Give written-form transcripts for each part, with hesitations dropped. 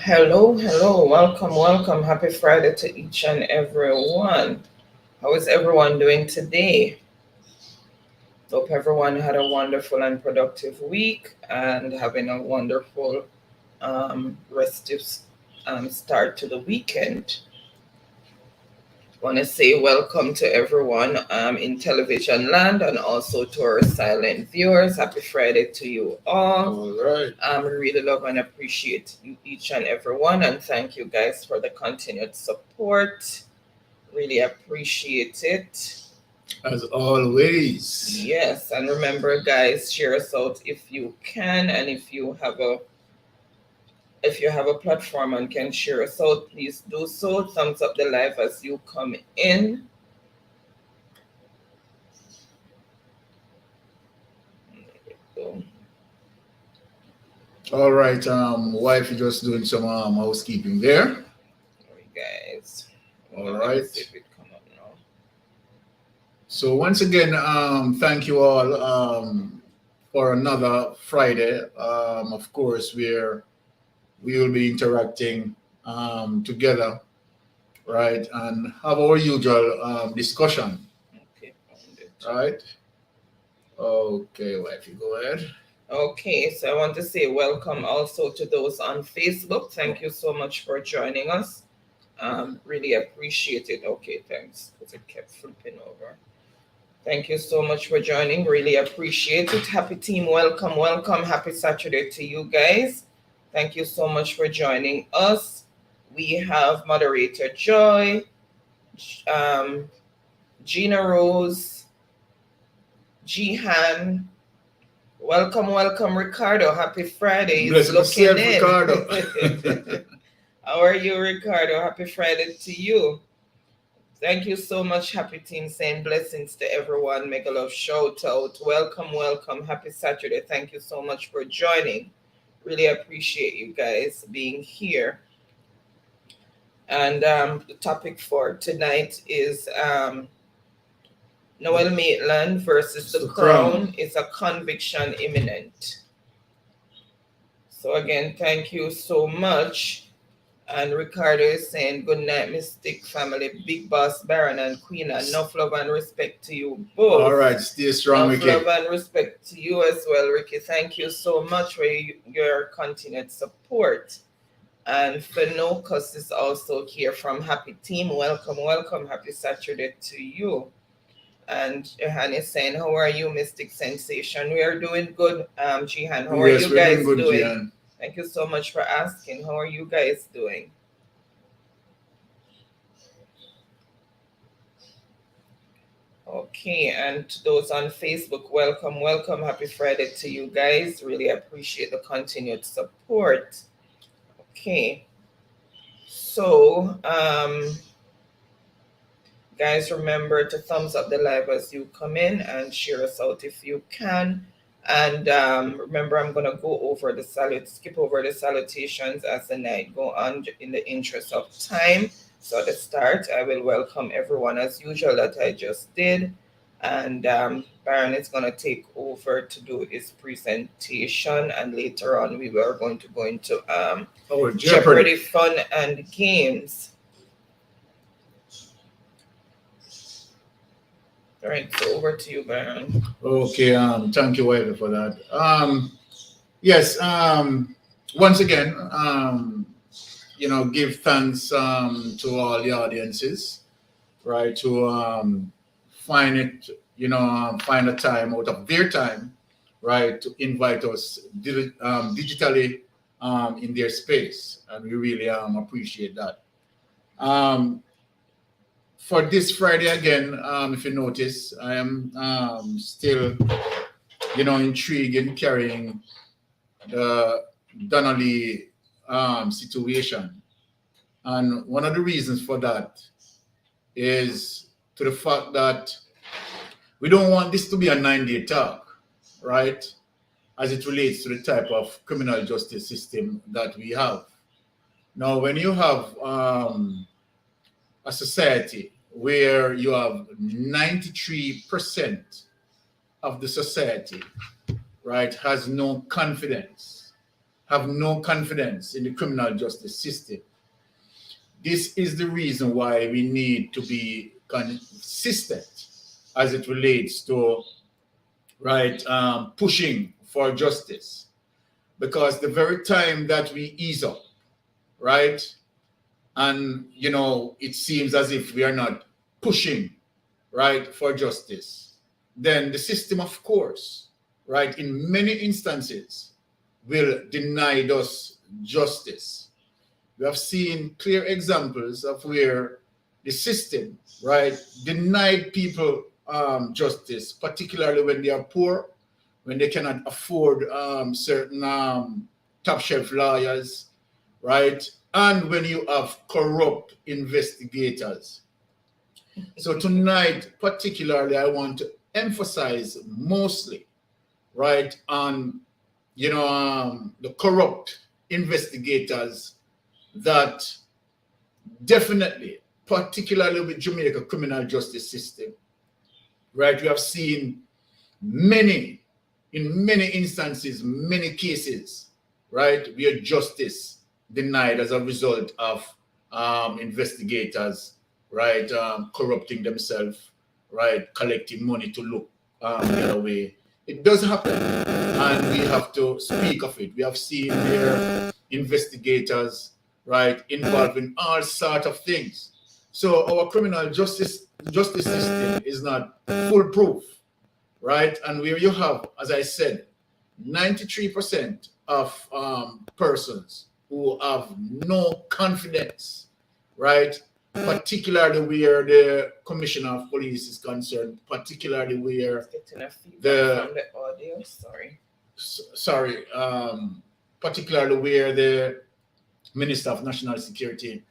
Hello, hello, welcome, welcome. Happy Friday to each and everyone. How is everyone doing today? Hope everyone had a wonderful and productive week and having a wonderful restive start to the weekend. Want to say welcome to everyone in television land and also to our silent viewers. Happy Friday to you all. All right. We really love and appreciate you, each and every one, and thank you guys for the continued support. Really appreciate it. As always. Yes, and remember, guys, share us out if you can, and if you have a platform and can share us out, please do so. Thumbs up the live as you come in. So, All right. Wife, you just doing some housekeeping there. sorry, guys. All Let me right. see if it come up now. So once again, thank you all for another Friday. Of course, we will be interacting together, right, and have our usual discussion, Okay, found it. right? Okay, wife, you go ahead. Okay, so I want to say welcome also to those on Facebook. Thank you so much for joining us. Really appreciate it. Okay, thanks, because it kept flipping over. Thank you so much for joining. Really appreciate it. Happy team, welcome, welcome. Happy Saturday to you guys. Thank you so much for joining us. We have moderator Joy, um, Gina Rose, Jihan. Welcome, welcome, Ricardo. Happy Friday. He's Bless looking yourself, in. Ricardo. How are you, Ricardo? Happy Friday to you. Thank you so much, Happy Team, saying blessings to everyone. Mega love shout out. Welcome, welcome. Happy Saturday. Thank you so much for joining. Really appreciate you guys being here. And the topic for tonight is Noel Maitland versus the Crown. Is a conviction imminent? So again, thank you so much. And Ricardo is saying, good night, Mystic family, Big Boss, Baron, and Queen. Enough love and respect to you both. All right, stay strong, Enough Ricky. love and respect to you as well, Ricky. Thank you so much for your continued support. And Fenocus is also here from Happy Team. Welcome, welcome. Happy Saturday to you. And Jehan is saying, how are you, Mystic Sensation? We are doing good, Jihan. How are Yes, you we're guys doing good, doing? Gian. Thank you so much for asking. How are you guys doing? Okay, and to those on Facebook, welcome, welcome. Happy Friday to you guys. Really appreciate the continued support. Okay, so guys, remember to thumbs up the live as you come in and share us out if you can. And remember, I'm gonna skip over the salutations as the night go on in the interest of time. So at the start, I will welcome everyone as usual that I just did. And Baron is gonna take over to do his presentation, and later on we are going to go into Jeopardy fun and games. All right, so over to you, Baron. Okay, thank you, Ivy, for that. Yes, once again, give thanks to all the audiences, right, to find a time out of their time, right, to invite us digitally in their space, and we really appreciate that. Um, for this Friday again, if you notice, I am still, intrigued in carrying the Donnelly situation. And one of the reasons for that is to the fact that we don't want this to be a 9-day talk, right? As it relates to the type of criminal justice system that we have. Now, when you have a society where you have 93% of the society right, has no confidence, have no confidence in the criminal justice system. This is the reason why we need to be consistent as it relates to, right, pushing for justice. Because the very time that we ease up, right, and it seems as if we are not pushing, right, for justice, then the system, of course, right, in many instances will deny us justice. We have seen clear examples of where the system, right, denied people justice, particularly when they are poor, when they cannot afford certain top shelf lawyers, right, and when you have corrupt investigators. So tonight, particularly, I want to emphasize mostly, right, on the corrupt investigators that definitely, particularly with Jamaica criminal justice system, right, we have seen in many instances, many cases, right, where justice denied as a result of investigators, right, corrupting themselves, right, collecting money to look the other way. It does happen, and we have to speak of it. We have seen their investigators, right, involved in all sorts of things. So our criminal justice system is not foolproof, right? And where you have, as I said, 93% of persons who have no confidence, right? Particularly where the commissioner of police is concerned, particularly where Getting a feedback the from the audio. sorry, particularly where the Minister of National Security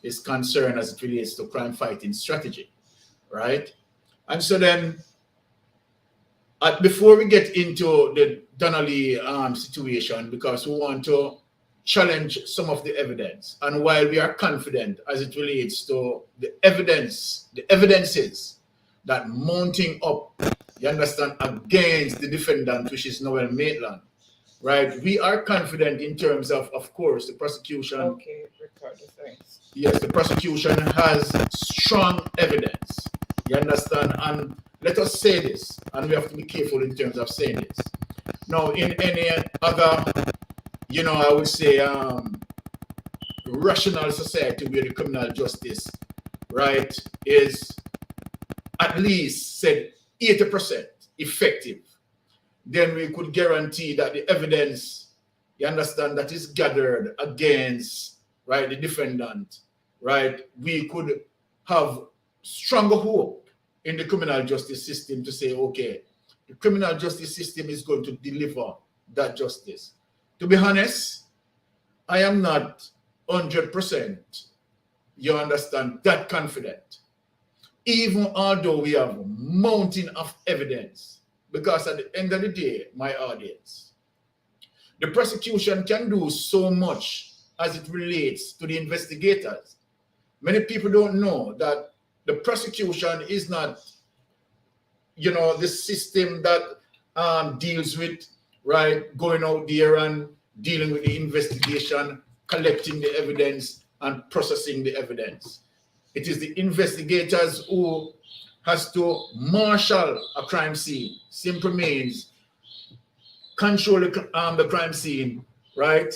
is concerned as it relates to crime fighting strategy, right? And so then, before we get into the Donnelly situation, because we want to challenge some of the evidence, and while we are confident as it relates to the evidences that mounting up, you understand, against the defendant, which is Noel Maitland, right? We are confident in terms of course, the prosecution. Okay, record the things. Yes, the prosecution has strong evidence. You understand? And let us say this, and we have to be careful in terms of saying this. Now, in any other, I would say, rational society where the criminal justice, right, is at least said 80% effective, then we could guarantee that the evidence, you understand, that is gathered against, right, the defendant, right, we could have stronger hope in the criminal justice system to say, okay, the criminal justice system is going to deliver that justice. To be honest, I am not 100%, you understand, that confident, even although we have mountain of evidence, because at the end of the day, my audience, the prosecution can do so much as it relates to the investigators. Many people don't know that the prosecution is not, the system that deals with, right, going out there and dealing with the investigation, collecting the evidence, and processing the evidence. It is the investigators who has to marshal a crime scene. Simply means control the crime scene, right?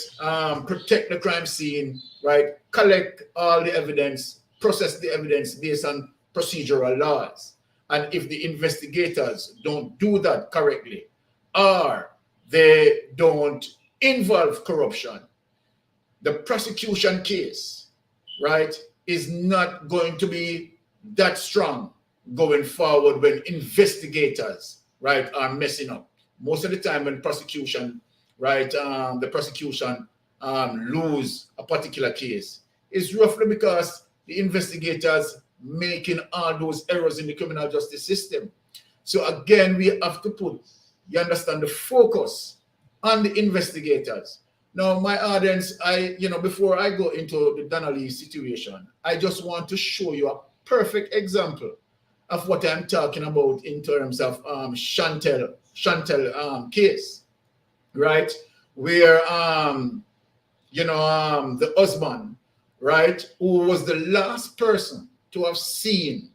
Protect the crime scene, right? Collect all the evidence, process the evidence based on procedural laws. And if the investigators don't do that correctly, or they don't involve corruption, the prosecution case, right, is not going to be that strong going forward when investigators, right, are messing up. Most of the time when prosecution, right, the prosecution lose a particular case, it's roughly because the investigators making all those errors in the criminal justice system. So again, we have to put, you understand, the focus on the investigators. Now, my audience, before I go into the Donnelly situation, I just want to show you a perfect example of what I'm talking about in terms of Chantel Chantel case, right? Where the husband, right, who was the last person to have seen,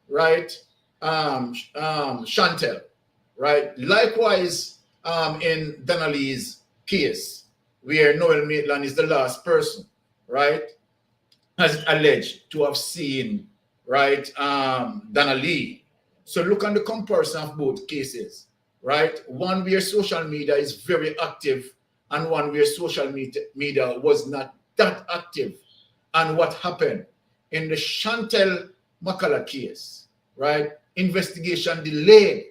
right, Chantel, right? Likewise, in Donnelly's case, where Noel Maitland is the last person, right, has alleged to have seen, right, Donnelly. So look on the comparison of both cases, right? One where social media is very active, and one where social media was not that active. And what happened in the Chantel Makala case, right? Investigation delayed,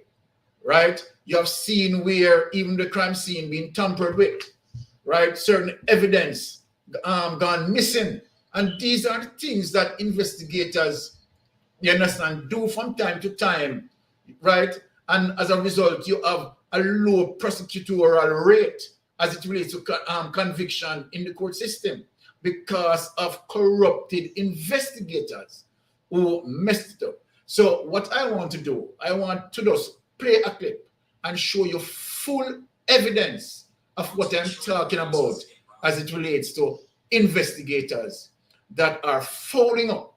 right? You have seen where even the crime scene being tampered with, right? Certain evidence gone missing. And these are the things that investigators, you understand, do from time to time, right? And as a result, you have a low prosecutorial rate as it relates to conviction in the court system because of corrupted investigators who messed it up. So what I want to do, I want to just play a clip and show you full evidence of what I'm talking about as it relates to investigators that are fouling up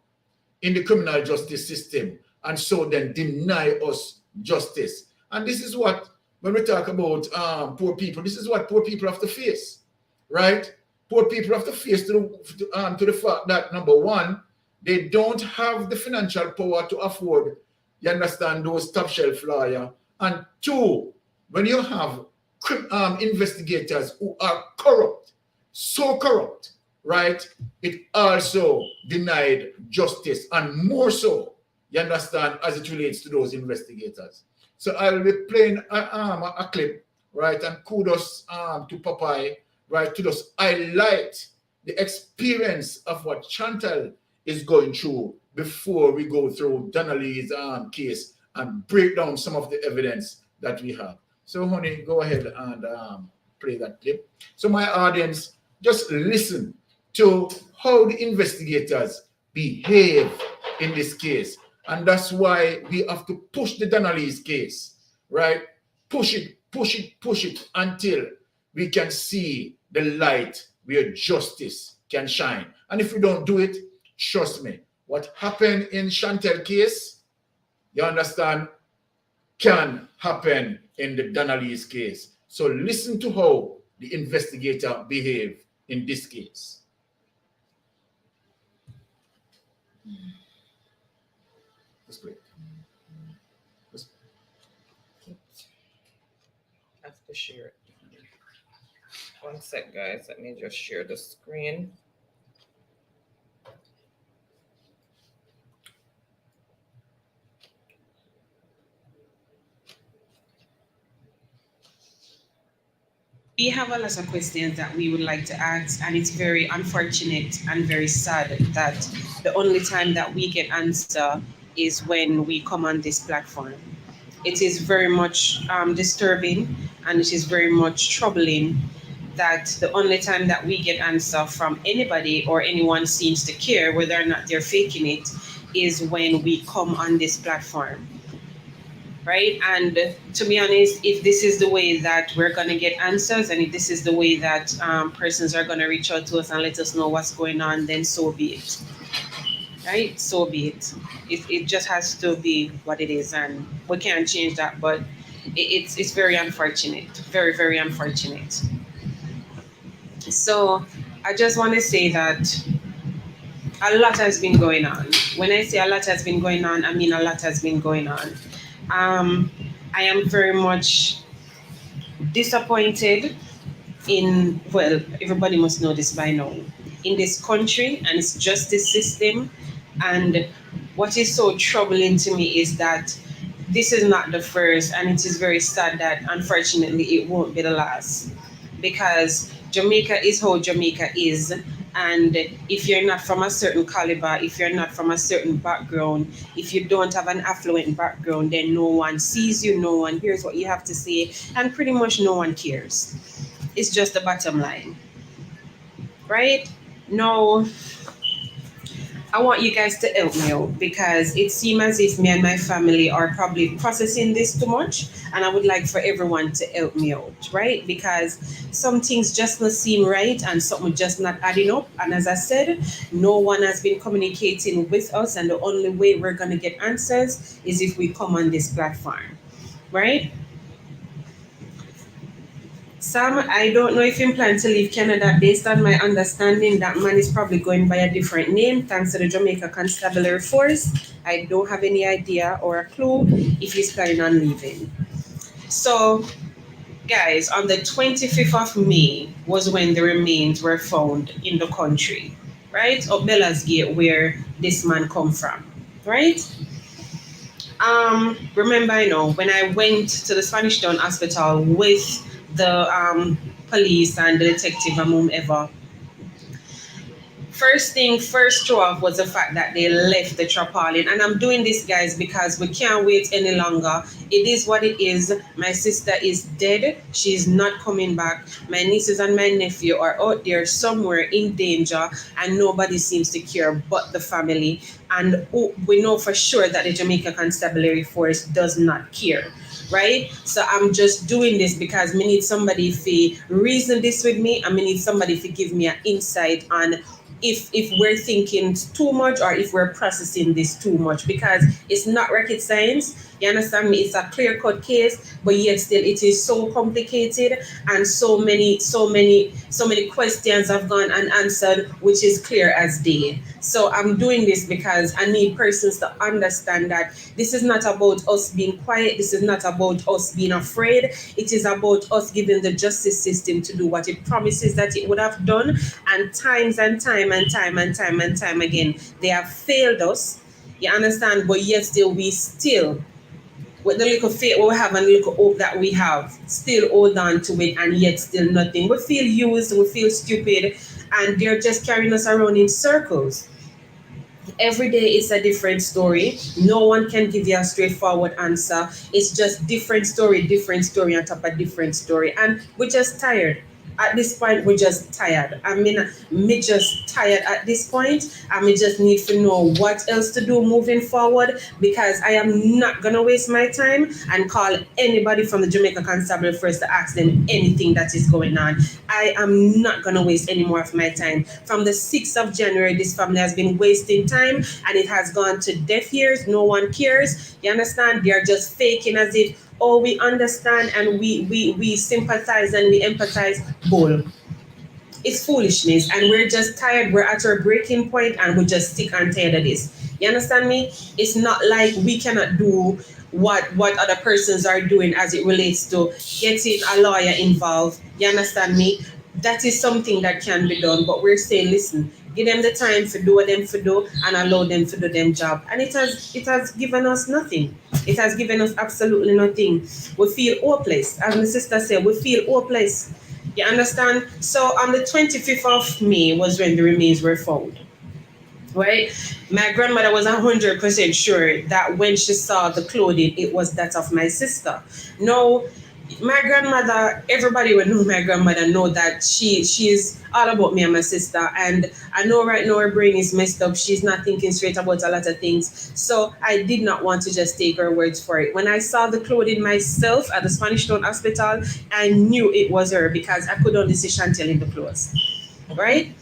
in the criminal justice system and so then deny us justice. And this is what, when we talk about poor people, this is what poor people have to face, right? Poor people have to face to the fact that, number one, they don't have the financial power to afford, you understand, those top shelf lawyers. And two, when you have investigators who are corrupt, so corrupt, right, it also denied justice, and more so, you understand, as it relates to those investigators. So I will be playing a clip, right, and kudos to Popeye, right, to just highlight the experience of what Chantal is going through before we go through Donnelly's case and break down some of the evidence that we have. So, honey, go ahead and play that clip. So, my audience, just listen to how the investigators behave in this case. And that's why we have to push the Donnelly's case, right? Push it, push it, push it until we can see the light where justice can shine. And if we don't do it, trust me, what happened in Chantel case, you understand, can happen in the Donnelly's case. So listen to how the investigator behaved in this case. Let's play it. I have to share it. One sec, guys. Let me just share the screen. We have a lot of questions that we would like to ask, and it's very unfortunate and very sad that the only time that we get answer is when we come on this platform. It is very much disturbing, and it is very much troubling that the only time that we get answer from anybody or anyone seems to care whether or not they're faking it is when we come on this platform. Right? And to be honest, if this is the way that we're going to get answers, and if this is the way that persons are going to reach out to us and let us know what's going on, then so be it. Right? So be it. It just has to be what it is, and we can't change that, but it's very unfortunate. Very, very unfortunate. So I just want to say that a lot has been going on. When I say a lot has been going on, I mean a lot has been going on. I am very much disappointed in, well, everybody must know this by now, in this country and its justice system. And what is so troubling to me is that this is not the first, and it is very sad that unfortunately it won't be the last, because Jamaica is how Jamaica is. And if you're not from a certain caliber, if you're not from a certain background, if you don't have an affluent background, then no one sees you, no one hears what you have to say, and pretty much no one cares. It's just the bottom line. Right? Now, I want you guys to help me out because it seems as if me and my family are probably processing this too much, and I would like for everyone to help me out, right? Because some things just not seem right and something just not adding up. And as I said, no one has been communicating with us, and the only way we're gonna get answers is if we come on this platform, right? Sam, I don't know if you plan to leave Canada. Based on my understanding, that man is probably going by a different name thanks to the Jamaica Constabulary Force. I don't have any idea or a clue if he's planning on leaving. So, guys, on the 25th of May was when the remains were found in the country, right? Of Bella's Gate, where this man come from, right? Remember, when I went to the Spanish Town Hospital with the police and the detective and whomever, first thing first throw off was the fact that they left the tarpaulin. And I'm doing this, guys, because we can't wait any longer. It is what it is. My sister is dead. She's not coming back. My nieces and my nephew are out there somewhere in danger, and nobody seems to care but the family. And we know for sure that the Jamaica Constabulary Force does not care. Right? So I'm just doing this because me need somebody to reason this with me, and me need somebody to give me an insight on if we're thinking too much or if we're processing this too much, because it's not rocket science. You understand me? It's a clear-cut case, but yet still it is so complicated, and so many questions have gone unanswered, which is clear as day. So I'm doing this because I need persons to understand that this is not about us being quiet. This is not about us being afraid. It is about us giving the justice system to do what it promises that it would have done. And times and time and time and time and time again, they have failed us. You understand? But yet still, we still, with the little faith we have and the little hope that we have, still hold on to it, and yet still nothing. We feel used, we feel stupid, and they're just carrying us around in circles. Every day it's a different story. No one can give you a straightforward answer. It's just different story on top of different story. And we're just tired. At this point, we're just tired. I mean, me just tired at this point. And we just need to know what else to do moving forward, because I am not going to waste my time and call anybody from the Jamaica Constabulary Force to ask them anything that is going on. I am not going to waste any more of my time. From the 6th of January, this family has been wasting time, and it has gone to deaf ears. No one cares. You understand? They are just faking as if, oh, we understand and we sympathize and we empathize. Bull. It's foolishness, and we're just tired. We're at our breaking point, and we're just sick and tired of this. You understand me? It's not like we cannot do what other persons are doing as it relates to getting a lawyer involved. You understand me? That is something that can be done, but we're saying, listen, give them the time to do what them to do and allow them to do them job. And it has given us nothing. It has given us absolutely nothing. We feel hopeless. As my sister said, we feel hopeless. You understand? So on the 25th of May was when the remains were found. Right? My grandmother was 100% sure that when she saw the clothing, it was that of my sister. No, my grandmother, everybody would know my grandmother, know that she's all about me and my sister. And I know right now her brain is messed up. She's not thinking straight about a lot of things. So I did not want to just take her words for it. When I saw the clothing myself at the Spanish Town Hospital, I knew it was her because I could only see Chantel in the clothes. Right?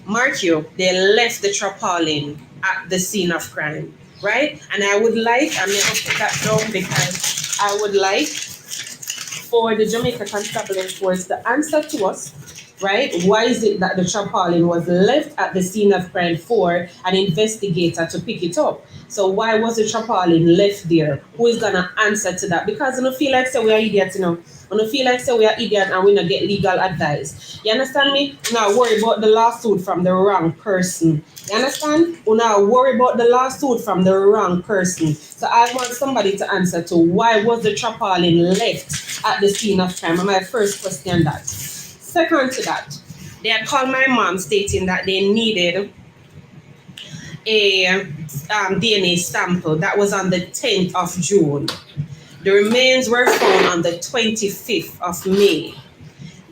Mark you, they left the tarpaulin at the scene of crime. Right? And I would like, I'm going to put that down because I would like for the Jamaica Constabulary Force to answer to us, right? Why is it that the tarpaulin was left at the scene of crime for an investigator to pick it up? So why was the tarpaulin left there? Who is gonna answer to that? Because I don't feel like say we are idiots, I don't feel like say we are idiots and we don't get legal advice. You understand me? Now worry about the lawsuit from the wrong person. You understand? We now worry about the lawsuit from the wrong person. So I want somebody to answer to why was the tarpaulin left at the scene of crime? My first question that. Second to that, they had called my mom stating that they needed a DNA sample. That was on the 10th of June. The remains were found on the 25th of May.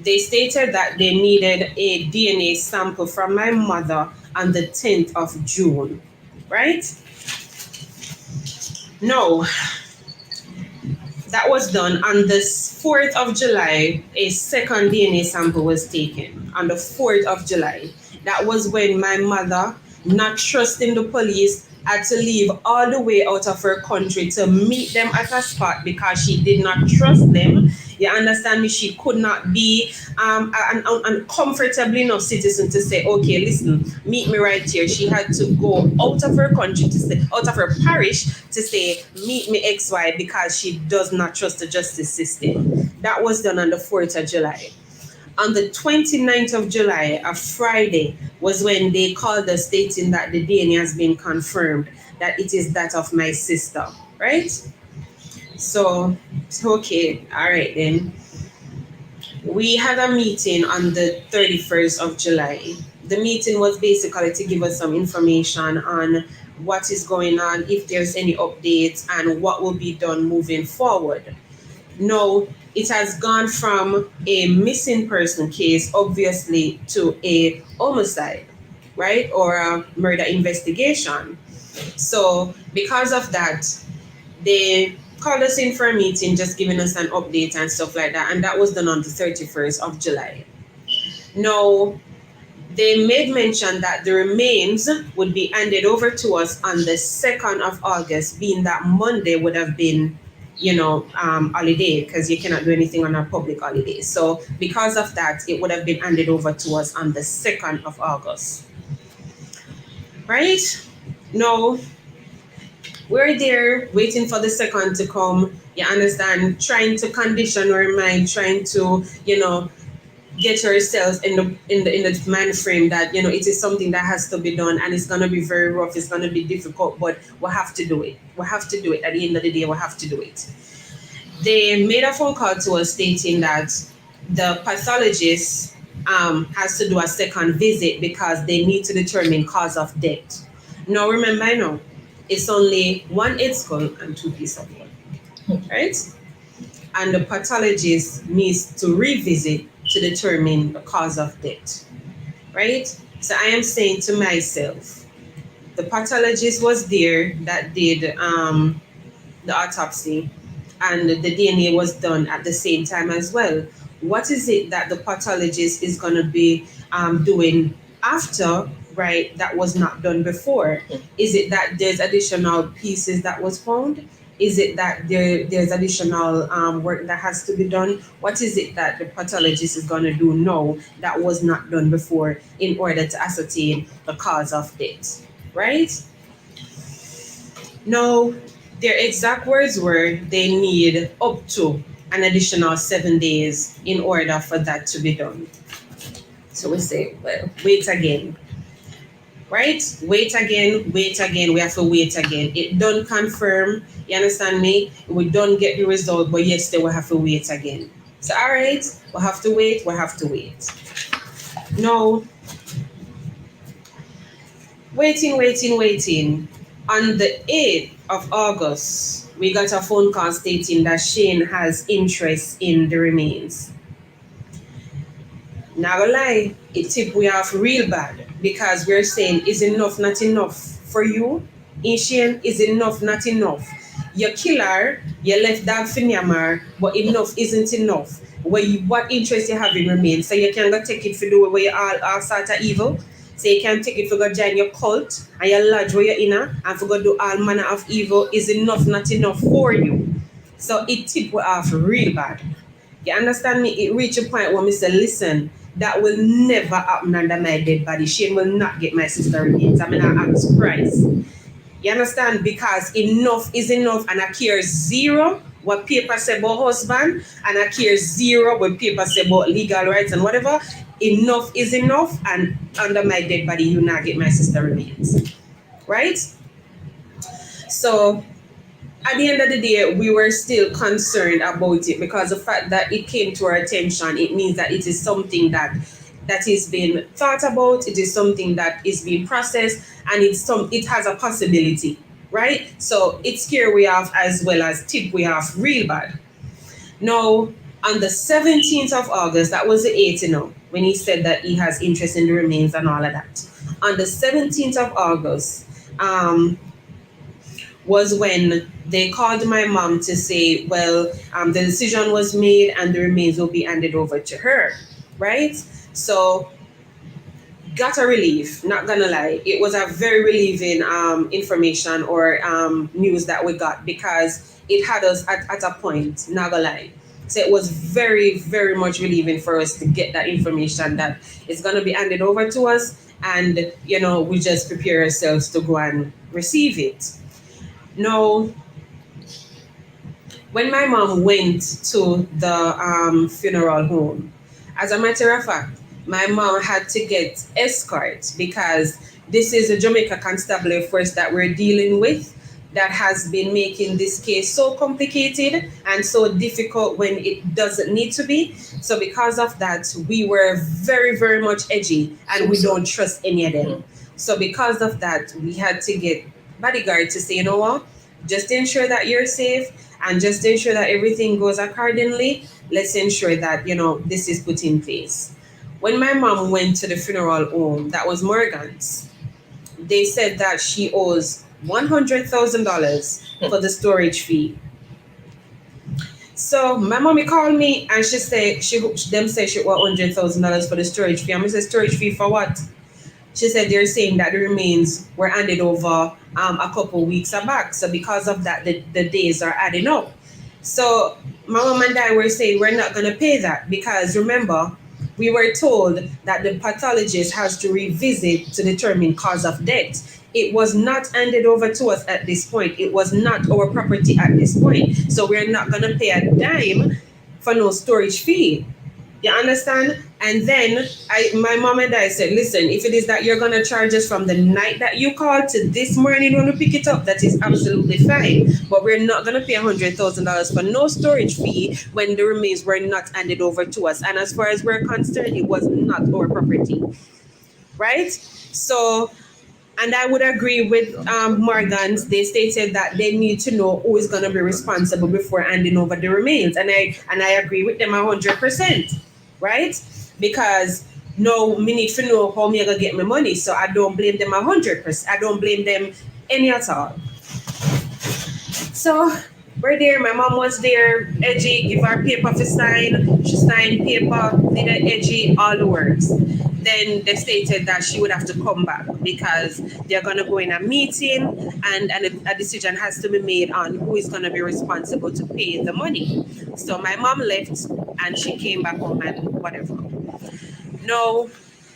They stated that they needed a DNA sample from my mother on the 10th of June. right? No, that was done on the 4th of July. A second DNA sample was taken on the 4th of July. That was when my mother, not trusting the police, had to leave all the way out of her country to meet them at a spot because she did not trust them. You understand me? She could not be an comfortably enough citizen to say, okay, listen, meet me right here. She had to go out of her country to say, out of her parish to say, meet me XY because she does not trust the justice system. That was done on the 4th of July. On the 29th of July, a Friday, was when they called us stating that the DNA has been confirmed, that it is that of my sister, right? So, okay, all right then. We had a meeting on the 31st of July. The meeting was basically to give us some information on what is going on, if there's any updates, and what will be done moving forward. Now, it has gone from a missing person case, obviously, to a homicide, right? Or a murder investigation. So, because of that, they called us in for a meeting, just giving us an update and stuff like that. And that was done on the 31st of July. Now, they made mention that the remains would be handed over to us on the 2nd of August, being that Monday would have been, holiday, because you cannot do anything on a public holiday. So because of that, it would have been handed over to us on the 2nd of August. Right? Now, we're there waiting for the 2nd to come. You understand? Trying to condition our mind, trying to, get ourselves in the mind frame that it is something that has to be done, and it's gonna be very rough, it's gonna be difficult, but we have to do it. We have to do it. At the end of the day, we have to do it. They made a phone call to us stating that the pathologist has to do a second visit because they need to determine cause of death. Now remember, I know it's only one head skull and 2 pieces of blood, right? And the pathologist needs to revisit to determine the cause of death, right? So I am saying to myself, the pathologist was there that did the autopsy, and the DNA was done at the same time as well. What is it that the pathologist is going to be doing after, right, that was not done before? Is it that there's additional pieces that was found? Is it that there's additional work that has to be done? What is it that the pathologist is going to do now that was not done before in order to ascertain the cause of death, right? Now, their exact words were they need up to an additional 7 days in order for that to be done. So we say, well, wait again. Right? Wait again. We have to wait again. It don't confirm. You understand me? We don't get the result, but yes, they will have to wait again. So, all right, we'll have to wait. No. Waiting. On the 8th of August, we got a phone call stating that Shane has interest in the remains. Not gonna lie, it tip we off real bad because we're saying, is enough not enough for you? Shane, is enough not enough? You kill her, you left that for Myanmar, but enough isn't enough. What interest you have in remains? So you can go take it for the way you all sort of evil. So you can take it for go join your cult and your lodge where you're in and for go do all manner of evil. Is enough not enough for you? So it tip we off real bad. You understand me? It reached a point where I say, listen, that will never happen under my dead body. Shane will not get my sister remains. I'm gonna ask Christ. You understand? Because enough is enough, and I care zero what paper say about husband, and I care zero what paper say about legal rights and whatever. Enough is enough, and under my dead body, you not get my sister remains. Right? So at the end of the day, we were still concerned about it because the fact that it came to our attention, it means that it is something that is being thought about, it is something that is being processed, and it has a possibility, right? So it scare we off as well as tip we off real bad. Now, on the 17th of August, that was the 8th, when he said that he has interest in the remains and all of that. On the 17th of August, um, was when they called my mom to say, well, the decision was made and the remains will be handed over to her, right? So got a relief, not gonna lie. It was a very relieving information or news that we got because it had us at a point, not gonna lie. So it was very, very much relieving for us to get that information that it's gonna be handed over to us and we just prepare ourselves to go and receive it. Now, when my mom went to the funeral home, as a matter of fact, my mom had to get escort because this is a Jamaica Constabulary force that we're dealing with that has been making this case so complicated and so difficult when it doesn't need to be. So because of that, we were very, very much edgy and we don't trust any of them. So because of that, we had to get bodyguard to say, you know what, just ensure that you're safe and just ensure that everything goes accordingly. Let's ensure that this is put in place. When my mom went to the funeral home, that was Morgan's, they said that she owes $100,000 for the storage fee. So my mommy called me and she said them say she owe $100,000 for the storage fee. I said, storage fee for what? She said they're saying that the remains were handed over a couple weeks back. So because of that, the days are adding up. So my mom and I were saying we're not going to pay that because remember, we were told that the pathologist has to revisit to determine cause of death. It was not handed over to us at this point. It was not our property at this point. So we're not going to pay a dime for no storage fee. You understand? And then my mom and I said, listen, if it is that you're going to charge us from the night that you called to this morning when we pick it up, that is absolutely fine. But we're not going to pay $100,000 for no storage fee when the remains were not handed over to us. And as far as we're concerned, it was not our property. Right? So, and I would agree with Morgan's. They stated that they need to know who is going to be responsible before handing over the remains. And I agree with them 100%. Right? Because no, me need to know how me gonna get my money. So I don't blame them 100%. I don't blame them any at all. So we're there. My mom was there, edgy, give her paper to sign. She signed paper, did it edgy, all the words. Then they stated that she would have to come back because they're going to go in a meeting and a decision has to be made on who is going to be responsible to pay the money. So my mom left and she came back home and whatever. No,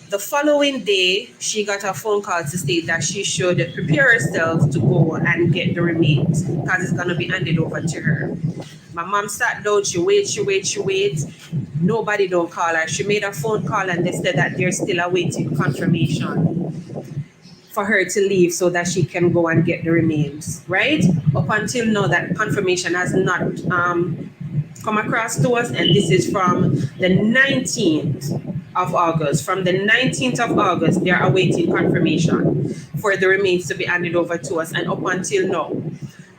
the following day, she got a phone call to state that she should prepare herself to go and get the remains because it's going to be handed over to her. My mom sat down, she wait. Nobody don't call her. She made a phone call and they said that they're still awaiting confirmation for her to leave so that she can go and get the remains, right? Up until now, that confirmation has not come across to us, and this is from the 19th of August. From the 19th of August, they are awaiting confirmation for the remains to be handed over to us, and up until now,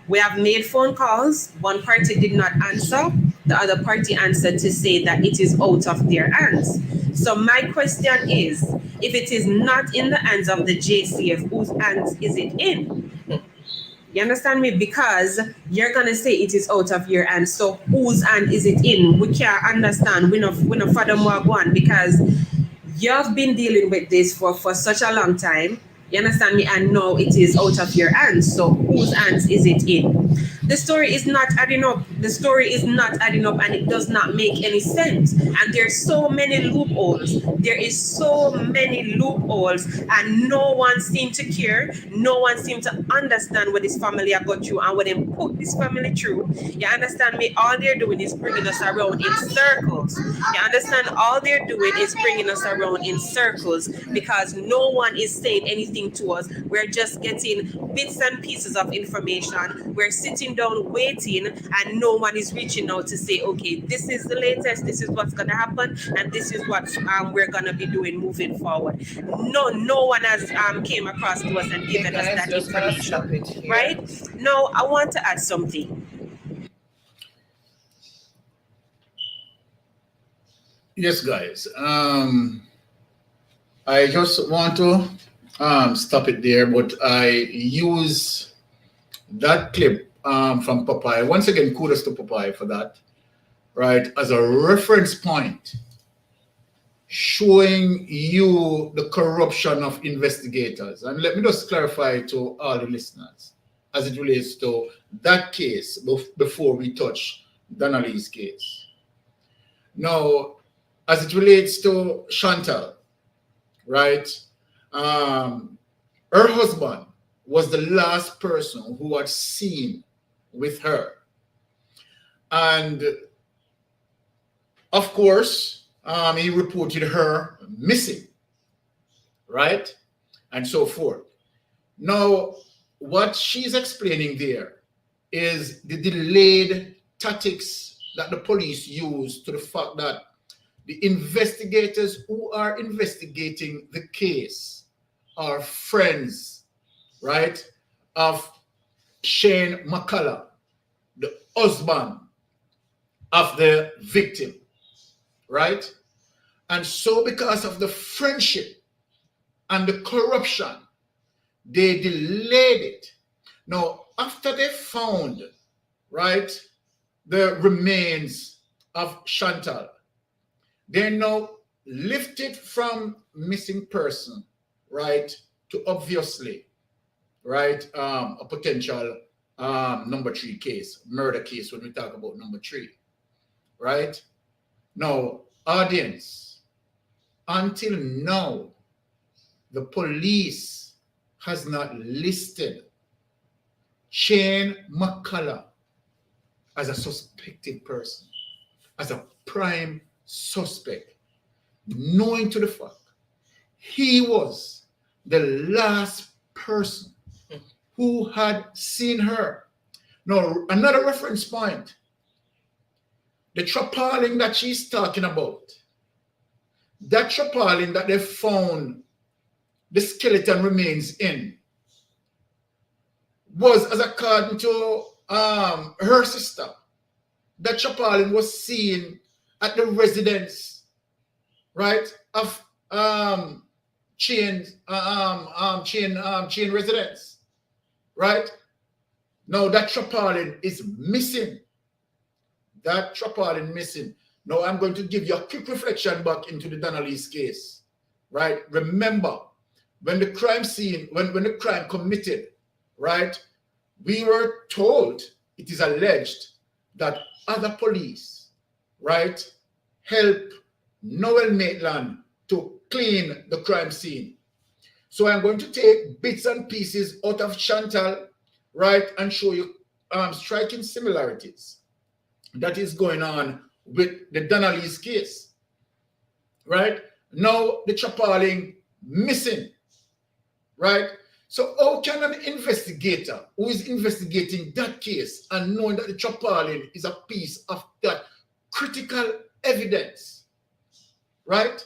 we have made phone calls. One party did not answer. The other party answered to say that it is out of their hands. So my question is, if it is not in the hands of the JCF, whose hands is it in? You understand me? Because you're gonna say it is out of your hands. So whose hand is it in? We can't understand. We no father more one because you've been dealing with this for such a long time. You understand me? And now it is out of your hands. So whose hands is it in? The story is not adding up. The story is not adding up and it does not make any sense. And there's so many loopholes. There is so many loopholes and no one seems to care. No one seems to understand what this family have got through and what they put this family through. You understand me? All they're doing is bringing us around in circles. You understand? All they're doing is bringing us around in circles because no one is saying anything to us. We're just getting bits and pieces of information. We're sitting down waiting and no one is reaching out to say, okay, this is the latest, this is what's going to happen, and this is what we're going to be doing moving forward. No one has came across to us and given us that information. Right? Now, I want to add something. Yes, guys. I just want to stop it there, but I use that clip from Popeye. Once again, kudos to Popeye for that, right? As a reference point, showing you the corruption of investigators. And let me just clarify to all the listeners as it relates to that case before we touch Donnelly's case. Now, as it relates to Chantal, right? Her husband was the last person who had seen with her. And of course, he reported her missing, right? And so forth. Now, what she's explaining there is the delayed tactics that the police use to the fact that the investigators who are investigating the case are friends, right, of Shane McCullough, the husband of the victim, right? And so because of the friendship and the corruption, they delayed it. Now, after they found, right, the remains of Chantal, they now lifted from missing person, right, to obviously, right, a potential number 3 case, murder case when we talk about number 3, right? Now, audience, until now, the police has not listed Shane McCullough as a suspected person, as a prime suspect, knowing to the fact he was the last person who had seen her. Now, another reference point, the tarpaulin that she's talking about, that tarpaulin that they found the skeleton remains in, was, as according to her sister, that tarpaulin was seen at the residence, right, of chain residence, right? Now that tarpaulin is missing. That tarpaulin missing. Now I'm going to give you a quick reflection back into the Donnelly's case, right? Remember, when the crime scene, when the crime committed, right, we were told, it is alleged, that other police, right, help Noel Maitland to clean the crime scene. So I'm going to take bits and pieces out of Chantal, right, and show you striking similarities that is going on with the Donnelly's case, right? Now the tarpaulin missing, right? So how can an investigator who is investigating that case and knowing that the tarpaulin is a piece of that critical evidence, right,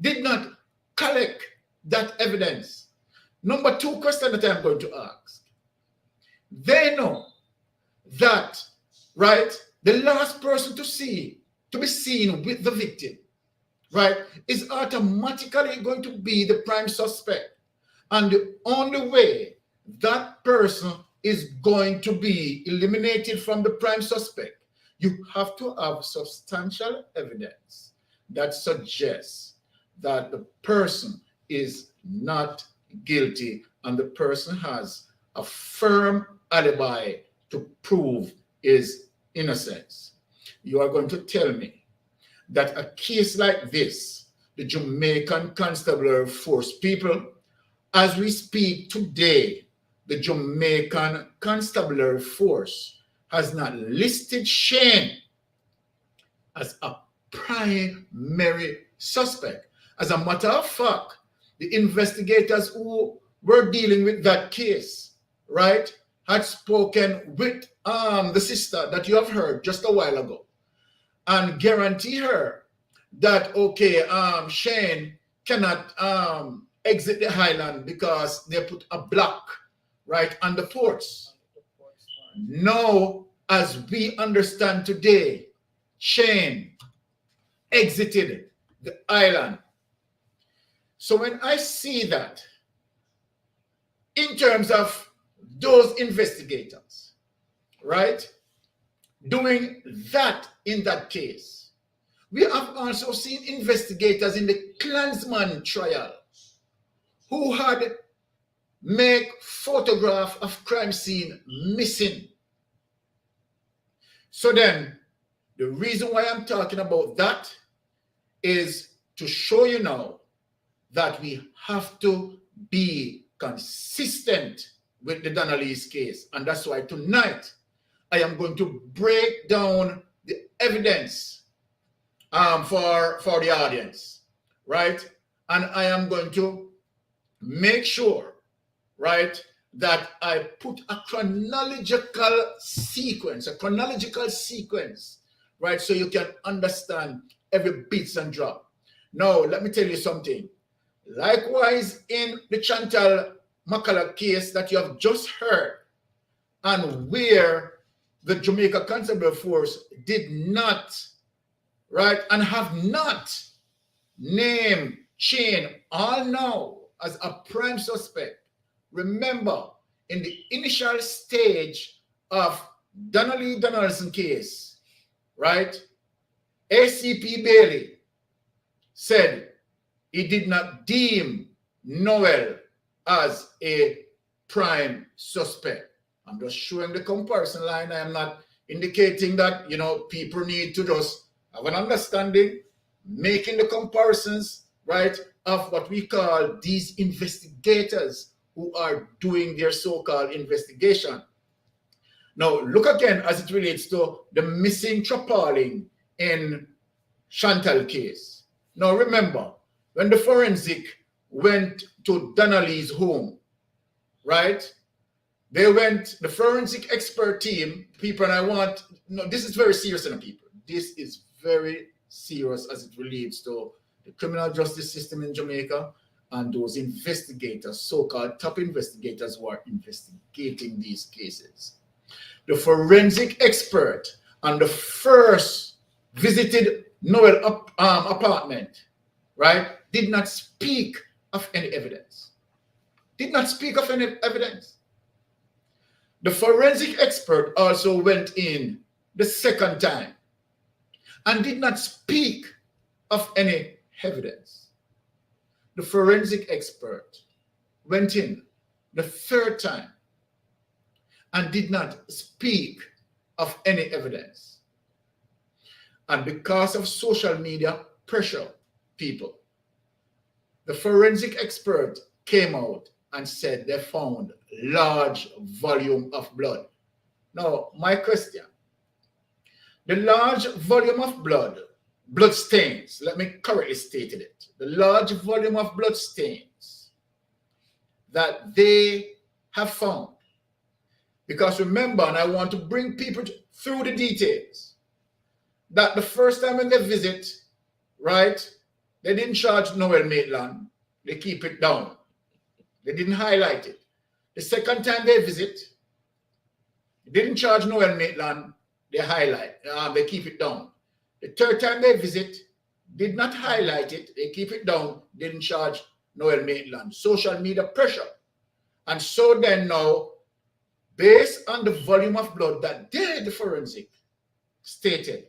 did not collect that evidence? Number 2 question that I'm going to ask. They know that, right, the last person to be seen with the victim, right, is automatically going to be the prime suspect. And the only way that person is going to be eliminated from the prime suspect, you have to have substantial evidence that suggests that the person is not guilty and the person has a firm alibi to prove his innocence. You are going to tell me that a case like this, the Jamaican Constabulary Force people, as we speak today, the Jamaican Constabulary Force has not listed Shane as a primary suspect. As a matter of fact, the investigators who were dealing with that case, right, had spoken with the sister that you have heard just a while ago and guarantee her that, okay, Shane cannot exit the island because they put a block, right, on the ports. Now, as we understand today, Shane exited the island. So when I see that, in terms of those investigators, right, doing that in that case. We have also seen investigators in the Klansman trial who had make photograph of crime scene missing. So then, the reason why I'm talking about that is to show you now that we have to be consistent with the Donnelly's case. And that's why tonight I am going to break down the evidence for the audience, right? And I am going to make sure, right, that I put a chronological sequence, right, so you can understand every bits and drop. Now, let me tell you something. Likewise, in the Chantal McCullough case that you have just heard, and where the Jamaica Constable Force did not, right, and have not named Chain all now as a prime suspect. Remember, in the initial stage of Donnelly Donaldson case, right, ACP Bailey said he did not deem Noel as a prime suspect. I'm just showing the comparison line. I am not indicating that, people need to just have an understanding, making the comparisons, right, of what we call these investigators who are doing their so-called investigation. Now, look again as it relates to the missing tarpaulin in Chantal case. Now, remember, when the forensic went to Donnelly's home, right, the forensic expert team, people, and this is very serious, people. This is very serious as it relates to the criminal justice system in Jamaica and those investigators, so-called top investigators who are investigating these cases. The forensic expert on the first visited Noel apartment, right, did not speak of any evidence. Did not speak of any evidence. The forensic expert also went in the second time and did not speak of any evidence. The forensic expert went in the third time and did not speak of any evidence. And because of social media pressure, people, the forensic expert came out and said they found large volume of blood. Now, my question, the large volume of blood stains, let me correctly state it, the large volume of blood stains that they have found, because remember, and I want to bring people through the details, that the first time when they visit, right, they didn't charge Noel Maitland, they keep it down. They didn't highlight it. The second time they visit, they didn't charge Noel Maitland, they keep it down. The third time they visit, did not highlight it, they keep it down, didn't charge Noel Maitland. Social media pressure. And so then now, based on the volume of blood that the forensic stated,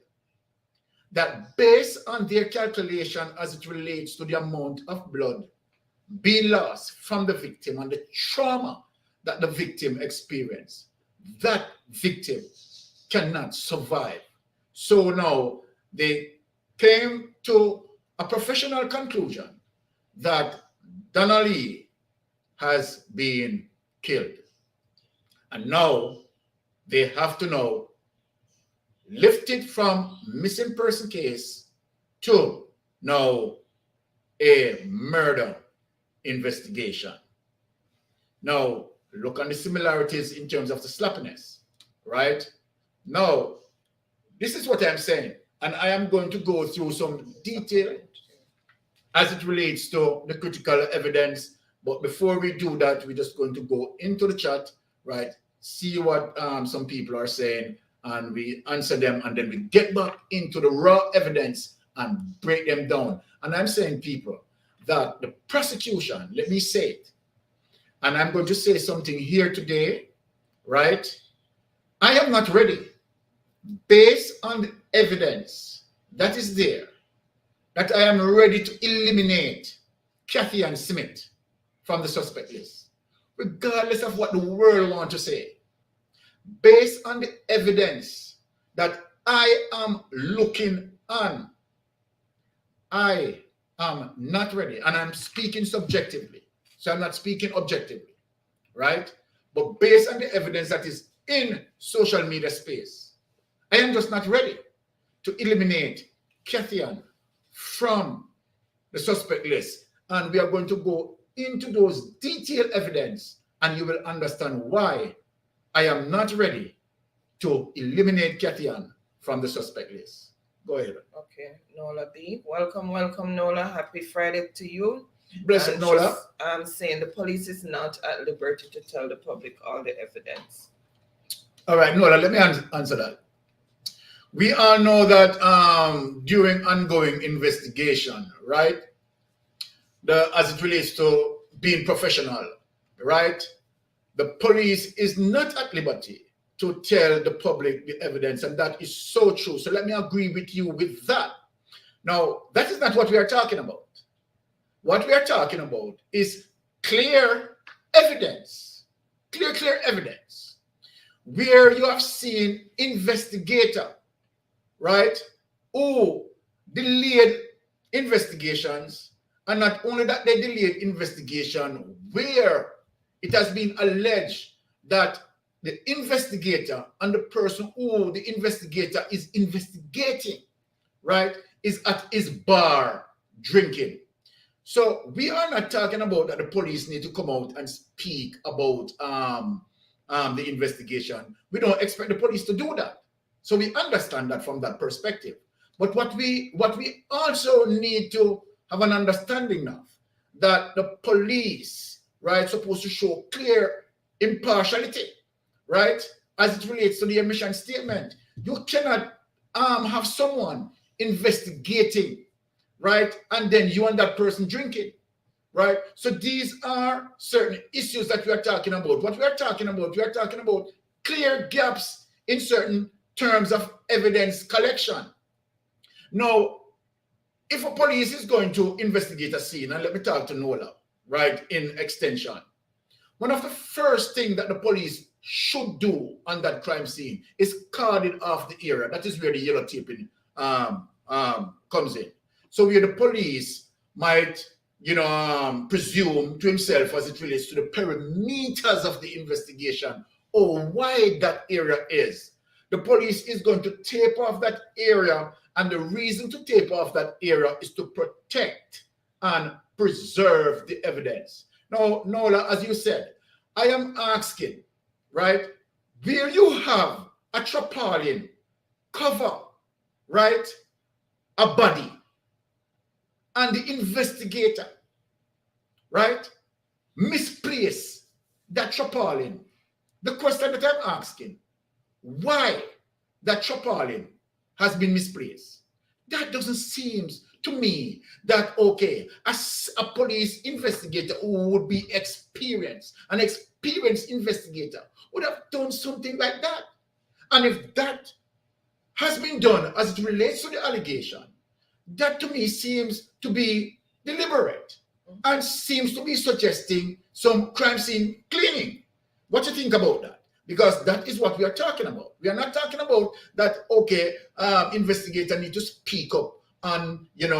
that based on their calculation as it relates to the amount of blood being lost from the victim and the trauma that the victim experienced, that victim cannot survive. So now they came to a professional conclusion that Donnelly has been killed. And now they have to now lift it from missing person case to now a murder investigation. Now, look on the similarities in terms of the sloppiness, right? Now, this is what I'm saying, and I am going to go through some detail as it relates to the critical evidence. But before we do that, we're just going to go into the chat, right? See what some people are saying, and we answer them, and then we get back into the raw evidence and break them down. And I'm saying, people, that the prosecution, let me say it, and I'm going to say something here today, right? I am not ready, based on the evidence that is there, that I am ready to eliminate Kathy and Smith from the suspect list, regardless of what the world want to say. Based on the evidence that I am looking on, I am not ready. And I'm speaking subjectively. So I'm not speaking objectively, right? But based on the evidence that is in social media space, I am just not ready to eliminate Kathian from the suspect list. And we are going to go into those detailed evidence, and you will understand why I am not ready to eliminate Kathian from the suspect list. Go ahead. Okay, Nola B. Welcome, welcome, Nola. Happy Friday to you. Bless it, Nola. I'm saying the police is not at liberty to tell the public all the evidence. All right, Nola, let me answer that. We all know that during ongoing investigation, right, as it relates to being professional, right, the police is not at liberty to tell the public the evidence, and that is so true. So let me agree with you with that. Now, that is not what we are talking about. What we are talking about is clear evidence, clear evidence, where you have seen investigator, right, who delayed investigations, and not only that, they delayed investigation where it has been alleged that the investigator and the person who the investigator is investigating, right, is at his bar drinking. So we are not talking about that the police need to come out and speak about the investigation. We don't expect the police to do that. So we understand that from that perspective. But what we also need to have an understanding of, that the police, right, supposed to show clear impartiality, right, as it relates to the admission statement. You cannot have someone investigating, right, and then you and that person drinking, right? So these are certain issues that we are talking about. What we are talking about clear gaps in certain terms of evidence collection. Now, if a police is going to investigate a scene, and let me talk to Nola, right, in extension, one of the first things that the police should do on that crime scene is cordon off the area. That is where the yellow taping comes in. So where the police might, presume to himself as it relates to the perimeters of the investigation or why that area is. The police is going to tape off that area, and the reason to tape off that area is to protect and preserve the evidence. Now, Nola, as you said, I am asking, right, where you have a tarpaulin cover, right, a body, and the investigator, right, misplace that tarpaulin. The question that I'm asking, why that tarpaulin has been misplaced? That doesn't seem to me that, okay, as a police investigator who would be experienced, an experienced investigator would have done something like that. And if that has been done as it relates to the allegation, that to me seems to be deliberate and seems to be suggesting some crime scene cleaning. What do you think about that? Because that is what we are talking about. We are not talking about that, okay, investigator need to speak up on, in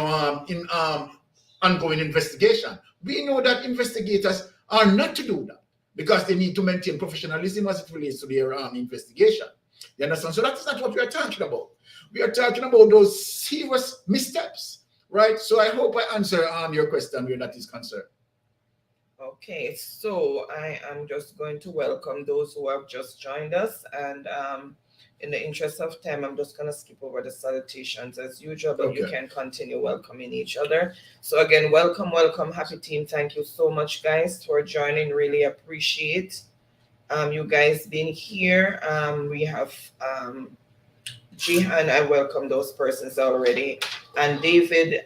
ongoing investigation. We know that investigators are not to do that because they need to maintain professionalism as it relates to their investigation. You understand? So that is not what we are talking about. We are talking about those serious missteps, right? So I hope I answer your question where that is concerned. Okay, so I am just going to welcome those who have just joined us, and in the interest of time, I'm just going to skip over the salutations as usual, but you can continue welcoming each other. So again, welcome, happy team. Thank you so much, guys, for joining. Really appreciate you guys being here. We have Jihan, I welcome those persons already. And David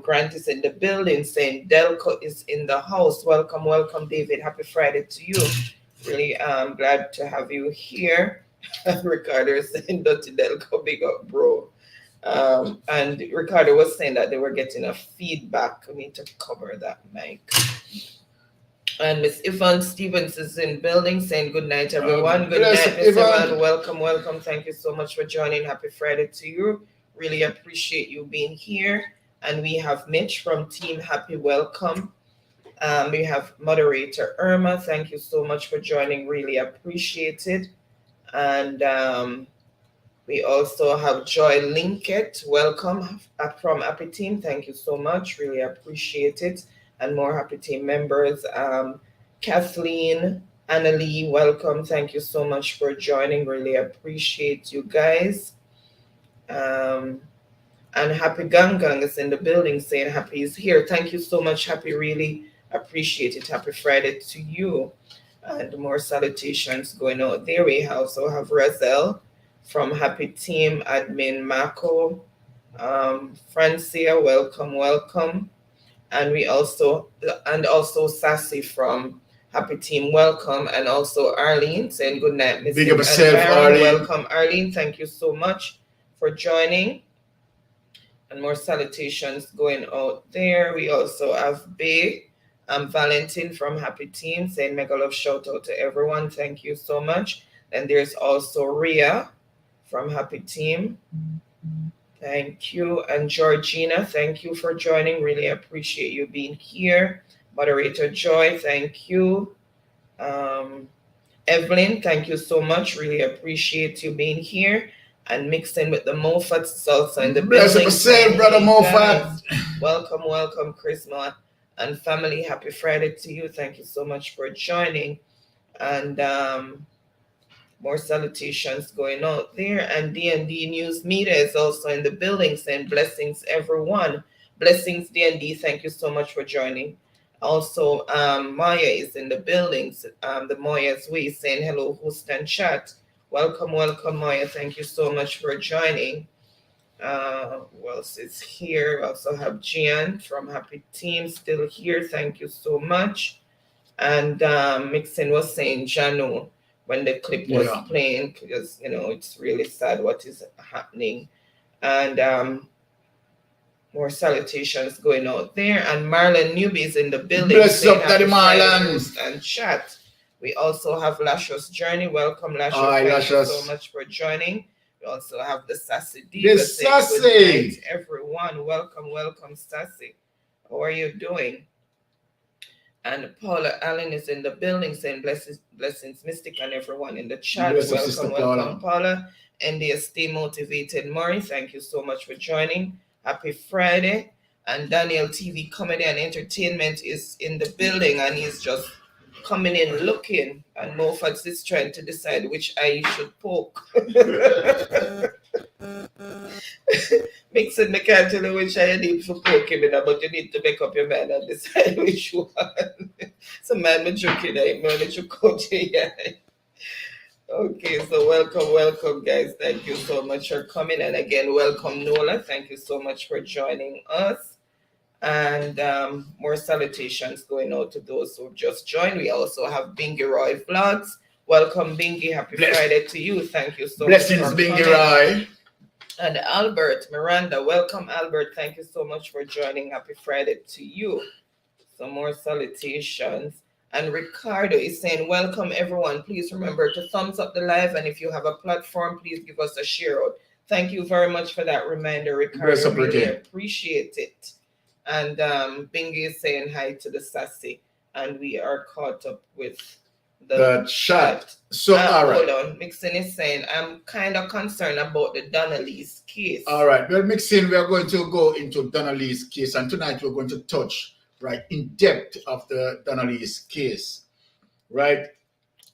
Grant is in the building saying Delco is in the house. Welcome, welcome, David. Happy Friday to you. Really glad to have you here. Ricardo is saying Dutty Delco, big up, bro. And Ricardo was saying that they were getting a feedback. We need to cover that mic. And Miss Yvonne Stevens is in building saying good night, everyone. Good night, Miss Yvonne. Welcome, welcome. Thank you so much for joining. Happy Friday to you. Really appreciate you being here. And we have Mitch from Team Happy. Welcome. We have moderator Irma. Thank you so much for joining. Really appreciate it. And we also have Joy Linkett. Welcome from Happy Team. Thank you so much. Really appreciate it. And more Happy Team members. Kathleen, Annalie, welcome. Thank you so much for joining. Really appreciate you guys. And Happy Gangang is in the building saying Happy is here. Thank you so much, Happy. Really appreciate it. Happy Friday to you. And more salutations going out there. We also have Razel from Happy Team, Admin Mako. Francia, welcome, welcome. And also Sassy from Happy Team, welcome. And also Arlene saying good night, Miss. Big up yourself, Arlene. Welcome, Arlene. Thank you so much for joining. And more salutations going out there. We also have Bay Valentin from Happy Team saying mega love shout out to everyone. Thank you so much. And there's also Ria from Happy Team. Thank you. And Georgina, thank you for joining. Really appreciate you being here. Moderator Joy, thank you. Evelyn, thank you so much. Really appreciate you being here. And mixing with the Moffats also in the building. Bless brother Moffat. Welcome, welcome, Chrisma and family. Happy Friday to you. Thank you so much for joining. And more salutations going out there. And D&D News Media is also in the building saying blessings, everyone. Blessings, D&D. Thank you so much for joining. Also, Maya is in the buildings. The Maya's Way saying hello, host and chat. Welcome, welcome, Maya. Thank you so much for joining. Who else is here? We also have Gian from Happy Team still here. Thank you so much. And Mixin was saying Janu when the clip was playing, because it's really sad what is happening. And more salutations going out there. And Marlon Newby is in the building. Bless up, Daddy Marlon. And chat. We also have Lashos Journey. Welcome, Lashos. Hi, Thank Lashos. you so much for joining. We also have the Sassy The Diva. Sassy. Good night, everyone. Welcome, welcome, Sassy. How are you doing? And Paula Allen is in the building saying blessings, Mystic, and everyone in the chat. Blessings, welcome, welcome, Paula. And the Stay Motivated Murray, thank you so much for joining. Happy Friday. And Daniel TV Comedy and Entertainment is in the building, and he's just coming in looking, and Moffat is trying to decide which eye he should poke. Mixing, I can't tell you which eye you need to poke him in, but you need to make up your mind and decide which one. So man, me joking, I'm going to go to your eye. Okay, so welcome, guys. Thank you so much for coming, and again, welcome, Nola. Thank you so much for joining us. And more salutations going out to those who just joined. We also have Bingy Roy Vlogs. Welcome, Bingy. Happy Friday to you. Thank you so much. Blessings, Bingy Roy. And Albert Miranda. Welcome, Albert. Thank you so much for joining. Happy Friday to you. Some more salutations. And Ricardo is saying, welcome, everyone. Please remember to thumbs up the live. And if you have a platform, please give us a share out. Thank you very much for that reminder, Ricardo. Really appreciate it. And Bingy is saying hi to the Sassy, and we are caught up with the chat. So, all right. Hold on. Mixin is saying, I'm kind of concerned about the Donnelly's case. All right. Well, Mixin, we are going to go into Donnelly's case, and tonight we're going to touch in depth of the Donnelly's case, right?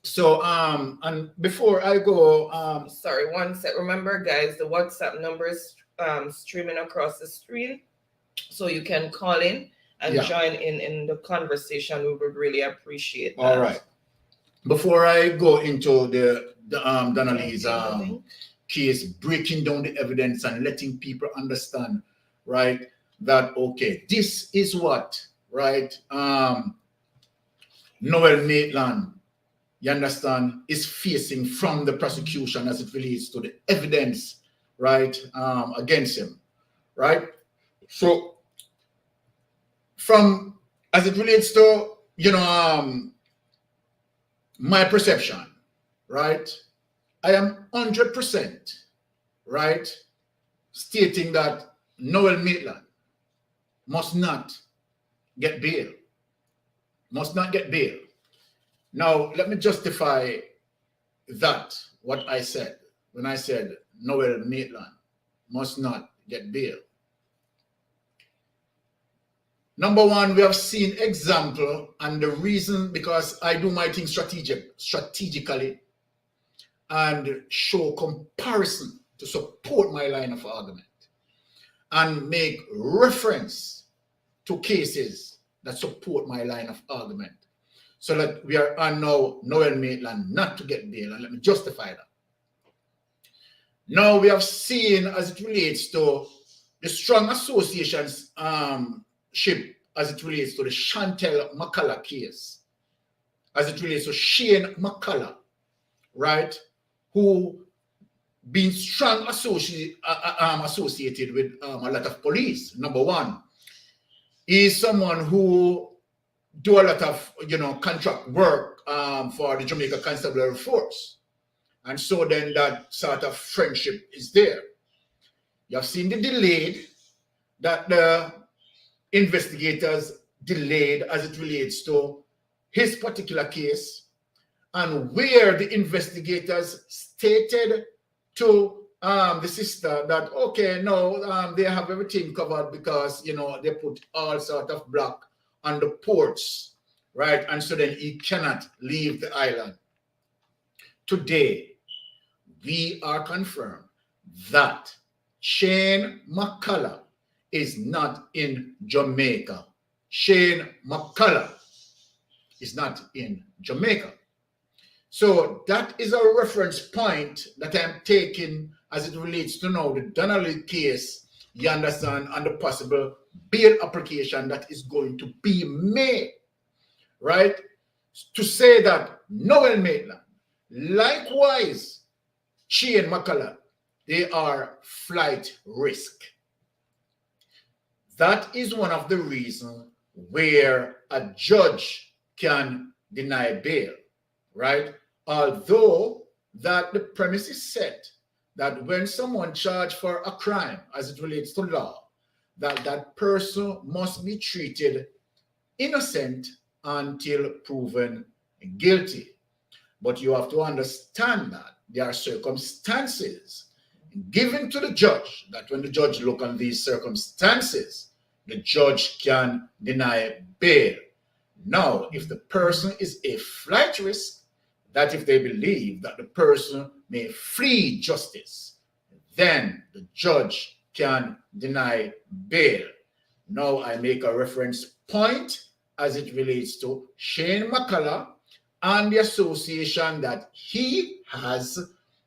So, and before I go, sorry, one sec. Remember, guys, the WhatsApp number is streaming across the screen. So you can call in and join in the conversation. We would really appreciate that. All right. Before I go into the Donnelly's case, breaking down the evidence and letting people understand, right, that, okay, this is what, right, Noel Maitland, you understand, is facing from the prosecution as it relates to the evidence, right, against him, right? So, from, as it relates to, my perception, right, I am 100%, right, stating that Noel Maitland must not get bail. Must not get bail. Now, let me justify that, what I said, when I said Noel Maitland must not get bail. Number one, we have seen example, and the reason, because I do my thing strategically and show comparison to support my line of argument and make reference to cases that support my line of argument. So that we are on now Noel Maitland not to get bail, and let me justify that. Now we have seen, as it relates to the strong associations as it relates to the Chantel McCullough case, as it relates to Shane McCullough, right, who been strong associated with a lot of police. Number one, he is someone who do a lot of contract work for the Jamaica Constabulary Force, and so then that sort of friendship is there. You have seen the delayed that the investigators delayed as it relates to his particular case, and where the investigators stated to the sister that, okay, no, they have everything covered because, they put all sort of block on the ports, right? And so then he cannot leave the island. Today, we are confirmed that Shane McCullough is not in Jamaica. Shane McCullough is not in Jamaica. So that is a reference point that I'm taking as it relates to now the Donnelly case, you understand, and the possible bail application that is going to be made, right? To say that Noel Maitland, likewise, Shane McCullough, they are flight risk. That is one of the reasons where a judge can deny bail, right? Although that the premise is set that when someone charged for a crime as it relates to law, that person must be treated innocent until proven guilty. But you have to understand that there are circumstances given to the judge that when the judge look on these circumstances, the judge can deny bail. Now, if the person is a flight risk, that if they believe that the person may flee justice, then the judge can deny bail. Now I make a reference point as it relates to Shane McCullough and the association that he has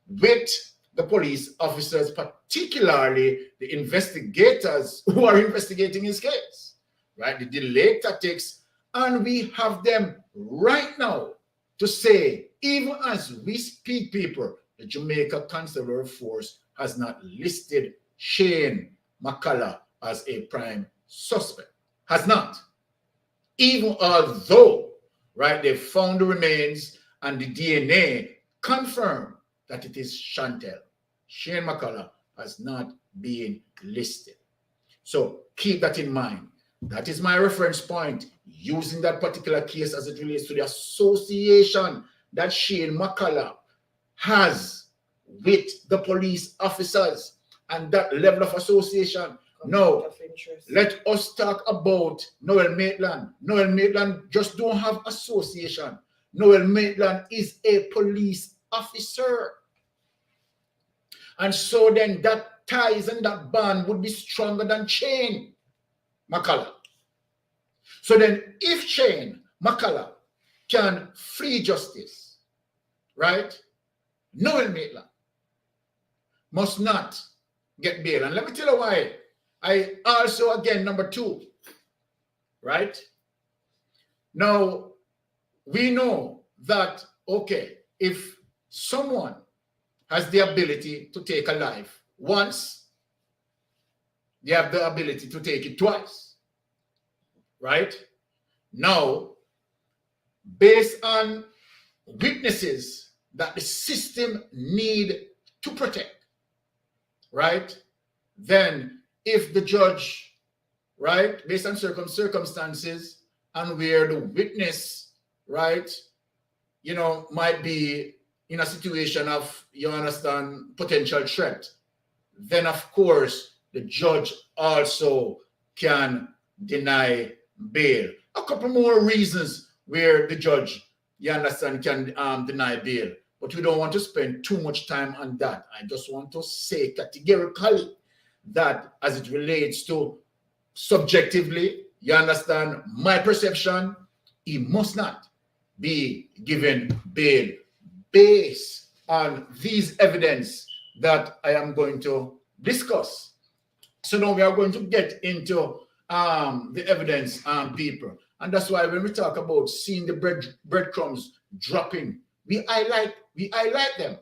with the police officers, particularly the investigators who are investigating his case, right? The delay tactics, and we have them right now to say, even as we speak, people, the Jamaica Constabulary Force has not listed Shane McCullough as a prime suspect. Has not. Even although, right, they found the remains and the DNA confirmed that it is Chantel. Shane McCullough has not been listed. So keep that in mind. That is my reference point, using that particular case as it relates to the association that Shane McCullough has with the police officers and that level of association. No, let us talk about Noel Maitland. Noel Maitland just don't have association. Noel Maitland is a police officer. And so then that ties and that bond would be stronger than Shane McCullough. So then if Shane McCullough can flee justice, right? Noel Maitland must not get bail. And let me tell you why. I also, again, number 2, right? Now, we know that, okay, if someone has the ability to take a life once, they have the ability to take it twice, right? Now, based on witnesses that the system need to protect, right? Then if the judge, right, based on circumstances and where the witness, right, you know, might be in a situation of, you understand, potential threat, then of course the judge also can deny bail. A couple more reasons where the judge, you understand, can deny bail, but we don't want to spend too much time on that. I just want to say categorically that as it relates to subjectively, you understand, my perception, he must not be given bail based on these evidence that I am going to discuss. So now we are going to get into the evidence, people. And that's why when we talk about seeing the breadcrumbs dropping, we highlight them,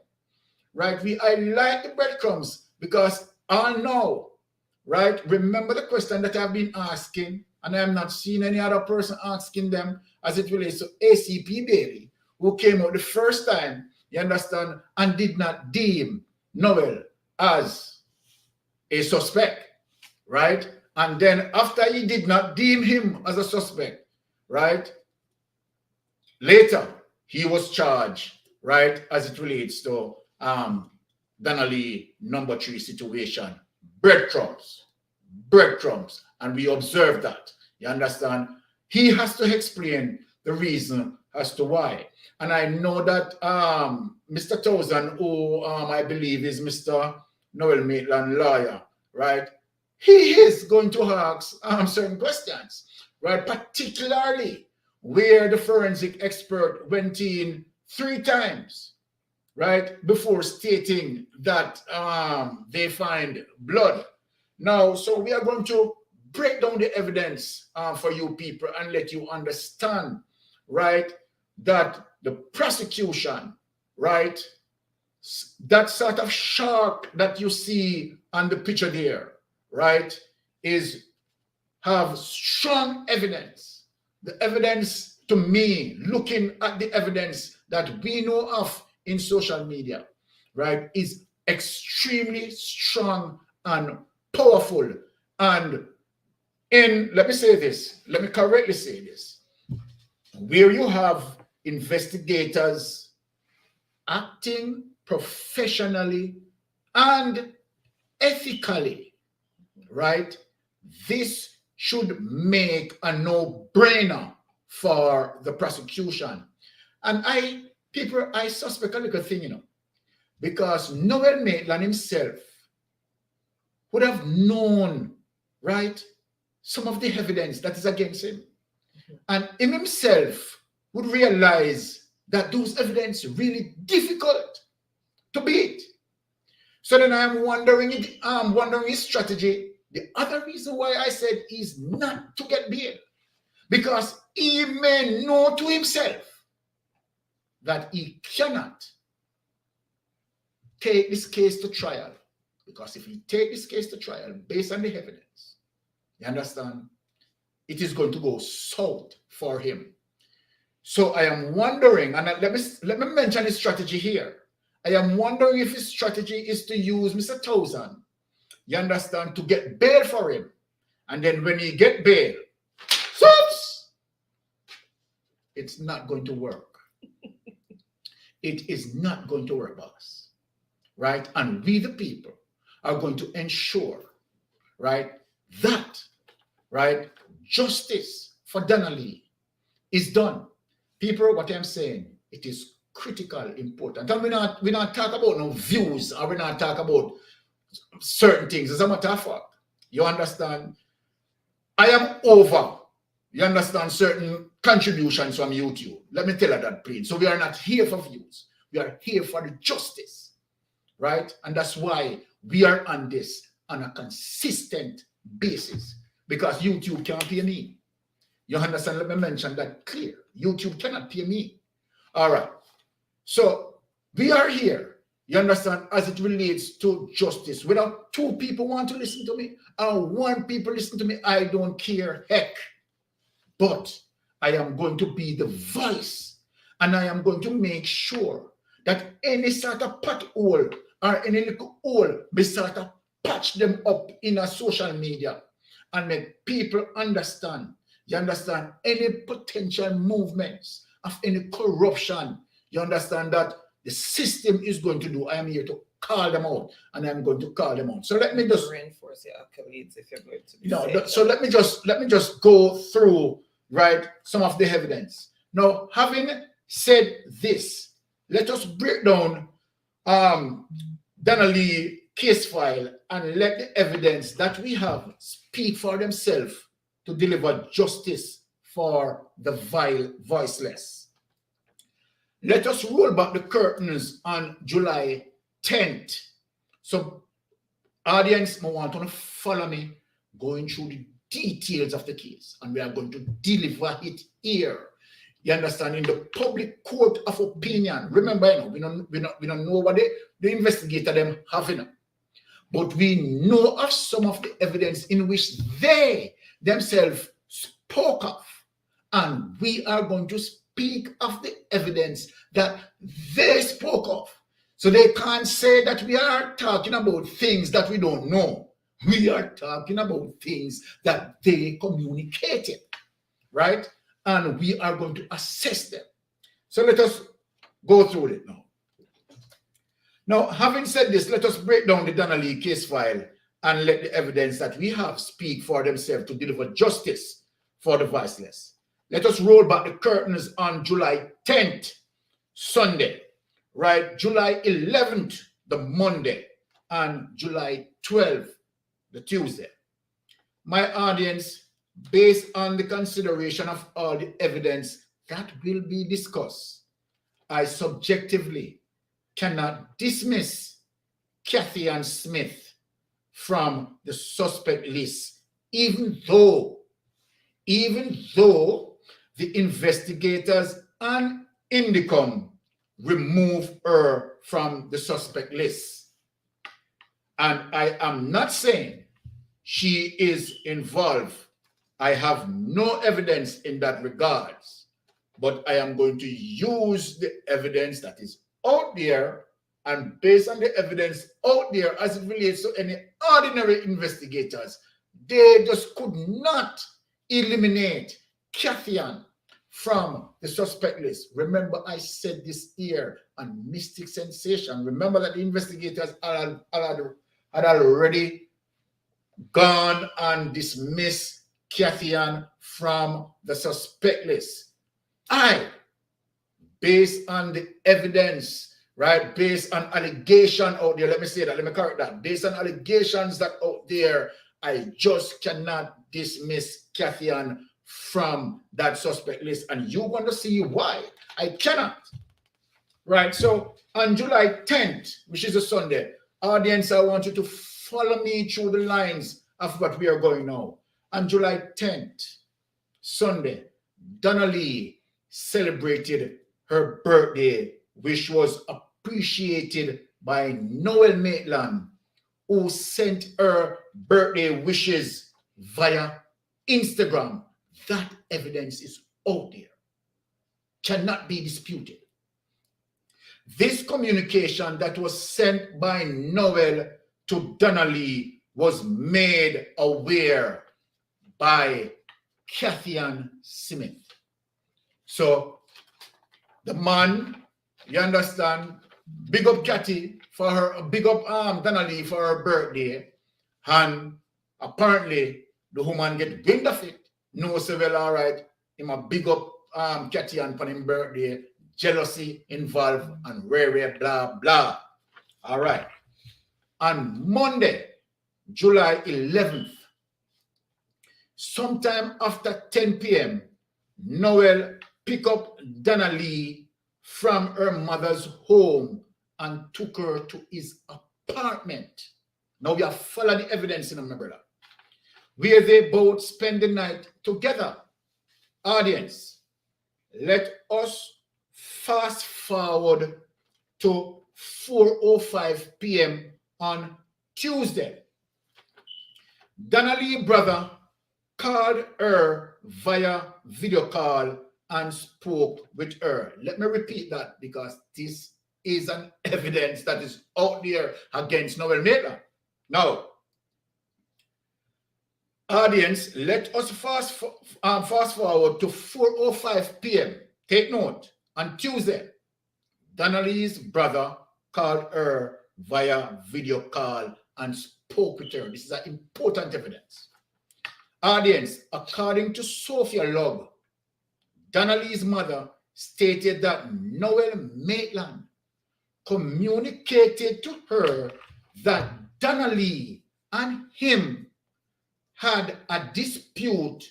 right? We highlight the breadcrumbs because I know, right? Remember the question that I've been asking, and I have not seen any other person asking them as it relates to ACP Bailey, who came out the first time, you understand, and did not deem Noel as a suspect, right? And then after he did not deem him as a suspect, right? Later, he was charged, right, as it relates to Donnelly number 3 situation. Breadcrumbs. And we observe that. You understand? He has to explain the reason as to why. And I know that Mr. Towson, who I believe is Mr. Noel Maitland lawyer, right? He is going to ask certain questions, right? Particularly where the forensic expert went in 3 times, right, before stating that they find blood. Now, so we are going to break down the evidence for you people and let you understand, right, that the prosecution, right, that sort of shark that you see on the picture there, right, have strong evidence. The evidence, to me, looking at the evidence that we know of in social media, right, is extremely strong and powerful. And let me correctly say this, where you have investigators acting professionally and ethically, right, this should make a no-brainer for the prosecution. And I suspect a little thing, you know, because Noel Maitland himself would have known, right, some of the evidence that is against him. And him himself would realize that those evidence really difficult to beat. So then I'm wondering his strategy. The other reason why I said is not to get bail, because he may know to himself that he cannot take this case to trial. Because if he take this case to trial based on the evidence, you understand, it is going to go south for him. So I am wondering, and let me mention his strategy here. I am wondering if his strategy is to use Mr. Towson, you understand, to get bail for him. And then when he get bail, oops, it's not going to work. It is not going to work, boss. Right? And we, the people, are going to ensure, right, that, right, justice for Donnelly is done. People, what I'm saying, it is critical, important. And we're not talk about no views, or we're not talk about certain things. As a matter of fact, you understand, I am over, you understand, certain contributions from YouTube. Let me tell you that, please. So we are not here for views. We are here for the justice, right? And that's why we are on this on a consistent basis, because YouTube can't pay me. You understand? Let me mention that clear. YouTube cannot pay me. All right. So we are here, you understand, as it relates to justice. Whether 2 people want to listen to me or 1 people listen to me, I don't care, heck. But I am going to be the voice, and I am going to make sure that any sort of pothole or any little hole, we sort of patch them up in a social media and make people understand. You understand? Any potential movements of any corruption, you understand that the system is going to do. I am here to call them out, and I'm going to call them out. So let me just reinforce your accolades if you're going to be so let me just go through, right, some of the evidence. Now, having said this, let us break down Donna Lee case file and let the evidence that we have speak for themselves to deliver justice for the voiceless. Let us roll back the curtains on July 10th. So, audience, I want to follow me going through the details of the case, and we are going to deliver it here. You understand? In the public court of opinion. Remember, we don't know what the investigator them have, but we know of some of the evidence in which they themselves spoke of, and we are going to speak of the evidence that they spoke of. So they can't say that we are talking about things that we don't know. We are talking about things that they communicated, right? And we are going to assess them. So let us go through it now. Now, having said this, let us break down the Donna Lee case file and let the evidence that we have speak for themselves to deliver justice for the voiceless. Let us roll back the curtains on July 10th, Sunday, right? July 11th, the Monday, and July 12th, the Tuesday. My audience, based on the consideration of all the evidence that will be discussed, I subjectively cannot dismiss Kathy Ann Smith from the suspect list, even though the investigators and Indicom remove her from the suspect list. And I am not saying she is involved. I have no evidence in that regards, but I am going to use the evidence that is out there, and based on the evidence out there as it relates to any ordinary investigators, they just could not eliminate Kathy Ann from the suspect list. Remember, I said this here on Mystic Sensation. Remember that the investigators had already gone and dismissed Kathy Ann from the suspect list. Based on the evidence, right, based on allegation out there, let me say that, let me correct that, based on allegations that out there, I just cannot dismiss Kathy Ann from that suspect list, and you're going to see why I cannot. Right, so on July 10th, which is a Sunday, audience, I want you to follow me through the lines of what we are going now. On July 10th, Sunday, Donna Lee celebrated her birthday, which was appreciated by Noel Maitland, who sent her birthday wishes via Instagram. That evidence is out there, cannot be disputed. This communication that was sent by Noel to Donna Lee was made aware by Kathy Ann Smith. So the man, you understand, big up Kathy for her, big up Donna Lee for her birthday, and apparently the woman get wind of it. No, so well, all right, him a big up Kathy Ann for his birthday, jealousy involved, and rare, blah, blah. All right. On Monday, July 11th, sometime after 10 p.m., Noel picked up Donna Lee from her mother's home and took her to his apartment. Now we have followed the evidence in my brother, where they both spend the night together. Audience, let us fast forward to 4:05 p.m. on Tuesday. Donnelly's brother called her via video call and spoke with her. Let me repeat that because this is an evidence that is out there against Noel Maitland. Now, audience, let us fast forward to 4:05 p.m. Take note, on Tuesday, Donnelly's brother called her via video call and spoke with her. This is an important evidence. Audience, according to Sophia Log, Donnelly's mother stated that Noel Maitland communicated to her that Donnelly and him had a dispute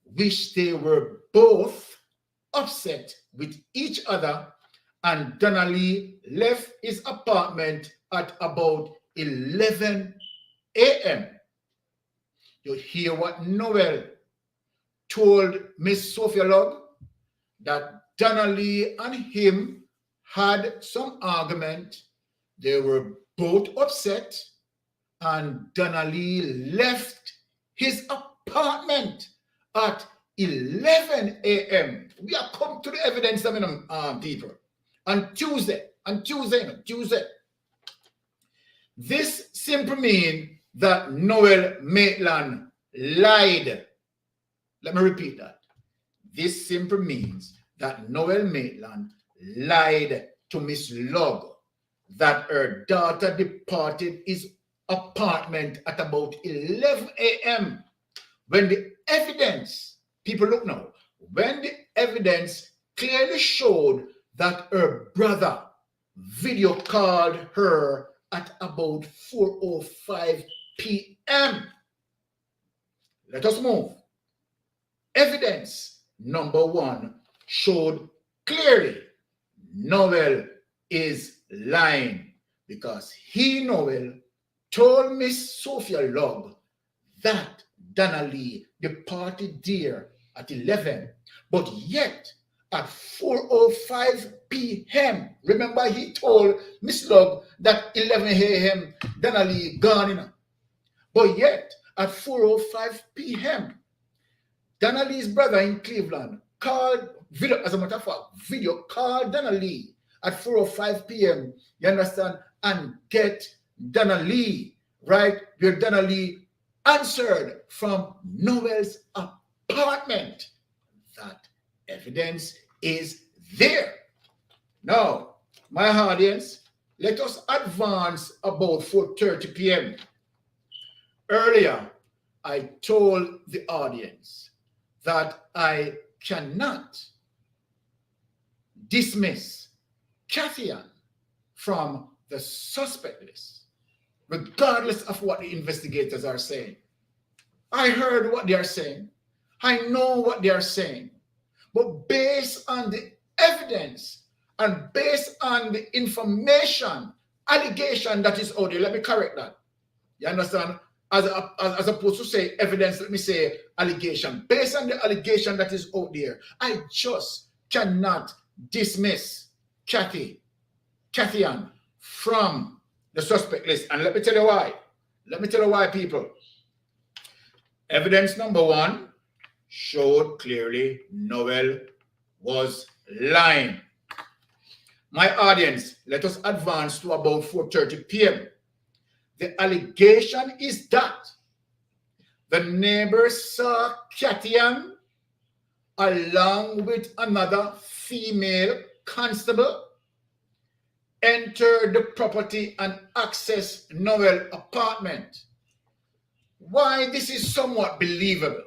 which they were both upset with each other, and Donnelly left his apartment at about 11 a.m. You hear what Noel told Miss Sophia Log? That Donnelly and him had some argument. They were both upset, and Donnelly left his apartment at 11 a.m. We have come to the evidence, people. On Tuesday. This simply means that Noel Maitland lied. Let me repeat that. This simply means that Noel Maitland lied to Miss Log that her daughter departed his apartment at about 11 a.m. when the evidence, people look now, when the evidence clearly showed that her brother video called her at about 4:05 p.m. Let us move. Evidence number one showed clearly Noel is lying because he, Noel, told Miss Sophia Log that Donnelly departed there at 11, but yet at 4:05 p.m. Remember, he told Miss Log that 11 a.m. Donnelly gone, but yet at 4:05 p.m. Donnelly's brother in Cleveland called video, as a matter of fact, video called Donnelly at 4:05 p.m. You understand? And get Donnelly, right? Where Donnelly answered from Noel's apartment. That evidence is there. Now, my audience, let us advance about 4:30 p.m. Earlier, I told the audience that I cannot dismiss Cathy Ann from the suspect list, regardless of what the investigators are saying. I heard what they are saying. I know what they are saying. But based on the evidence and based on the information, allegation that is out there, let me correct that. You understand? As opposed to say evidence, let me say allegation. Based on the allegation that is out there, I just cannot dismiss Cathy Ann from the suspect list. And let me tell you why. Let me tell you why, people. Evidence number one showed clearly Noel was lying. My audience, let us advance to about 4:30 p.m. The allegation is that the neighbors saw Cathy Ann along with another female constable enter the property and access Noel's apartment. Why this is somewhat believable.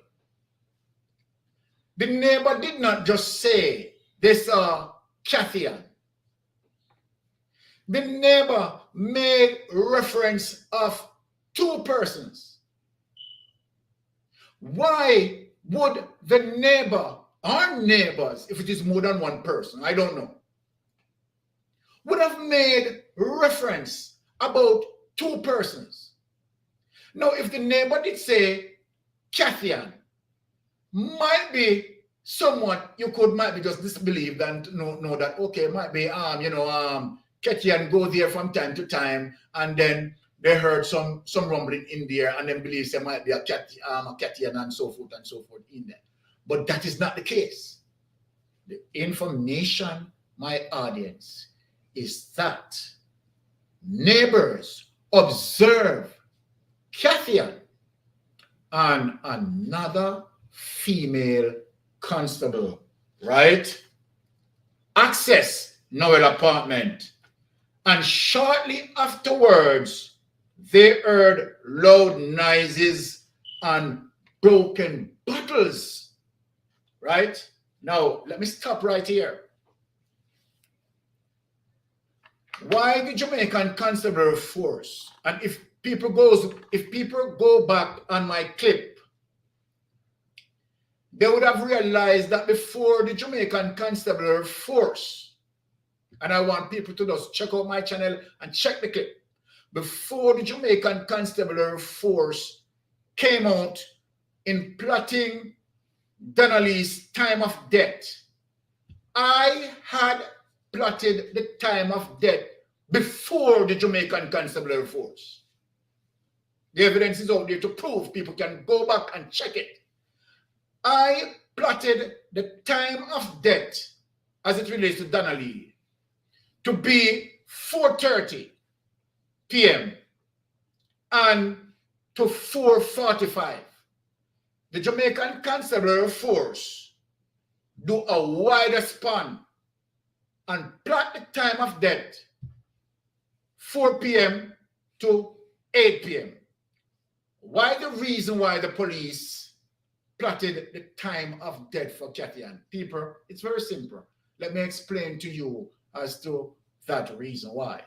The neighbor did not just say they saw Cathy Ann. The neighbor made reference of two persons. Why would the neighbor or neighbors, if it is more than one person, I don't know, would have made reference about two persons. Now, if the neighbor did say Cathian, might be someone you could might be just disbelieved and know that, okay, might be Cathian go there from time to time, and then they heard some rumbling in there, and then believe there might be a Cathian and so forth in there. But that is not the case. The information, my audience, is that neighbors observe Cathian and another female constable, right, access Noel apartment, and shortly afterwards they heard loud noises and broken bottles, right? Now let me stop right here. Why the Jamaican Constabulary Force? And if people go back on my clip, they would have realized that before the Jamaican Constabulary Force, and I want people to just check out my channel and check the clip, before the Jamaican Constabulary Force came out in plotting Donnelly's time of death, I had plotted the time of death before the Jamaican Constabulary Force. The evidence is out there to prove. People can go back and check it. I plotted the time of death as it relates to Donnelly to be 4:30 p.m. and to 4:45. The Jamaican Constabulary Force do a wider span and plot the time of death 4 p.m. to 8 p.m. Why the reason why the police plotted the time of death for Cathian? People, it's very simple. Let me explain to you as to that reason why.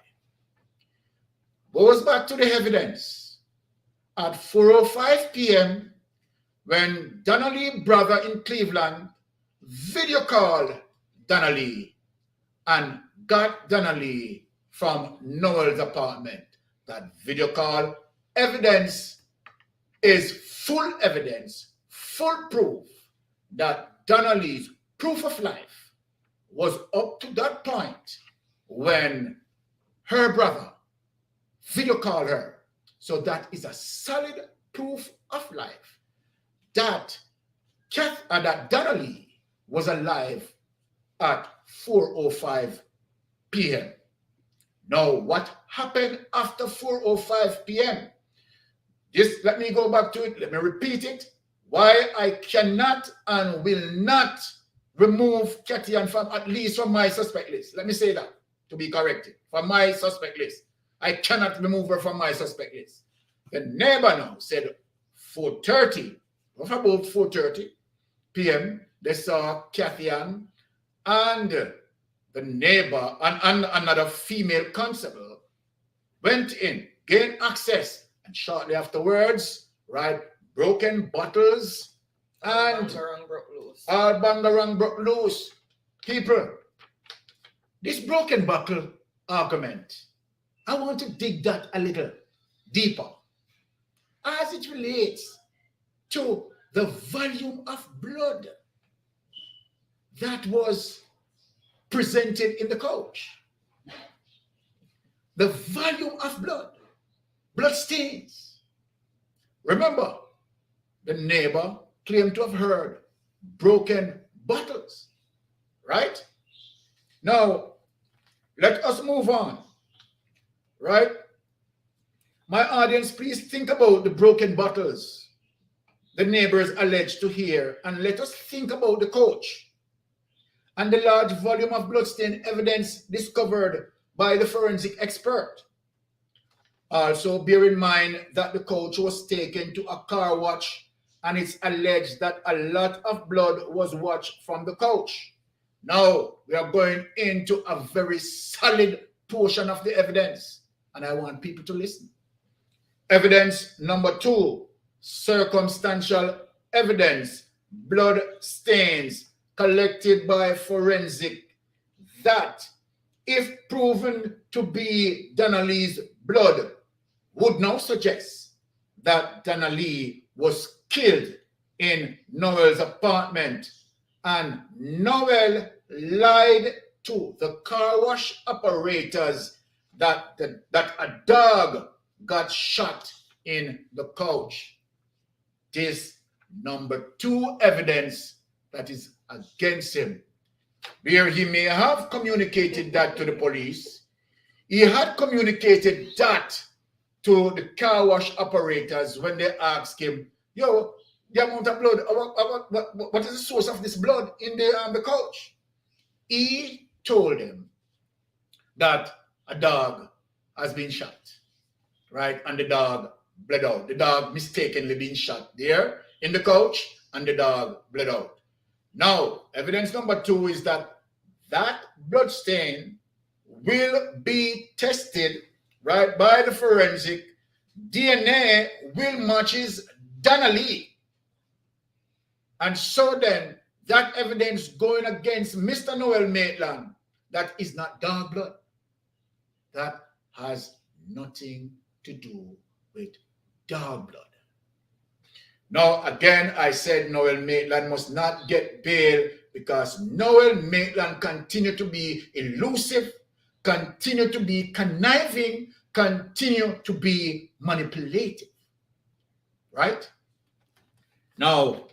Goes back to the evidence. At 4:05 p.m., when Donnelly brother in Cleveland video called Donnelly and got Donnelly from Noel's apartment. That video call evidence is full evidence, full proof that Donnelly's proof of life was up to that point when her brother video called her. So that is a solid proof of life that that Donnelly was alive at 4:05 p.m. Now, what happened after 4:05 p.m.? Let me go back to it. Let me repeat it. Why I cannot and will not remove Cathian from, at least from my suspect list. Let me say that to be corrected. From my suspect list. I cannot remove her from my suspect list. The neighbor now said 4:30, about 4:30 p.m., they saw Cathian and the neighbor and another female constable went in, gained access, and shortly afterwards, right, broken bottles and all bangarang broke loose. People, this broken bottle argument, I want to dig that a little deeper as it relates to the volume of blood that was presented in the coach. The volume of blood stains. Remember, the neighbor claimed to have heard broken bottles, right? Now, let us move on, right? My audience, please think about the broken bottles the neighbors alleged to hear, and let us think about the coach and the large volume of bloodstain evidence discovered by the forensic expert. Also, bear in mind that the coach was taken to a car wash, and it's alleged that a lot of blood was washed from the coach. Now, we are going into a very solid portion of the evidence, and I want people to listen. Evidence number 2, circumstantial evidence, blood stains collected by forensic that if proven to be Donnelly's blood, would now suggest that Donnelly was killed in Noel's apartment and Noel lied to the car wash operators that a dog got shot in the couch. This number 2 evidence that is against him, where he may have communicated that to the police. He had communicated that to the car wash operators when they asked him, yo, the amount of blood, what is the source of this blood in the couch? He told them that a dog has been shot, right? And the dog bled out. The dog mistakenly been shot there in the couch, and the dog bled out. Now, evidence number 2 is that blood stain will be tested, right, by the forensic. DNA will matches Donnelly. And so then, that evidence going against Mr. Noel Maitland, that is not dog blood. That has nothing to do with dog blood. Now, again, I said Noel Maitland must not get bail because Noel Maitland continue to be elusive, continue to be conniving, continue to be manipulative. Right? Now,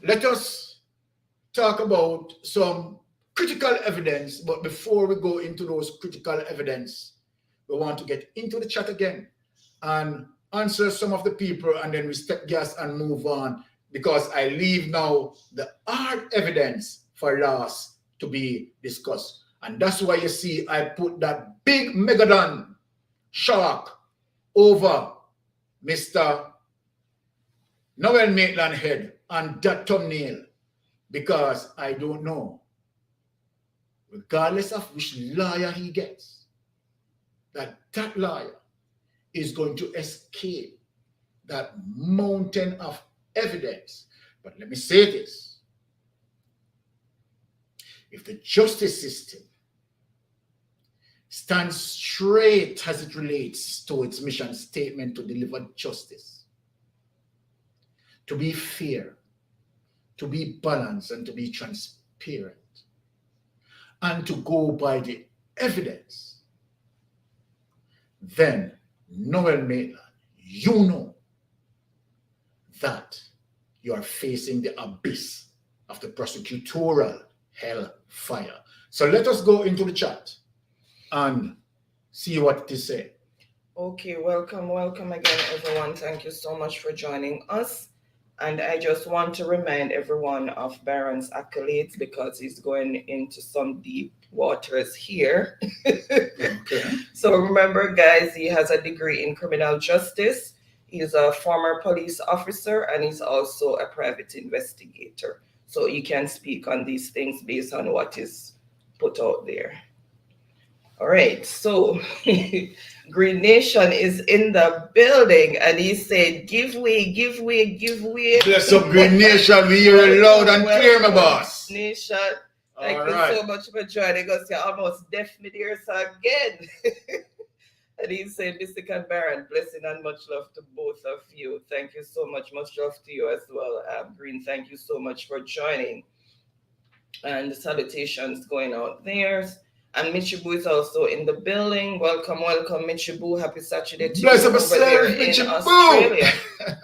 let us talk about some critical evidence, but before we go into those critical evidence, we want to get into the chat again and answer some of the people, and then we step gas and move on, because I leave now the hard evidence for last to be discussed. And that's why you see I put that big megalodon shark over Mr. Noel Maitland head on that thumbnail, because I don't know, regardless of which lawyer he gets, that lawyer is going to escape that mountain of evidence. But let me say this. If the justice system stands straight as it relates to its mission statement to deliver justice, to be fair, to be balanced, and to be transparent, and to go by the evidence, then Noel Maitland, you know that you are facing the abyss of the prosecutorial hellfire. So let us go into the chat and see what it is saying. Okay, welcome again, everyone. Thank you so much for joining us. And I just want to remind everyone of Baron's accolades, because he's going into some deep waters here. Okay. So remember, guys, he has a degree in criminal justice. He's a former police officer, and he's also a private investigator. So he can speak on these things based on what is put out there. All right, so Green Nation is in the building, and he said, give way, give way, give way. Bless up, Green Nation. We hear it loud and clear, my boss. Nation, thank you so much for joining us. You're almost deaf me there, so again. And he said, Mr. Baron, blessing and much love to both of you. Thank you so much. Much love to you as well, Green. Thank you so much for joining. And the salutations going out there. And Michibu is also in the building. Welcome, Michibu. Happy Saturday to Bless you up over there in Australia.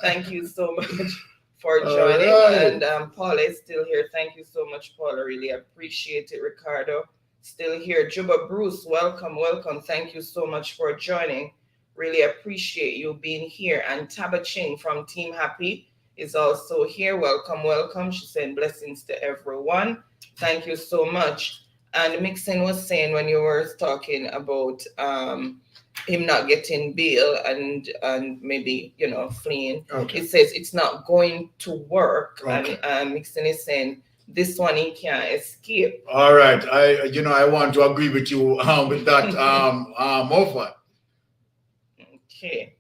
Thank you so much for joining. Right. And Paula is still here. Thank you so much, Paula. Really appreciate it. Ricardo, still here. Juba Bruce, welcome. Thank you so much for joining. Really appreciate you being here. And Taba Ching from Team Happy is also here. Welcome. She's saying blessings to everyone. Thank you so much. And Mixon was saying, when you were talking about him not getting bail and maybe, fleeing, Okay. it says it's not going to work. Okay. And Mixon is saying this one he can't escape. All right. I want to agree with you with that offer. Okay.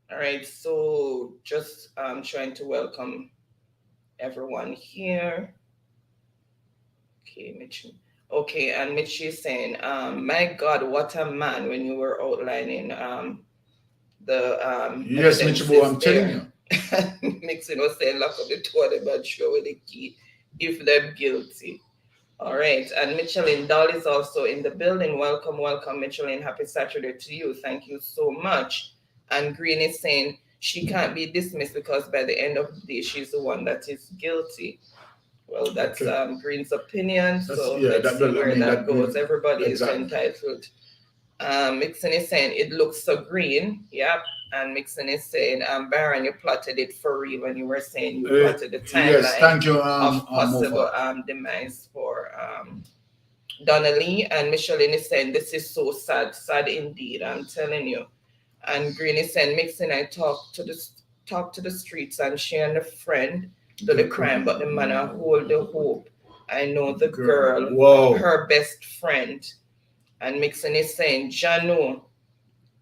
All right. So just trying to welcome everyone here. Okay, Mitch. Okay, and Mitch is saying, my God, what a man when you were outlining the Yes, Mr. Bo, evidences I'm telling there. you. Mixing was saying lock up the two of them and show with the key if they're guilty. All right, and Michelin Doll is also in the building. Welcome, welcome, Michelin. Happy Saturday to you. Thank you so much. And Green is saying she can't be dismissed because by the end of the day, she's the one that is guilty. Well, that's Okay. Green's opinion. That's So yeah. let's That see I where mean that that goes. Everybody is exactly. entitled. Mixon is saying it looks so green. Yep. And Mixon is saying, Baron, you plotted it for real when you were saying you plotted the Yes, timeline thank you, of possible Mofa. demise for Donnelly. And Michelin is saying this is so sad, sad indeed. I'm telling you. And Green is saying, Mixon, I talk to the streets, and she and a friend do the crime, but the man I hold the hope. I know the girl, Whoa. her best friend. And Mixon is saying, Janu.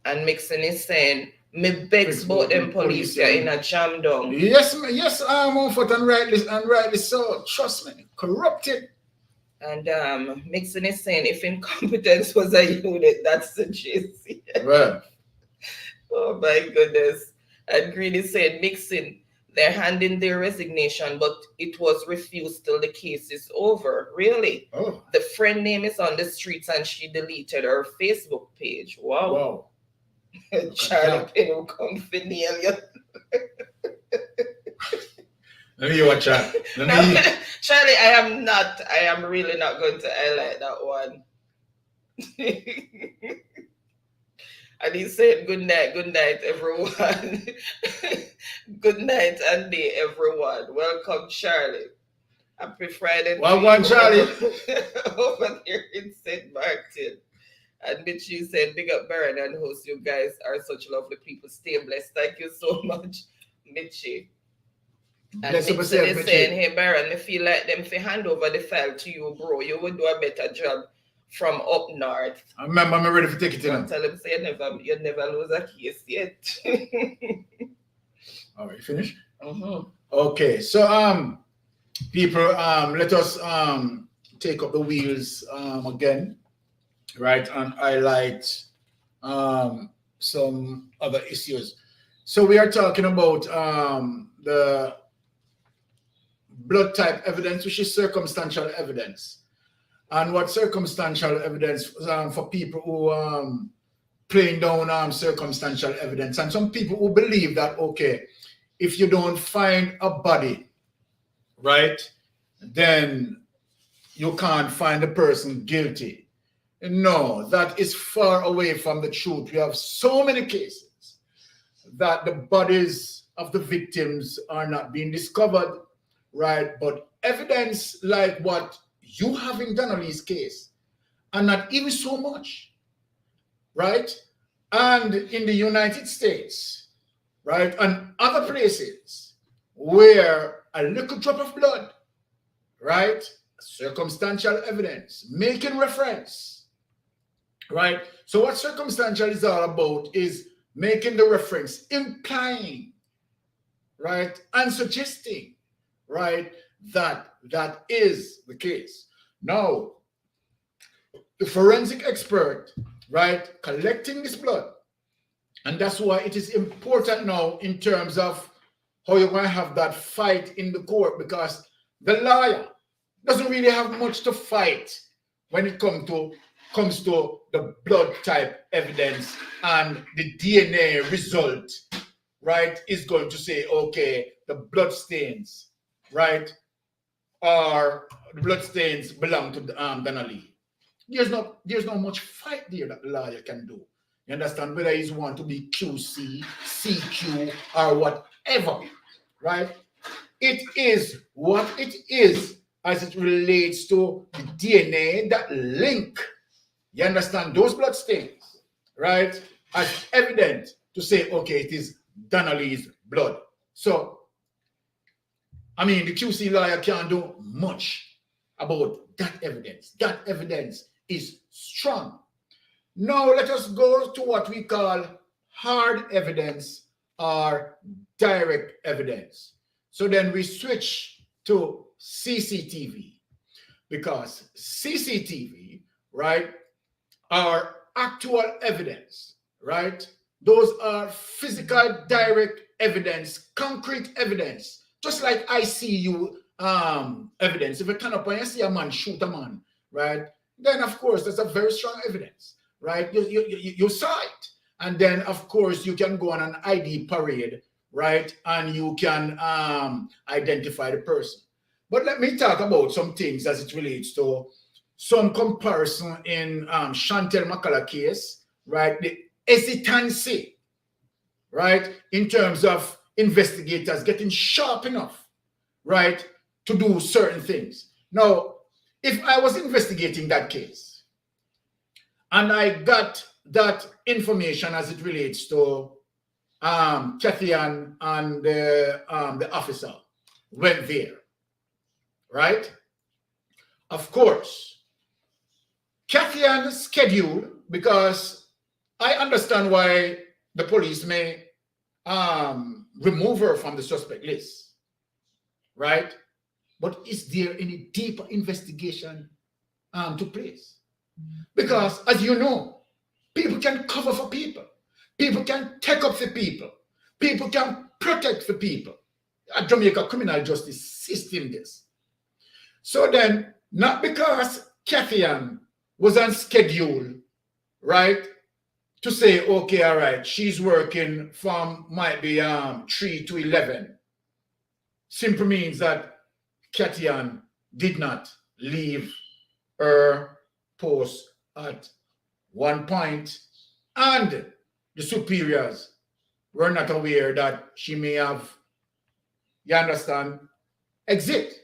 And Mixon is saying, me begs about them police here in a jam down. Yes, yes, Mofa, and rightly so. Trust me, corrupted. And Mixon is saying, if incompetence was a unit, that's the JC. Well, Oh my goodness. And Green is saying, Mixon, they're handing their resignation, but it was refused till the case is over. Really? oh, The friend name is on the streets and she deleted her Facebook page. Wow. wow. Charlie Penn will come for nail you. Let me hear what chat. No, Charlie, I am really not going to highlight that one. And he said, good night, everyone. Good night and day, everyone. Welcome, Charlie. Happy Friday. Welcome, Charlie. Over there in St. Martin. And Mitchie said, big up Baron and host. You guys are such lovely people. Stay blessed. Thank you so much, Mitchie. And Nixon is saying, hey Baron, I feel like them if hand over the file to you, bro, you would do a better job from up north. I remember I'm ready to take it in. Tell him say you never lose a case yet. All right, you finished? Uh-huh. Okay, so people, let us take up the wheels again, right, and highlight some other issues. So we are talking about the blood type evidence, which is circumstantial evidence. And what circumstantial evidence for people who playing down circumstantial evidence, and some people who believe that, okay, if you don't find a body, right, then you can't find the person guilty. No, that is far away from the truth. We have so many cases that the bodies of the victims are not being discovered, right? But evidence like what you have in Donnelly's case, and not even so much, right? And in the United States, right, and other places where a little drop of blood, right, circumstantial evidence, making reference, right? So what circumstantial is all about is making the reference, implying, right, and suggesting, right, that that is the case. Now, the forensic expert, right, collecting this blood, and that's why it is important now in terms of how you're going to have that fight in the court, because the lawyer doesn't really have much to fight when it comes to the blood type evidence, and the DNA result, right, is going to say, okay, the blood stains, right, or the blood stains belong to Donnelly. There's not much fight there that the lawyer can do. You understand? Whether he's want to be QC, CQ, or whatever, right? It is what it is as it relates to the DNA that link. You understand? Those blood stains, right, as evident to say, okay, it is Donnelly's blood. So, I mean, the QC lawyer can't do much about that evidence. That evidence is strong. Now, let us go to what we call hard evidence or direct evidence. So then we switch to CCTV. because CCTV, right, are actual evidence, right? Those are physical, direct evidence, concrete evidence, just like ICU evidence. If you turn up and you see a man shoot a man, right, then of course that's a very strong evidence, right? You saw it, and then of course you can go on an ID parade, right, and you can identify the person. But let me talk about some things as it relates to some comparison in Chantel McCullough case, right? The hesitancy, right, in terms of investigators getting sharp enough, right, to do certain things. Now, if I was investigating that case and I got that information as it relates to Kathy and the officer went there, right? Of course, Kathy's schedule, because I understand why the police may remove her from the suspect list, right? But is there any deeper investigation took place? Because as you know, people can cover for people. People can take up for people. People can protect for people. A Jamaica criminal justice system this. So then, not because Kathy was on schedule, right, to say, okay, all right, she's working from might be 3 to 11, simply means that Kathy did not leave her post at one point, and the superiors were not aware that she may have, you understand, exit.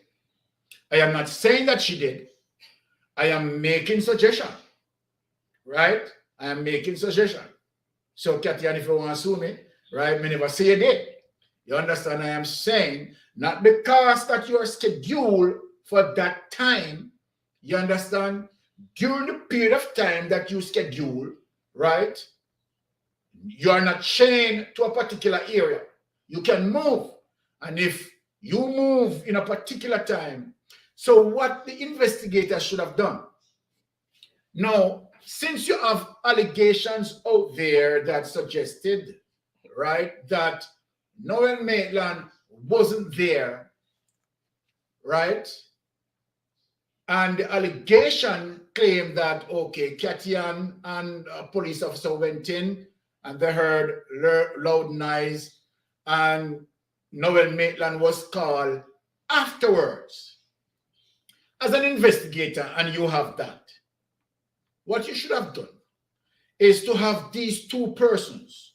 I am not saying that she did. I am making suggestion, right? I am making suggestion. So, Kathy, if you want to sue me, right, me never say you did. You understand? I am saying not because that you are scheduled for that time, you understand? During the period of time that you schedule, right, you are not chained to a particular area. You can move. And if you move in a particular time, so what the investigator should have done, now, since you have allegations out there that suggested, right, that Noel Maitland wasn't there, right, and the allegation claimed that, okay, Kathy and a police officer went in and they heard loud noise and Noel Maitland was called afterwards. As an investigator, and you have that, what you should have done is to have these two persons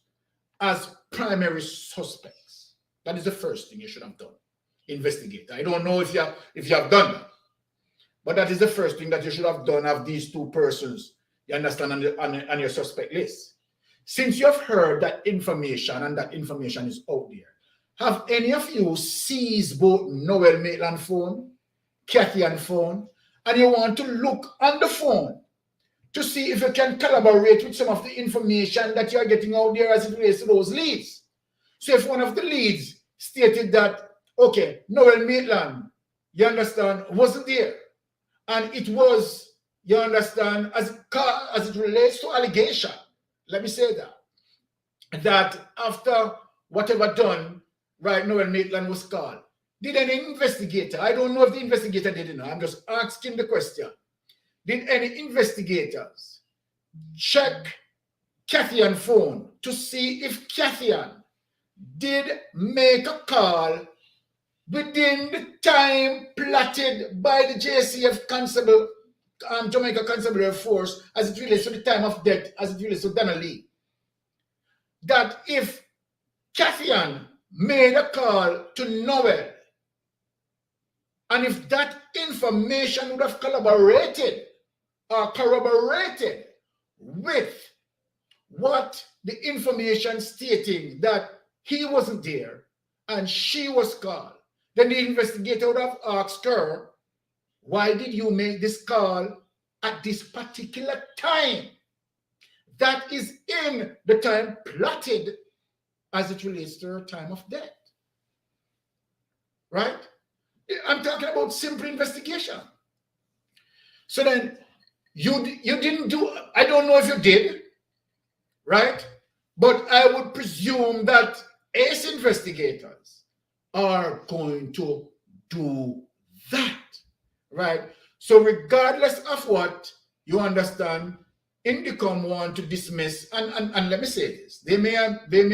as primary suspects. That is the first thing you should have done, investigator. I don't know if you have done that, but that is the first thing that you should have done, have these two persons, you understand, on your suspect list. Since you have heard that information and that information is out there, have any of you seized both Noel Maitland phone, Kathy and phone, and you want to look on the phone to see if you can collaborate with some of the information that you're getting out there as it relates to those leads? So if one of the leads stated that, okay, Noel Maitland, you understand, wasn't there, and it was, you understand, as it relates to allegation, let me say that after whatever done, right, Noel Maitland was called. Did any investigator, I don't know if the investigator did know, I'm just asking the question, did any investigators check Kathy phone to see if Kathy did make a call within the time plotted by the JCF Constable, Jamaica Constabulary Force, as it relates to the time of death, as it relates to Donna Lee? That if Kathy made a call to Noel, and if that information would have collaborated or corroborated with what the information stating that he wasn't there and she was called, then the investigator would have asked her, why did you make this call at this particular time? That is in the time plotted as it relates to her time of death. Right? I'm talking about simple investigation. So then you didn't do, I don't know if you did, right? But I would presume that ACE investigators are going to do that, right? So regardless of what, you understand, Indicom want to dismiss, and let me say this, they may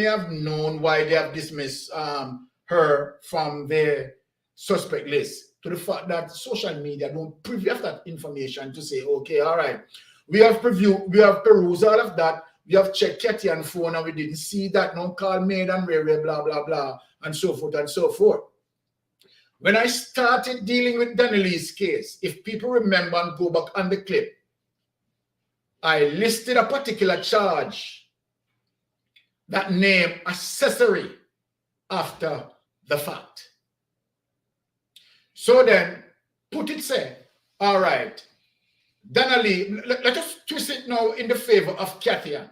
have known why they have dismissed her from the suspect list, to the fact that social media don't preview that information to say, okay, all right, we have perused all of that, we have checked Katie and phone and we didn't see that, no call made and rare, blah, blah, blah, and so forth and so forth. When I started dealing with Danielle's case, if people remember and go back on the clip, I listed a particular charge that named accessory after the fact. So then, put it say, all right, Danielle, let us twist it now in the favor of Kathian.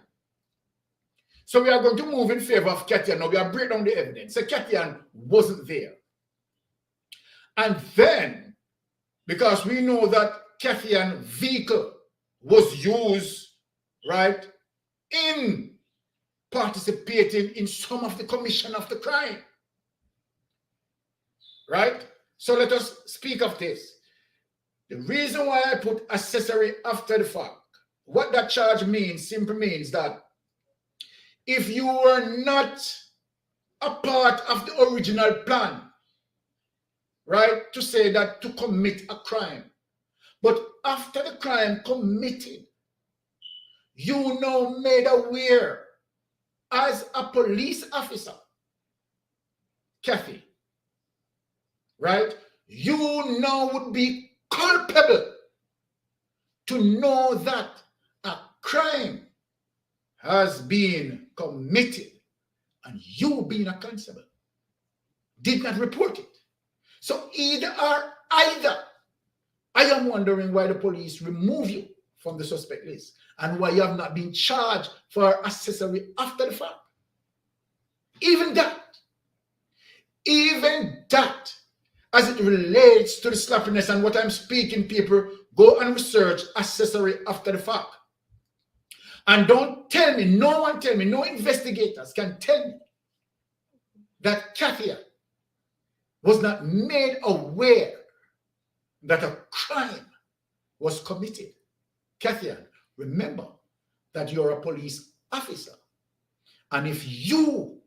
So we are going to move in favor of Kathian. Now we are breaking down the evidence. So Kathian wasn't there. And then, because we know that Kathian vehicle was used, right, in participating in some of the commission of the crime, right? So let us speak of this. The reason why I put accessory after the fact, what that charge means, simply means that if you were not a part of the original plan, right, to say that to commit a crime, but after the crime committed, you now made aware as a police officer, Kathy, right, you now would be culpable to know that a crime has been committed and you, being a constable, did not report it. So either or either. I am wondering why the police remove you from the suspect list and why you have not been charged for accessory after the fact. Even that, as it relates to the sloppiness and what I'm speaking, people, go and research accessory after the fact. And don't tell me, no one tell me, no investigators can tell me that Kathia was not made aware that a crime was committed. Kathia, remember that you're a police officer. And if you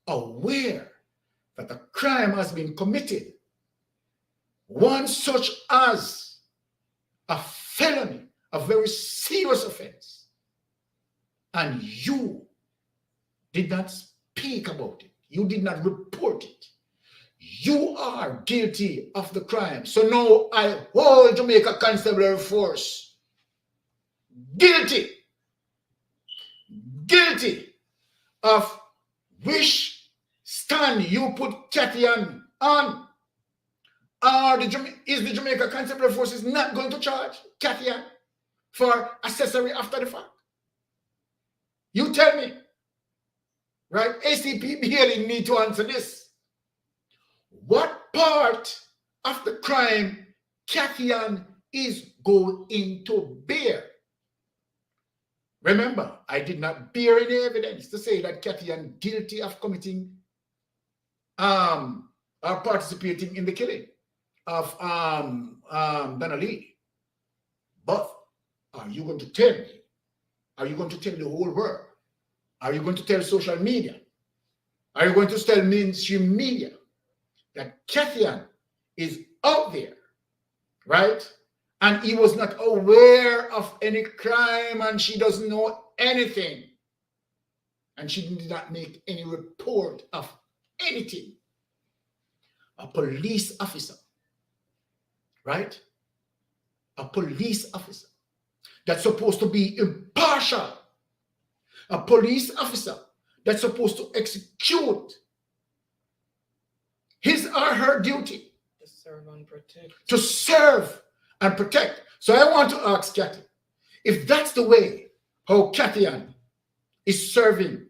are aware that a crime has been committed, one such as a felony, a very serious offense, and you did not speak about it, you did not report it, you are guilty of the crime. So now I hold Jamaica Constabulary Force guilty of which stand you put Kathian on. Or is the Jamaica Constabulary Force is not going to charge Kathian for accessory after the fact? You tell me, right? ACP Bailey need to answer this. What part of the crime Kathian is going to bear? Remember, I did not bear any evidence to say that Kathian guilty of committing or participating in the killing of Danielle. But are you going to tell me? Are you going to tell the whole world? Are you going to tell social media? Are you going to tell mainstream media that Kathian is out there, right? And he was not aware of any crime and she doesn't know anything. And she did not make any report of anything. A police officer, right? A police officer that's supposed to be impartial. A police officer that's supposed to execute his or her duty. To serve and protect. To serve and protect. So I want to ask Kathy, if that's the way how Kathian is serving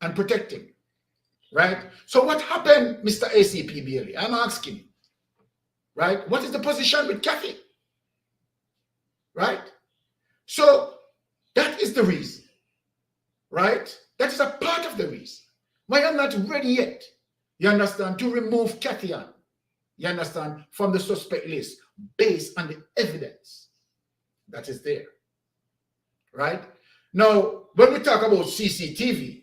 and protecting, right? So what happened, Mr. ACP Bailey? I'm asking you, right? What is the position with Kathy? right? So that is the reason, right? That is a part of the reason why I'm not ready yet, you understand, to remove Cathian, you understand, from the suspect list based on the evidence that is there, right? Now, when we talk about CCTV,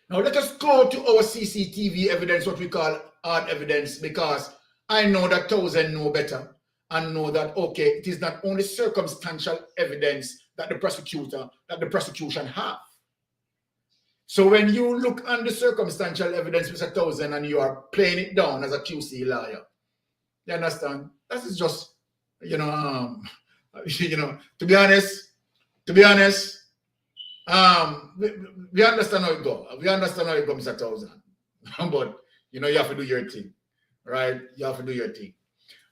now let us go to our CCTV evidence, what we call hard evidence, because I know that Thousand know better and know that, okay, it is not only circumstantial evidence that the prosecution have. So when you look on the circumstantial evidence, Mr. Thousand, and you are playing it down as a QC lawyer, you understand? That is just, you know, to be honest, we understand how it goes. We understand how it goes, Mr. Thousand. But, you have to do your thing, right? You have to do your thing.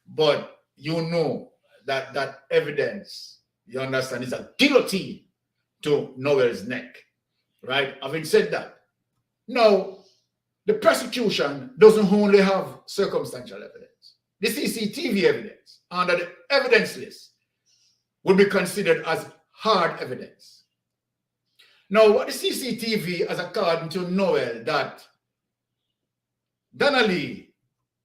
But you know that that evidence, you understand, is a guillotine to Noel's neck, right? Having said that, now, the prosecution doesn't only have circumstantial evidence. The CCTV evidence under the evidence list would be considered as hard evidence. Now, what the CCTV, as according to Noel, that Donnelly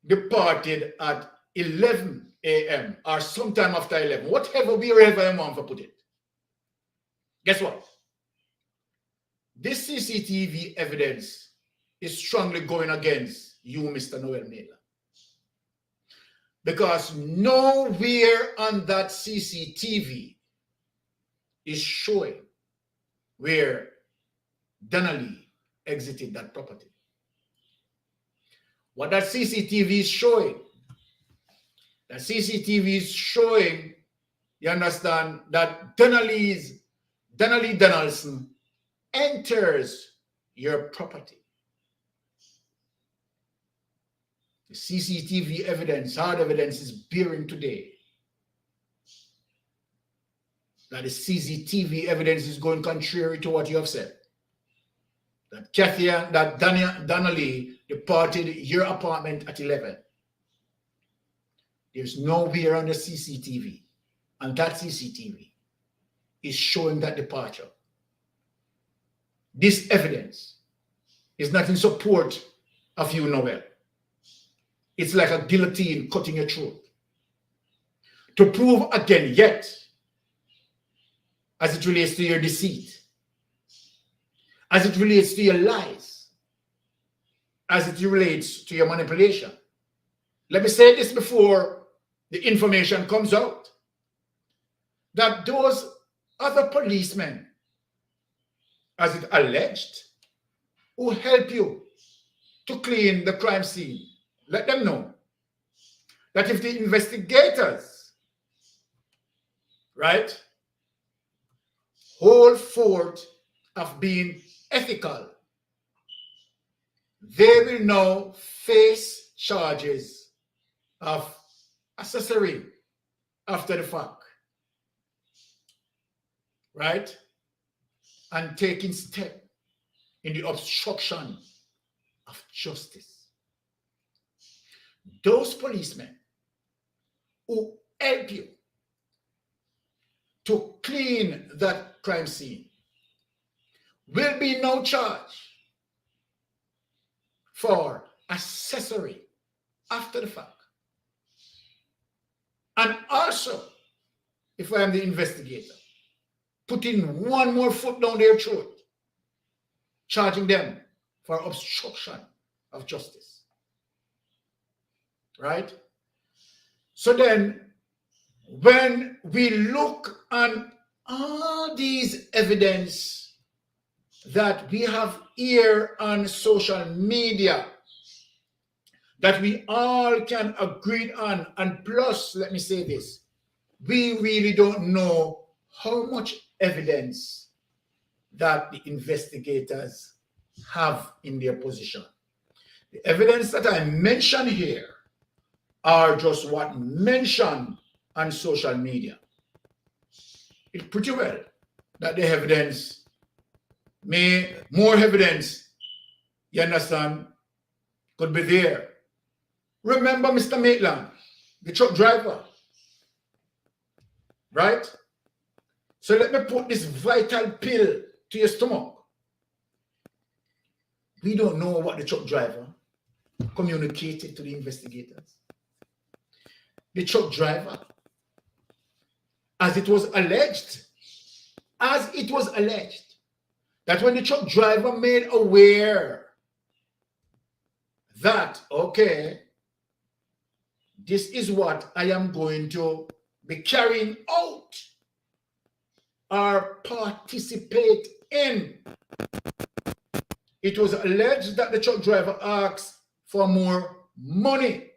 departed at 11 a.m. or sometime after 11, wherever you want to put it. Guess what? This CCTV evidence is strongly going against you, Mr. Noel Maitland. Because nowhere on that CCTV is showing where Donnelly exited that property. What that CCTV is showing, that CCTV is showing, you understand, that Donnelly Donaldson enters your property. The CCTV evidence, hard evidence, is bearing today that the CCTV evidence is going contrary to what you have said. That Donnelly departed your apartment at 11. There's nowhere on the CCTV, and that CCTV is showing that departure. This evidence is not in support of you, Noel. It's like a guillotine cutting your throat. To prove again yet, as it relates to your deceit, as it relates to your lies, as it relates to your manipulation. Let me say this before the information comes out, that those other policemen, as it alleged, who help you to clean the crime scene, let them know that if the investigators, right, hold forth of being ethical, they will now face charges of accessory after the fact, right, and taking step in the obstruction of justice. Those policemen who help you to clean that crime scene will be no charge for accessory after the fact. And also, if I am the investigator, putting one more foot down their throat, charging them for obstruction of justice. Right? So then, when we look on all these evidence that we have here on social media, that we all can agree on, and plus, let me say this, we really don't know how much evidence that the investigators have in their position. The evidence that I mentioned here are just what mentioned on social media. It's pretty well that the evidence more evidence, you understand, could be there. Remember Mr. Maitland, the truck driver. right? So let me put this vital pill to your stomach. We don't know what the truck driver communicated to the investigators. The truck driver, as it was alleged, that when the truck driver made aware that, okay, this is what I am going to be carrying out or participate in, it was alleged that the truck driver asked for more money.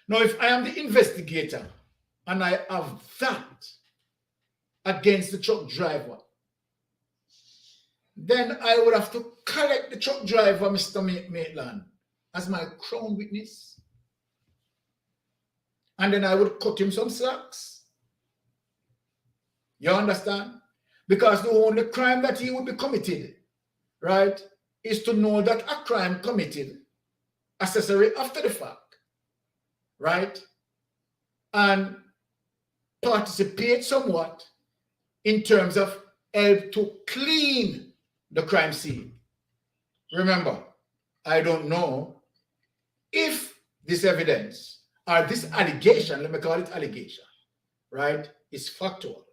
Now, if I am the investigator and I have that against the truck driver, then I would have to collect the truck driver, Mr. Maitland, as my crown witness. And then I would cut him some slacks. You understand? Because the only crime that he would be committed, right, is to know that a crime committed, accessory after the fact, right, and participate somewhat in terms of help to clean the crime scene. Remember, I don't know if this evidence or this allegation, let me call it allegation, right, is factual.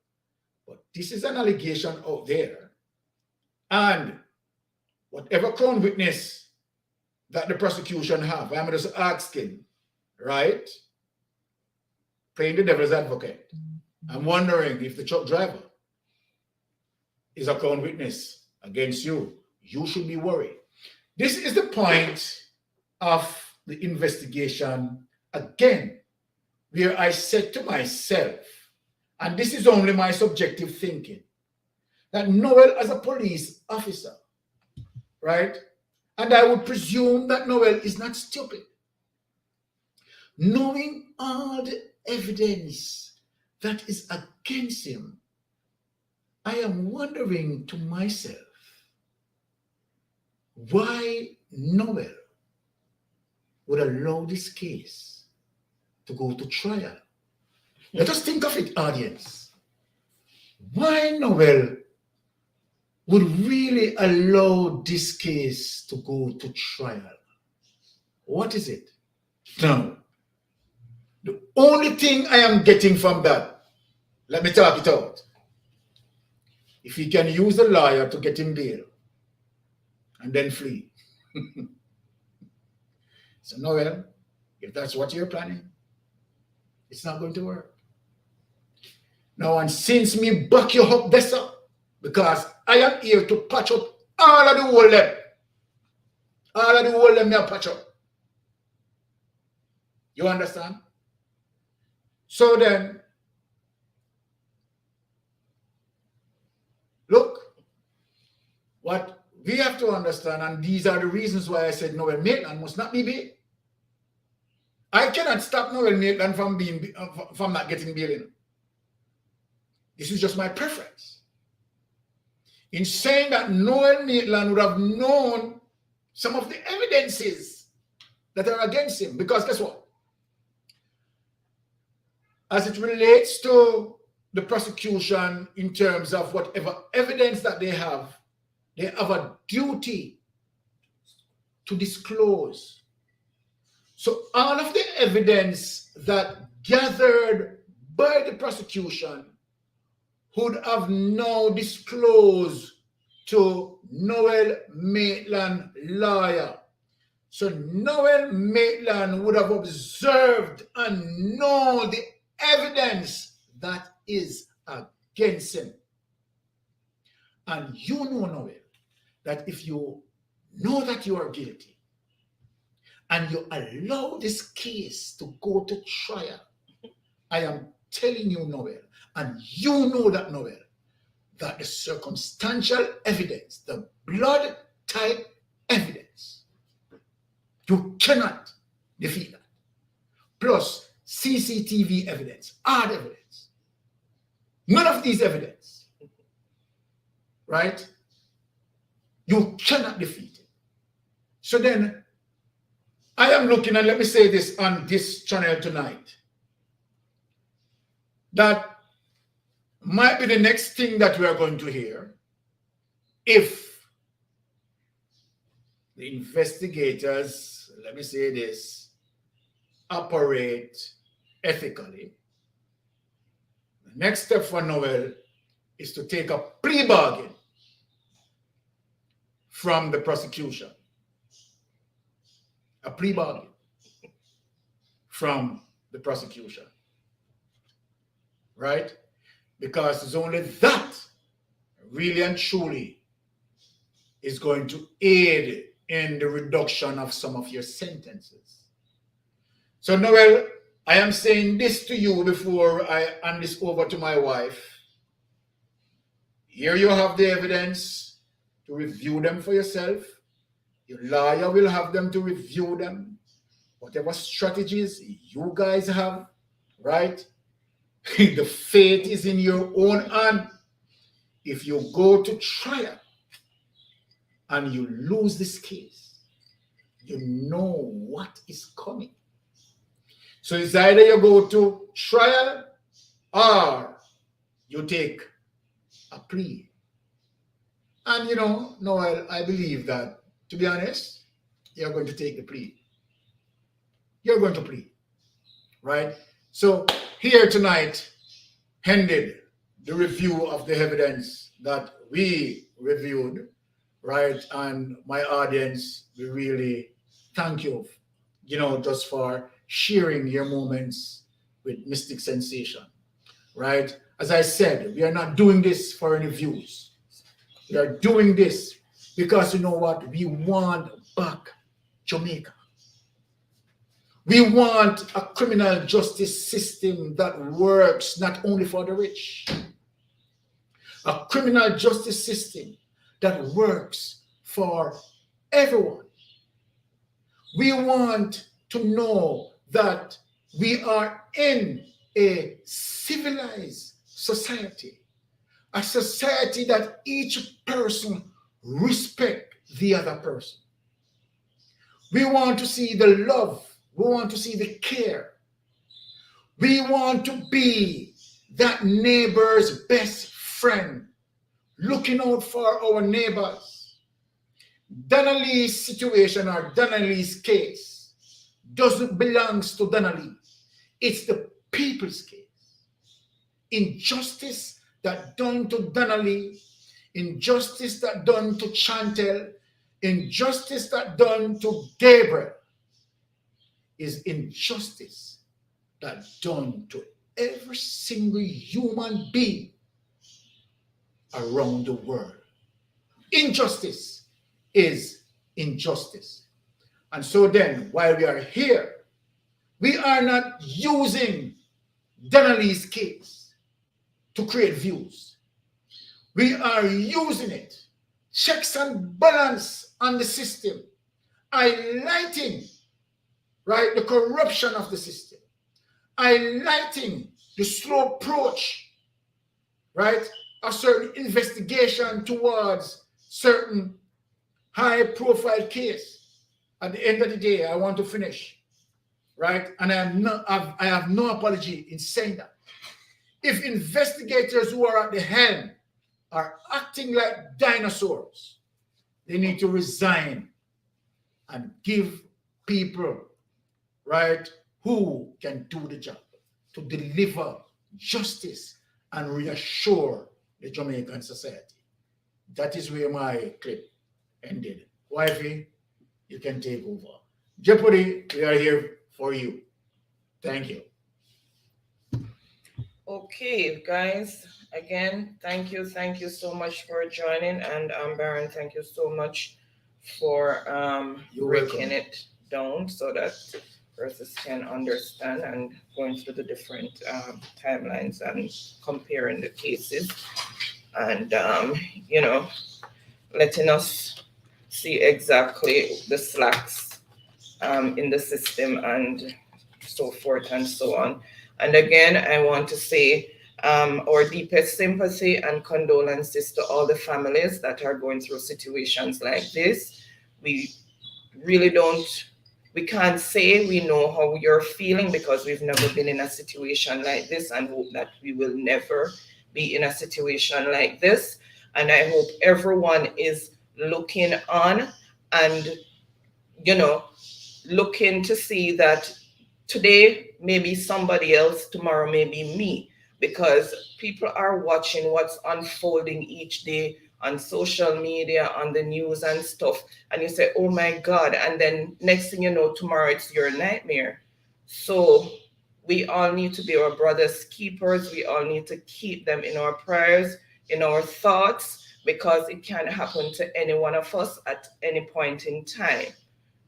But this is an allegation out there. And whatever crown witness that the prosecution have, I'm just asking, right, playing the devil's advocate. I'm wondering if the truck driver is a crown witness against you. You should be worried. This is the point of the investigation again, where I said to myself, and this is only my subjective thinking, that Noel as a police officer, right? And I would presume that Noel is not stupid. Knowing all the evidence that is against him, I am wondering to myself why Noel would allow this case to go to trial. Let us think of it, audience. Why Noel would really allow this case to go to trial? What is it? Now, the only thing I am getting from that, let me talk it out. If he can use a lawyer to get him bail and then flee. So Noel, if that's what you're planning, it's not going to work. Now, and since me back you up this up, because I am here to patch up all of the whole them. All of the whole them me a patch up. You understand? So then, look, what we have to understand, and these are the reasons why I said Noel Maitland must not be bail. I cannot stop Noel Maitland from not getting bail in. This is just my preference. In saying that Noel Maitland would have known some of the evidences that are against him, because guess what? As it relates to the prosecution in terms of whatever evidence that they have a duty to disclose. So all of the evidence that gathered by the prosecution would have now disclosed to Noel Maitland lawyer. So Noel Maitland would have observed and known the evidence that is against him. And you know, Noel, that if you know that you are guilty and you allow this case to go to trial, I am telling you, Noel, and you know that, Noel, that the circumstantial evidence, the blood type evidence, you cannot defeat that. Plus CCTV evidence, hard evidence. None of these evidence, right? You cannot defeat it. So then, I am looking, and let me say this on this channel tonight. that might be the next thing that we are going to hear if the investigators, let me say this, operate ethically. The next step for Noel is to take a plea bargain from the prosecution. A plea bargain from the prosecution. Right? Because it's only that really and truly is going to aid in the reduction of some of your sentences. So, Noel, I am saying this to you before I hand this over to my wife. Here you have the evidence to review them for yourself. Your lawyer will have them to review them. Whatever strategies you guys have, right? The fate is in your own hand. If you go to trial and you lose this case, you know what is coming. So it's either you go to trial or you take a plea. And you know, Noel, I believe that, to be honest, you're going to take the plea. You're going to plead, right? So here tonight ended the review of the evidence that we reviewed, right? And my audience, we really thank you, just for sharing your moments with Mystic Sensation, right? As I said, we are not doing this for any views. We are doing this because you know what? We want back Jamaica. We want a criminal justice system that works not only for the rich, a criminal justice system that works for everyone. We want to know that we are in a civilized society, a society that each person respects the other person. We want to see the love. We want to see the care. We want to be that neighbor's best friend, looking out for our neighbors. Donnelly's situation or Donnelly's case doesn't belong to Donnelly. It's the people's case. Injustice that done to Donnelly, injustice that done to Chantel, injustice that done to Gabriel, is injustice that's done to every single human being around the world. Injustice is injustice. And so then, while we are here, we are not using Donnelly's case to create views. We are using it, checks and balance on the system, highlighting, right, the corruption of the system, highlighting the slow approach, right, a certain investigation towards certain high-profile case. At the end of the day, I want to finish, right? And I have no apology in saying that. If investigators who are at the helm are acting like dinosaurs, they need to resign and give people, right, who can do the job to deliver justice and reassure the Jamaican society. That is where my clip ended. Wifey, you can take over. Jeopardy, we are here for you. Thank you. Okay, guys, again, thank you so much for joining. And Baron, thank you so much for breaking it down so that persons can understand and going through the different timelines and comparing the cases and letting us see exactly the slacks in the system and so forth and so on. And again, I want to say our deepest sympathy and condolences to all the families that are going through situations like this. We really don't we can't say we know how you're feeling because we've never been in a situation like this, and hope that we will never be in a situation like this. And I hope everyone is looking on and, you know, looking to see that today maybe somebody else, tomorrow maybe me, because people are watching what's unfolding each day on social media, on the news and stuff, and you say, oh my God, and then next thing you know, tomorrow it's your nightmare. So we all need to be our brothers keepers. We all need to keep them in our prayers, in our thoughts, because it can happen to any one of us at any point in time,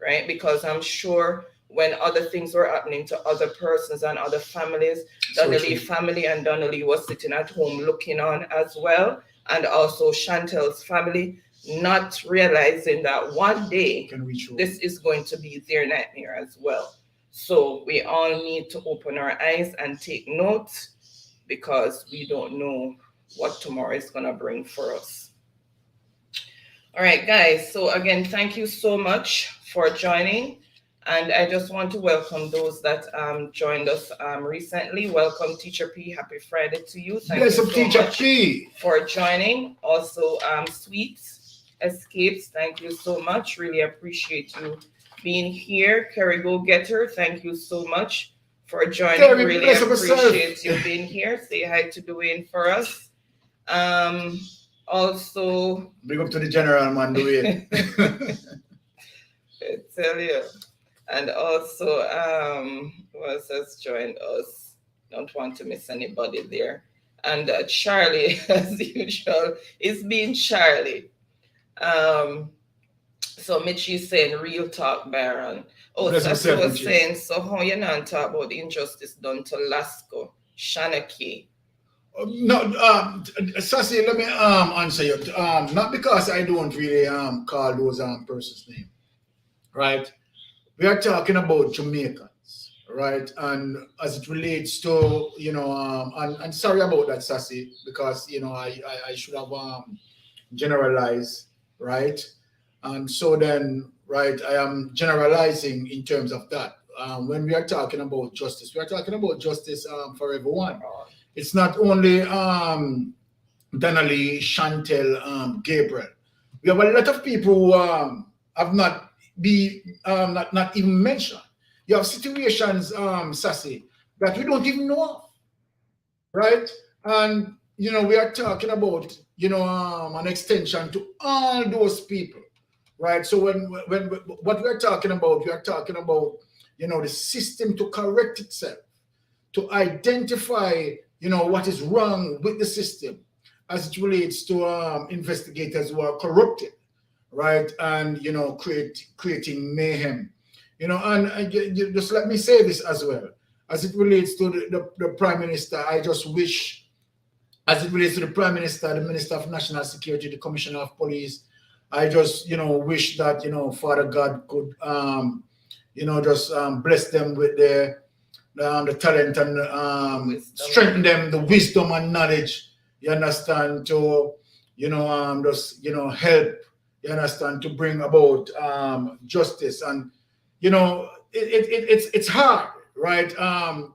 right? Because I'm sure when other things were happening to other persons and other families, Donnelly family and Donnelly was sitting at home looking on as well, and also Chantel's family, not realizing that one day this is going to be their nightmare as well. So we all need to open our eyes and take notes, because we don't know what tomorrow is going to bring for us. All right, guys. So again, thank you so much for joining. And I just want to welcome those that joined us recently. Welcome, Teacher P. Happy Friday to you. Thank you so Teacher much P. for joining. Also, Sweets Escapes, thank you so much. Really appreciate you being here. Kerry Go Getter, thank you so much for joining. Kerry, really appreciate you being here. Say hi to Dwayne for us. Also, big up to the general man, Dwayne. I tell you. And also, who else has joined us? Don't want to miss anybody there. And Charlie, as usual, is being Charlie. So Mitchie's saying, real talk, Baron. Oh, Sassy was saying, so how you not talk about the injustice done to Lasco, Shanaki? No, Sassy, let me answer you. Not because I don't really call those persons' name, right? We are talking about Jamaicans, right? And as it relates to, and sorry about that, Sassy, because, I should have generalized, right? And so then, right, I am generalizing in terms of that. When we are talking about justice, we are talking about justice for everyone. It's not only Donnelly, Chantel, Gabriel. We have a lot of people who have not not even mentioned. You have situations, Sassy, that we don't even know of, right? And we are talking about an extension to all those people, right? So when what we are talking about the system to correct itself, to identify what is wrong with the system as it relates to investigators who are corrupted, right? And creating mayhem, and just let me say this as well, as it relates to the Prime Minister. I just wish, as it relates to the Prime Minister, the Minister of National Security, the Commissioner of Police, I just wish that Father God could just bless them with the talent and strengthen them, the wisdom and knowledge, you understand, to just help, you understand, to bring about justice. And it's hard, right?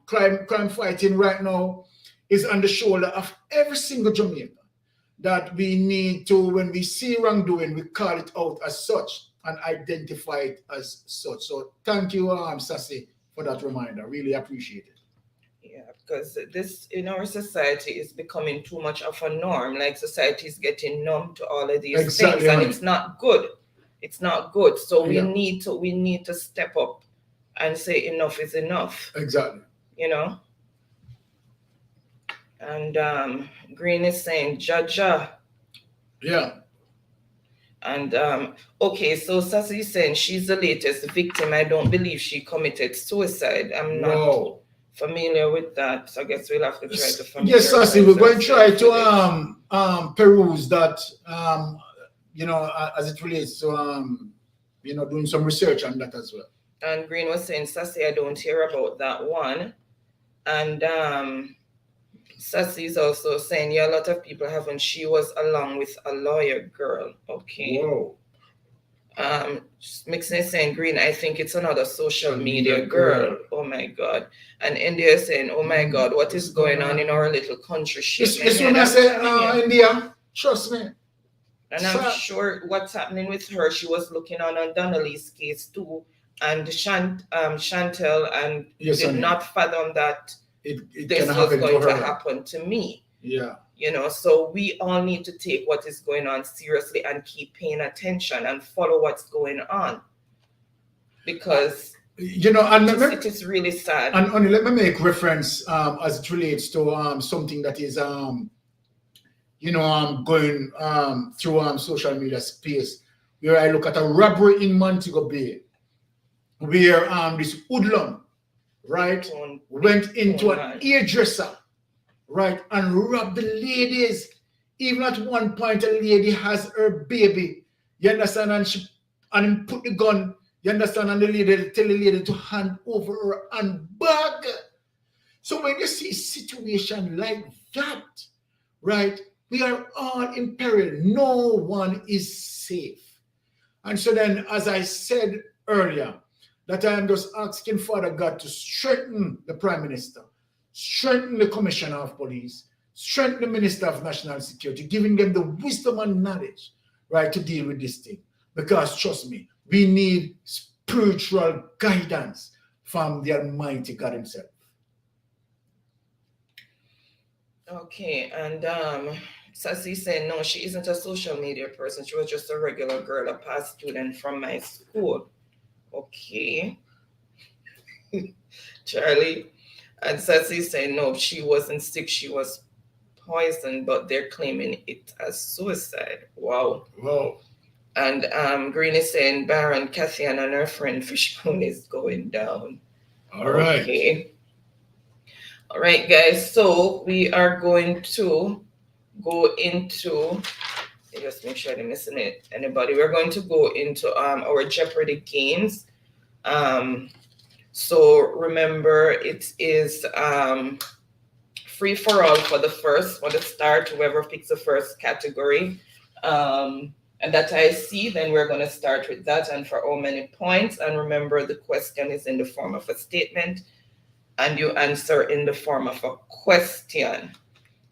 Crime fighting right now is on the shoulder of every single Jamaican, that we need to, when we see wrongdoing, we call it out as such and identify it as such. So thank you, Sassy, for that reminder. Really appreciate it. Yeah, because this in our society is becoming too much of a norm. Like, society is getting numb to all of these things, and it's not good. It's not good. So we need to step up and say enough is enough. Exactly. And Green is saying Jaja. Yeah. And okay, so Sassy is saying she's the latest victim. I don't believe she committed suicide. I'm not familiar with that. So I guess we'll have to try to familiarize. Yes, Sassy, we're going to try to peruse that as it relates to doing some research on that as well. And Green was saying, Sassy, I don't hear about that one. And Sassy is also saying, yeah, a lot of people haven't. She was along with a lawyer girl. Okay. Whoa. Mixing is saying green, I think it's another social media media girl. girl. Oh my god. And India is saying, oh my god, what is going on in our little country? It's when I say India, trust me. And I'm Sir. sure what's happening with her, she was looking on Donnelly's case too, and Chantel, and Yes, did honey. not fathom that It this can was happen going to to her. happen to me. Yeah. You know, so we all need to take what is going on seriously and keep paying attention and follow what's going on, because You know, and it is really sad. and only let me make reference as it relates to something that is going through social media space, where I look at a robbery in Montego Bay, where this hoodlum, right, went into an hairdresser, right, and robbed the ladies. Even at one point, a lady has her baby, you understand, and put the gun, you understand, and the lady tell the lady to hand over her handbag. So when you see a situation like that, right, we are all in peril. No one is safe. And so then, as I said earlier, that I am just asking Father God to strengthen the Prime Minister, strengthen the Commissioner of Police, strengthen the Minister of National Security, giving them the wisdom and knowledge, right, to deal with this thing. Because trust me, we need spiritual guidance from the Almighty God Himself. Okay, and Sassy said no, she isn't a social media person. She was just a regular girl, a past student from my school. Okay. Charlie. And Sassy said no, she wasn't sick, she was poisoned, but they're claiming it as suicide. Wow. Wow. And Green is saying Baron, Kathy, and her friend Fishbone is going down. All right. Okay. All right, guys. So we are going to go into. Just make sure I didn't miss anybody. We're going to go into our Jeopardy games. So remember, it is free for all for the start. Whoever picks the first category. And that I see, then we're going to start with that. And for how many points? And remember, the question is in the form of a statement, and you answer in the form of a question.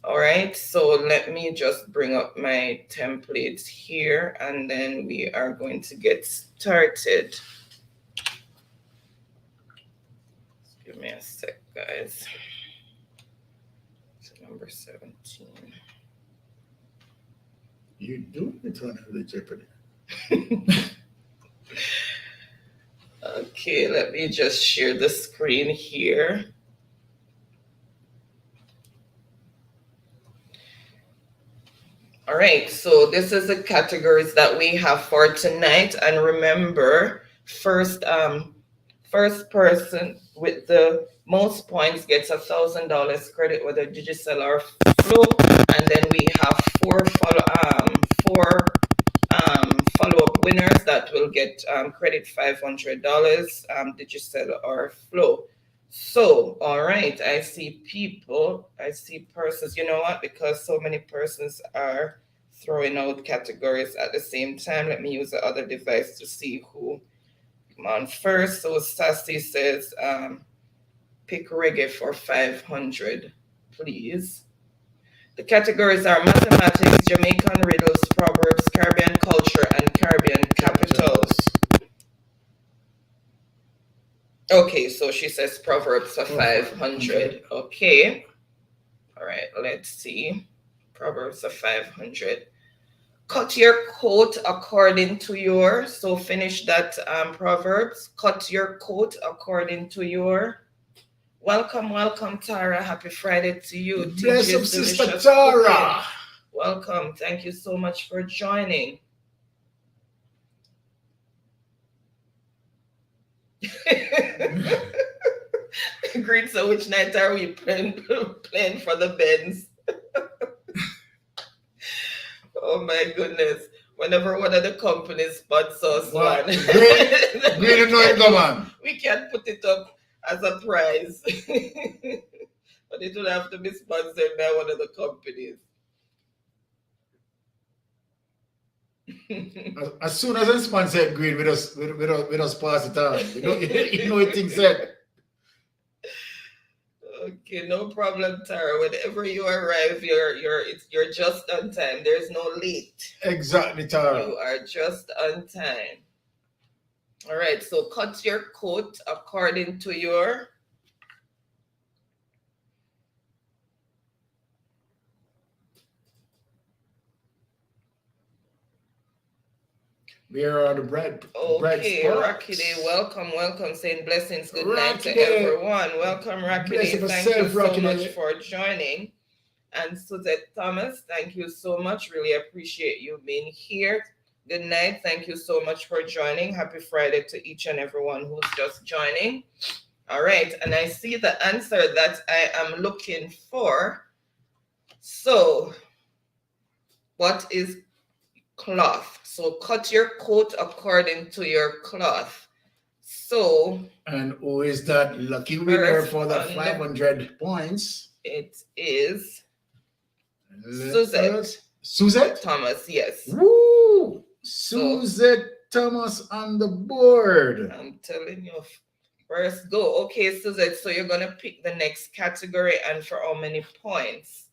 All right, so let me just bring up my templates here, and then we are going to get started. Give me a sec, guys. So number 17. You do it on the Jeopardy. Okay, let me just share the screen here. All right, so this is the categories that we have for tonight. And remember, first person with the most points gets $1,000 credit, whether digital or flow. And then we have four follow-up winners that will get credit $500, digital or flow. So, all right, I see persons. You know what? Because so many persons are throwing out categories at the same time, let me use the other device to see who come on first. So Sassy says, pick reggae for 500, please. The categories are mathematics, Jamaican riddles, proverbs, Caribbean culture, and Caribbean capitals. Okay, so she says proverbs for 500. Okay. All right, let's see. Proverbs of 500. Cut your coat according to your. So finish that Proverbs. Cut your coat according to your. Welcome, Tara. Happy Friday to you. Bless up, Sister Tara. Welcome. Thank you so much for joining. Great. So which night are we playing for the Benz? Oh my goodness. Whenever one of the companies spots us one, we can put it up as a prize. But it will have to be sponsored by one of the companies. As soon as the man said green, we just pass it on. You know, it things said. Okay, no problem, Tara. Whenever you arrive, you're just on time. There's no late. Exactly, Tara. You are just on time. All right, so cut your coat according to your Where are the bread okay, spots? Rocky Day, welcome, saying blessings, good night to Rocky Day. everyone. Welcome, Rocky Bless Day. Thank yourself, you so Rocky much Day. for joining. And Suzette Thomas, thank you so much. Really appreciate you being here. Good night. Thank you so much for joining. Happy Friday to each and everyone who's just joining. All right, and I see the answer that I am looking for. So, what is cloth? So, cut your coat according to your cloth. So, and who is that lucky winner for the 500 points? It is Suzette. Suzette Thomas, yes. Woo! Suzette Thomas on the board. I'm telling you. First go. Okay, Suzette, so you're going to pick the next category and for how many points?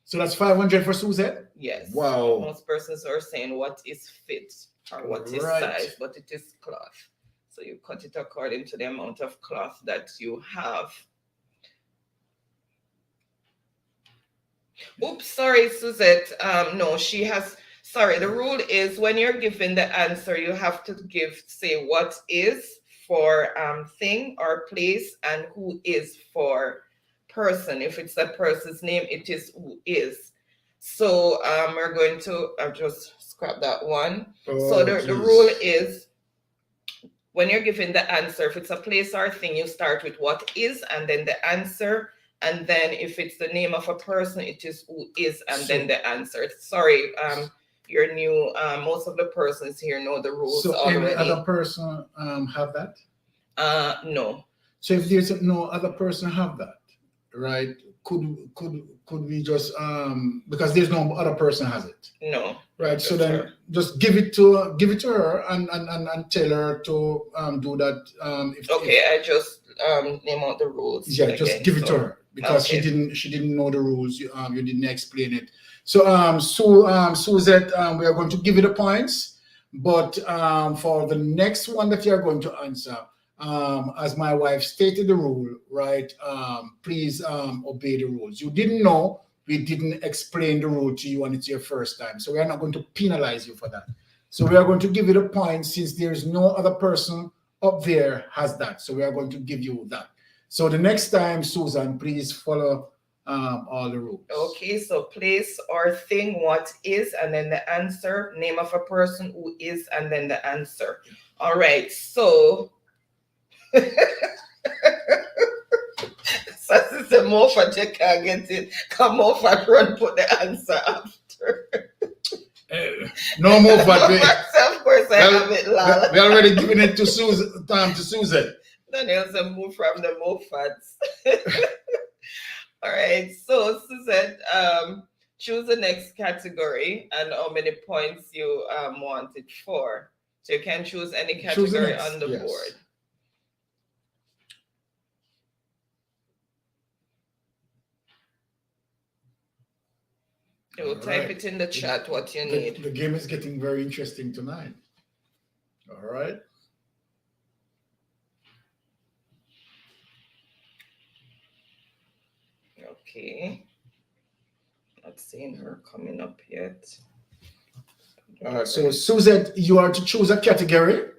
So that's 500 for Suzette? Yes. Wow. Most persons are saying what is fit or what is size, but it is cloth. So you cut it according to the amount of cloth that you have. Oops, sorry, Suzette. No, she has... Sorry, the rule is when you're giving the answer, you have to say what is for thing or place and who is for person. If it's a person's name, it is who is. So we're going to just scrap that one. So the rule is when you're giving the answer, if it's a place or thing, you start with what is and then the answer. And then if it's the name of a person, it is who is and then the answer. Sorry, you're new. Most of the persons here know the rules already. Any other person have that? No. So if there's no other person have that, right? Could we just because there's no other person has it? No. Right. So then her. Just give it to her and tell her to do that. I just name out the rules. Yeah, again. Just give it to her because she didn't know the rules. You didn't explain it. So Suzette, we are going to give you the points, but for the next one that you are going to answer, as my wife stated the rule, right? Please obey the rules. You didn't know, we didn't explain the rule to you, and it's your first time. So we are not going to penalize you for that. So we are going to give you the points since there's no other person up there has that. So we are going to give you that. So the next time, Susan, please follow all the rules. Okay, so place or thing, what is, and then the answer, name of a person who is, and then the answer. All right, so Sassy said more for you can't get it. Come off and run, put the answer after. No more for of course I have it loud. We already given it to Susan. To Susan. Daniel said move from the Mofats. All right, so Susan, choose the next category and how many points you want it for. So you can choose any category on the board. You will type it in the chat what you need. The game is getting very interesting tonight. All right. Okay. Not seeing her coming up yet. All right, so Suzette, you are to choose a category.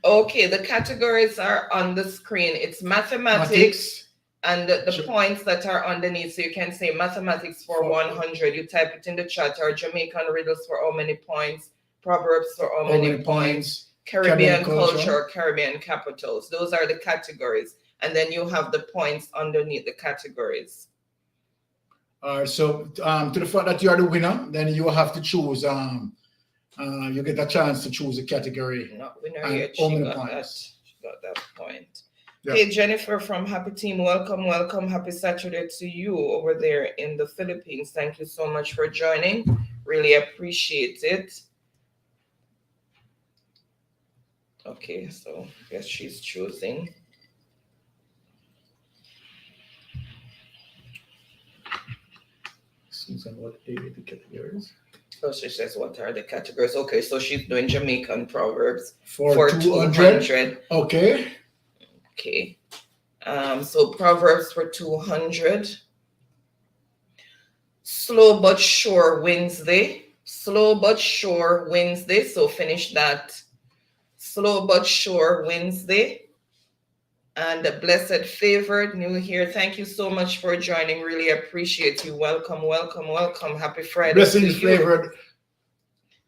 Okay, the categories are on the screen. It's mathematics. And the points that are underneath, so you can say mathematics for 100. You type it in the chat, or Jamaican riddles for how many points, Proverbs for how many points, Caribbean culture, Caribbean capitals. Those are the categories. And then you have the points underneath the categories. All right, so to the fact that you are the winner, then you have to choose, you get a chance to choose a category. Not winner yet, she got that point. Yeah. Hey, Jennifer from Happy Team, welcome. Happy Saturday to you over there in the Philippines. Thank you so much for joining. Really appreciate it. Okay, so guess she's choosing. Susan, what are the categories? So she says, what are the categories? Okay, so she's doing Jamaican proverbs For 200. 200. Okay. Okay. So proverbs for 200. Slow but sure Wednesday. Slow but sure Wednesday. So finish that. Slow but sure Wednesday. And the blessed favored new here. Thank you so much for joining. Really appreciate you. Welcome, welcome, welcome. Happy Friday Blessings to you. favored.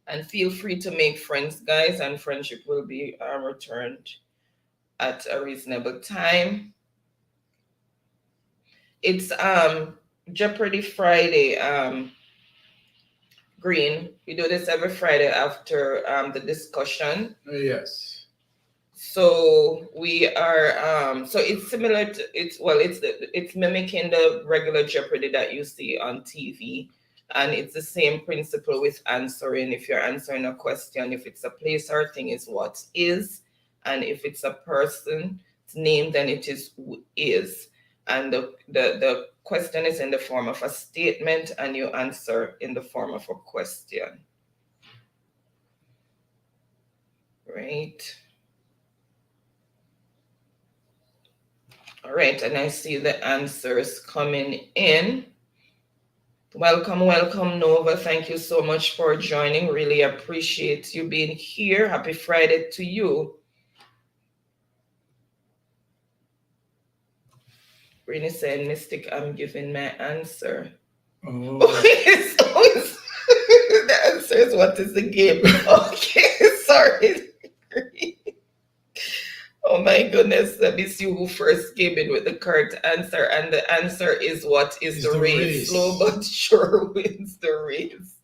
And feel free to make friends, guys, and friendship will be returned at a reasonable time. It's Jeopardy Friday. Green. We do this every Friday after the discussion. Yes. So we are so it's similar to it's mimicking the regular Jeopardy that you see on TV. And it's the same principle with answering. If you're answering a question, if it's a place or thing, is what is, and if it's a person's name, then it is who is. And the question is in the form of a statement, and you answer in the form of a question. Right. All right, and I see the answers coming in. Welcome, welcome, Nova. Thank you so much for joining. Really appreciate you being here. Happy Friday to you. Rini saying, Mystic, I'm giving my answer. Oh. The answer is what is the game? Okay, sorry. Oh my goodness, let me see who first came in with the correct answer. And the answer is what is the race? Slow but sure wins the race.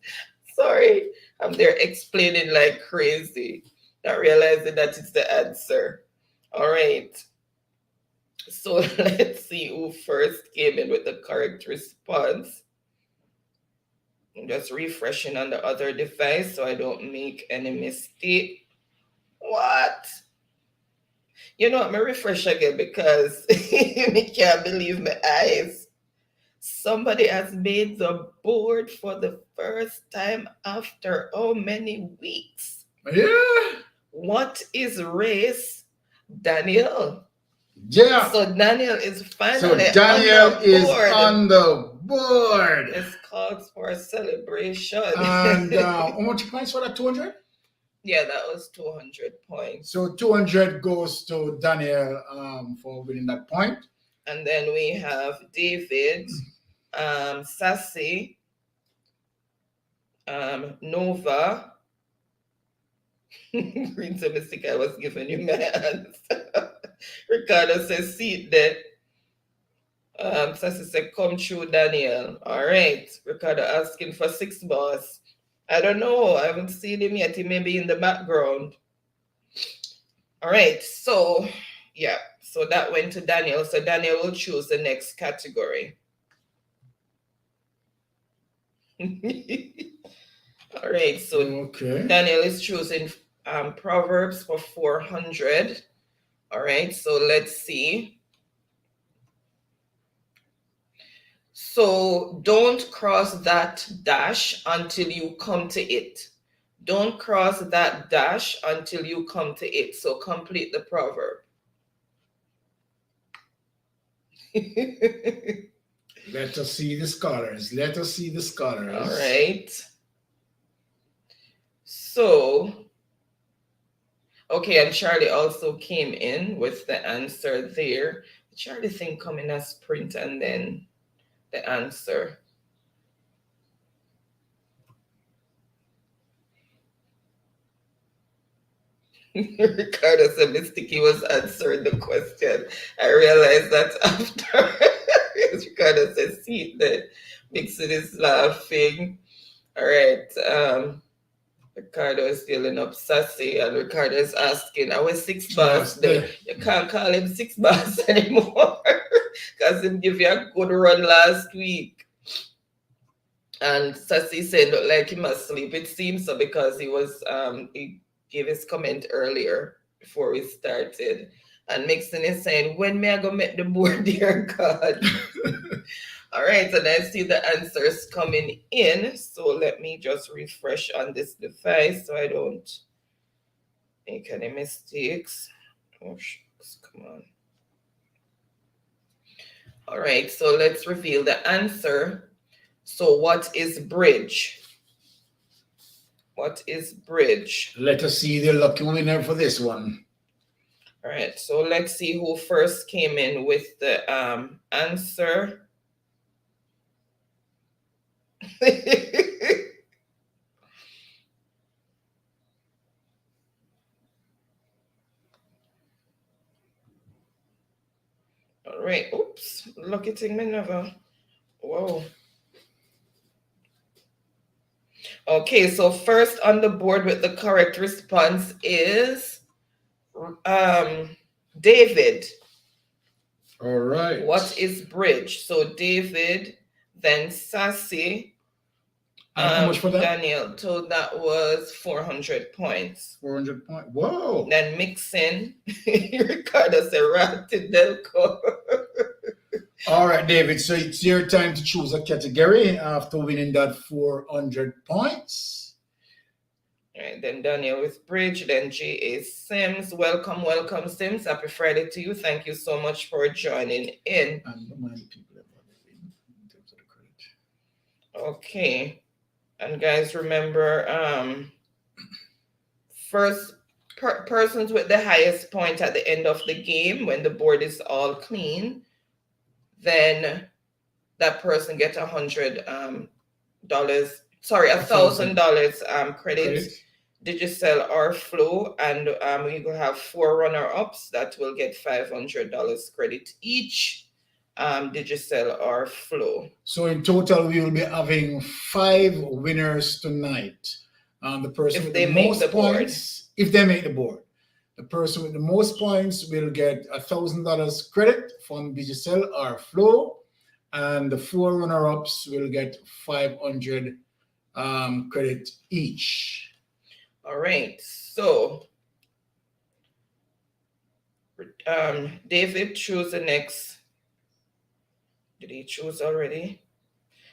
Sorry, I'm there explaining like crazy, not realizing that it's the answer. All right. So let's see who first came in with the correct response. I'm just refreshing on the other device so I don't make any mistake. What? You know what? Me refresh again because I can't believe my eyes. Somebody has made the board for the first time after how many weeks? Yeah. What is race? Daniel. Yeah. So Daniel is finally So Daniel on the is board. on the board. This calls for a celebration. And how much points for that 200? Yeah, that was 200 points. So 200 goes to Daniel for winning that point. And then we have David, Sassy, Nova. Green Mystic, I was giving you my answer. Ricardo says, seat there. Sassy said, come true, Daniel. All right. Ricardo asking for 6 bars. I don't know. I haven't seen him yet. He may be in the background. All right. So, yeah. So that went to Daniel. So Daniel will choose the next category. All right. So okay. Daniel is choosing Proverbs for 400. All right. So let's see. So don't cross that dash until you come to it. Don't cross that dash until you come to it. So complete the proverb. Let us see the scholars. Let us see the scholars. All right. So, okay, and Charlie also came in with the answer there. The Charlie thing coming as print and then the answer. Ricardo said Mysticky was answering the question. I realized that after. Ricardo said, see, the Mixon is laughing. All right. Ricardo is feeling up sassy, and Ricardo is asking, "Our 6 bars there? You can't call him 6 bars anymore because him give you a good run last week." And Sassy said, "Look like he must sleep." It seems so because he gave his comment earlier. before we started. And Mixon is saying, when may I go make the board, dear God? All right, and I see the answers coming in. So let me just refresh on this device so I don't make any mistakes. Oh, shucks, come on. All right, so let's reveal the answer. So what is bridge? What is bridge? Let us see the lucky winner for this one. All right, so let's see who first came in with the answer. All right, oops, lucky thing me never. Whoa. Okay, so first on the board with the correct response is David. All right. What is bridge? So David, then Sassy, how much for that? Daniel. So that was 400 points. 400 points. Whoa. Then Mixin, Ricardo said Delco. All right, David. So it's your time to choose a category after winning that 400 points. All right, then Daniel with bridge, then J.A. Sims. Welcome, welcome, Sims. Happy Friday to you. Thank you so much for joining in. And how many people have in terms of the credit? Okay. And guys, remember, first persons with the highest point at the end of the game, when the board is all clean, then that person gets $100 $1,000 credit, Digicel or Flow, and we will have 4 runner-ups that will get $500 credit each, Digicel or Flow. So in total, we will be having 5 winners tonight. The person with the most points, if they make the board, the person with the most points will get $1,000 credit from Digicel or Flow, and the 4 runner-ups will get 500 credit each. All right, so David, choose the next. Did he choose already?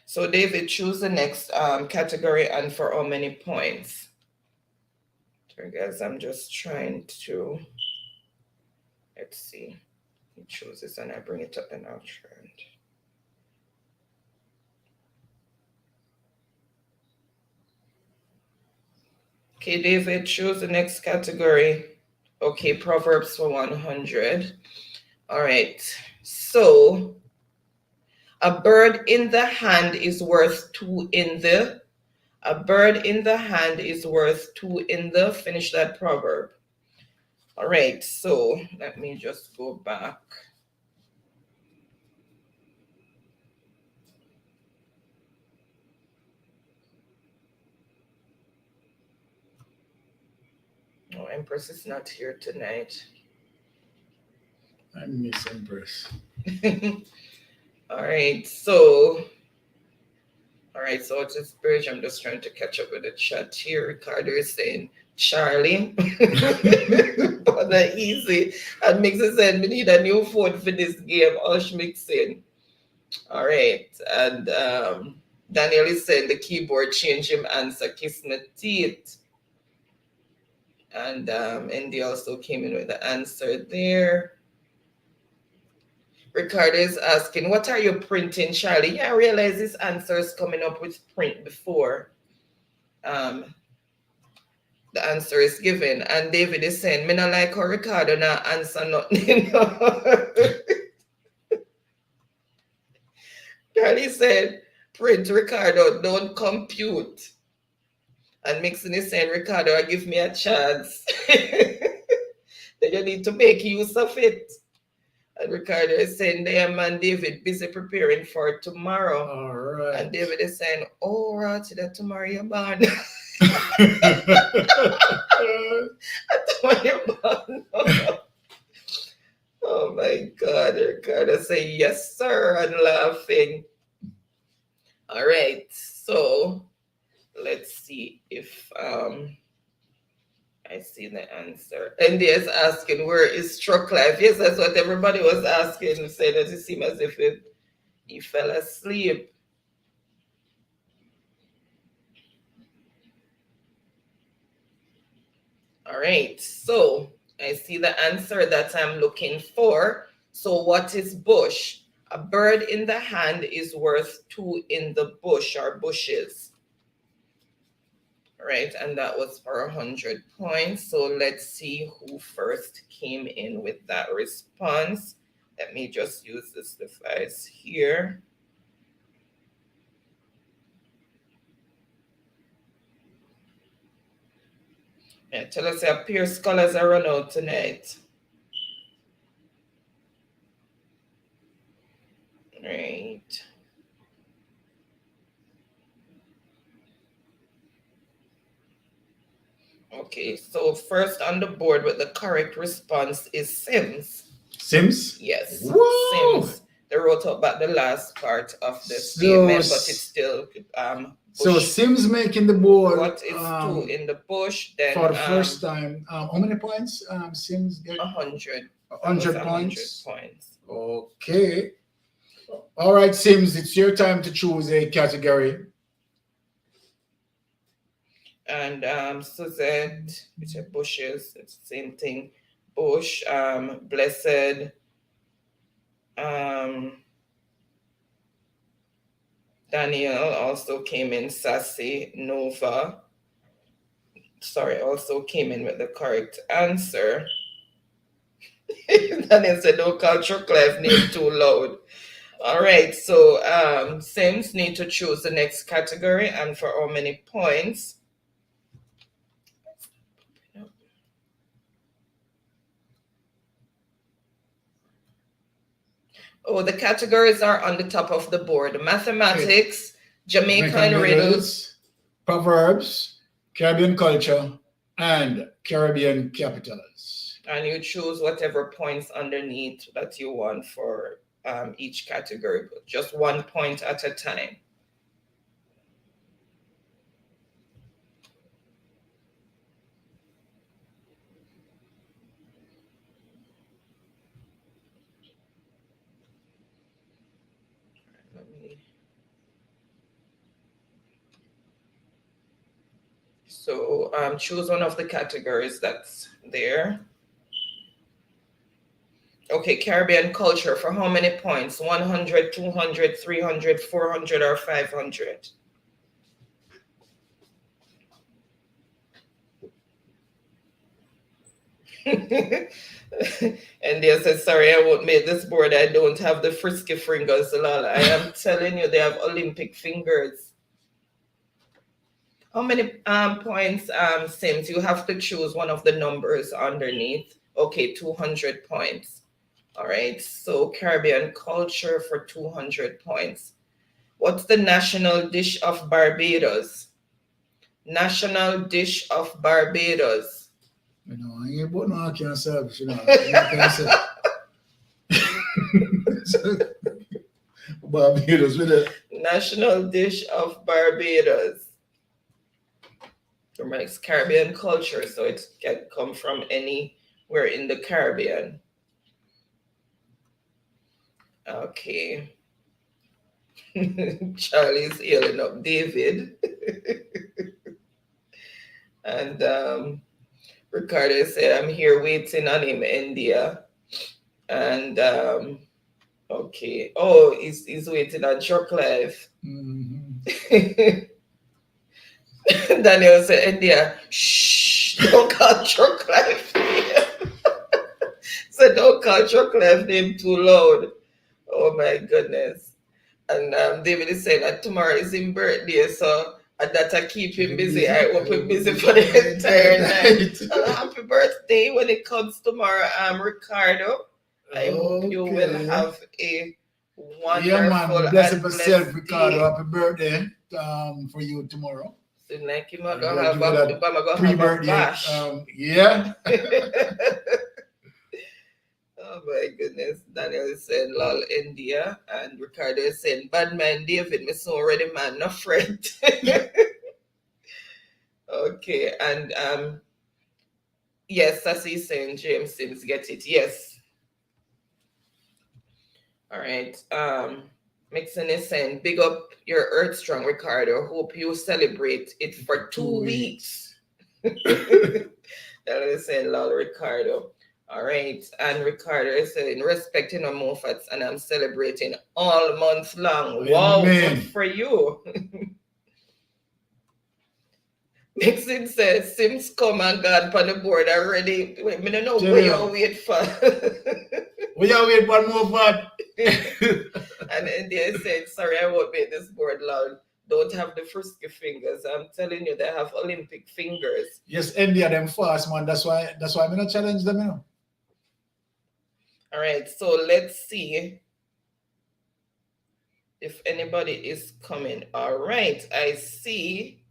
So David, choose the next category and for how many points? Sorry guys, I'm just trying to, let's see. He chooses and I bring it up and I'll try it. Okay, David, choose the next category. Okay, Proverbs for 100. All right, so a bird in the hand is worth 2 in the. A bird in the hand is worth 2 in the. Finish that proverb. All right, so let me just go back. Oh, Empress is not here tonight. I miss Empress. All right, so it's this bridge. I'm just trying to catch up with the chat here. Ricardo is saying Charlie, but that easy. And Mixon said we need a new phone for this game. Ush Mixon. All right, and Daniel is saying the keyboard change him answer kiss my teeth. And Indy also came in with the answer there. Ricardo is asking, what are you printing, Charlie? Yeah, I realize this answer is coming up with print before the answer is given. And David is saying, me not like how Ricardo not answer nothing. Charlie said, print, Ricardo, don't compute. And Mixon is saying, Ricardo, give me a chance. Then you need to make use of it. And Ricardo is saying, damn man, David, busy preparing for tomorrow. All right. And David is saying, oh, right, that tomorrow you're born. Tomorrow you're born. Oh my God, Ricardo say, yes, sir, and laughing. All right, so let's see if I I see the answer. Indy is asking, where is Struck Life? Yes, that's what everybody was asking. Saying that it seemed as if he fell asleep. All right, so I see the answer that I'm looking for. So what is bush? A bird in the hand is worth two in the bush or bushes. All right, and that was for 100 points. So let's see who first came in with that response. Let me just use this device here. Yeah, tell us our peer scholars are run out tonight. Right. Okay, so first on the board with the correct response is Sims. Sims? Yes, Whoa! Sims. They wrote about the last part of the So statement, but it's still So bush. Sims making the board. What is two in the bush? Then for the first time. How many points? Sims get 100. 100 points. 100 points. Okay. All right, Sims, it's your time to choose a category. And Suzette, which are bushes, it's the same thing. Bush, blessed, Daniel also came in, sassy, Nova. Sorry, also came in with the correct answer. Daniel said, don't call Chucklife name too loud. All right, so Sims need to choose the next category and for how many points. Oh, the categories are on the top of the board. Mathematics, Jamaican riddles, Proverbs, Caribbean culture, and Caribbean capitals. And you choose whatever points underneath that you want for each category, just 1 point at a time. So choose one of the categories that's there. Okay, Caribbean culture for how many points? 100, 200, 300, 400, or 500? And they said, sorry, I won't make this board. I don't have the frisky fingers. Lol. I am telling you, they have Olympic fingers. How many points, Sims? You have to choose one of the numbers underneath. Okay, 200 points. All right, so Caribbean culture for 200 points. What's the national dish of Barbados? National dish of Barbados. You know, I ain't but no can serve, you know. I serve. Barbados with it. National dish of Barbados. Remember, it's Caribbean culture, so it can come from anywhere in the Caribbean. Okay. Charlie's healing up David. And Ricardo said, I'm here waiting on him, India. And okay. Oh, he's waiting on Chucklife. Mm-hmm. Daniel said, India, shh, don't call Chucklife name. So don't call Chucklife name too loud. Oh my goodness. And David is saying that tomorrow is his birthday, so that I keep him busy. I hope him busy for the entire night. Happy birthday when it comes tomorrow, Ricardo. I hope you will have a wonderful bless and yourself, blessed Ricardo. day. Happy birthday for you tomorrow. So like him gonna have a pre-birthday. bash. Yeah. Oh my goodness. Daniel is saying lol India and Ricardo is saying bad man David, me so already man, no friend. Okay, and Yes, Sassy saying James Sims get it. Yes. All right. Mixon is saying, big up your Earth Strong, Ricardo. Hope you celebrate it for 2 weeks. That is saying, lol, Ricardo. All right. And Ricardo is saying, respecting our Mofats, and I'm celebrating all month long. Wow, good for you. Mixon says, Sims come and God on the board already. Wait, I don't know where you wait for. We are wait one more bad. And India said, sorry, I won't make this board loud. Don't have the frisky fingers. I'm telling you, they have Olympic fingers. Yes, India them fast, man. That's why I'm gonna challenge them, you know. All right, so let's see if anybody is coming. All right, I see.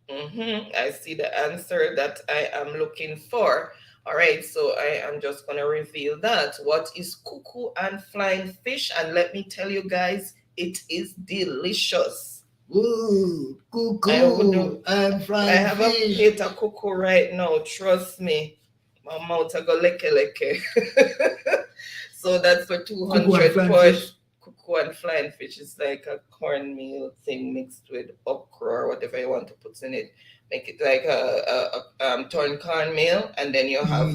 I see the answer that I am looking for. All right, so I am just going to reveal that. What is cuckoo and flying fish? And let me tell you guys, it is delicious. Ooh, cuckoo and flying fish. I have a plate of cuckoo right now. Trust me. My mouth I go leke. So that's for 200 points. Cuckoo and flying fish is like a cornmeal thing mixed with okra or whatever you want to put in it. Make it like a torn cornmeal, and then you have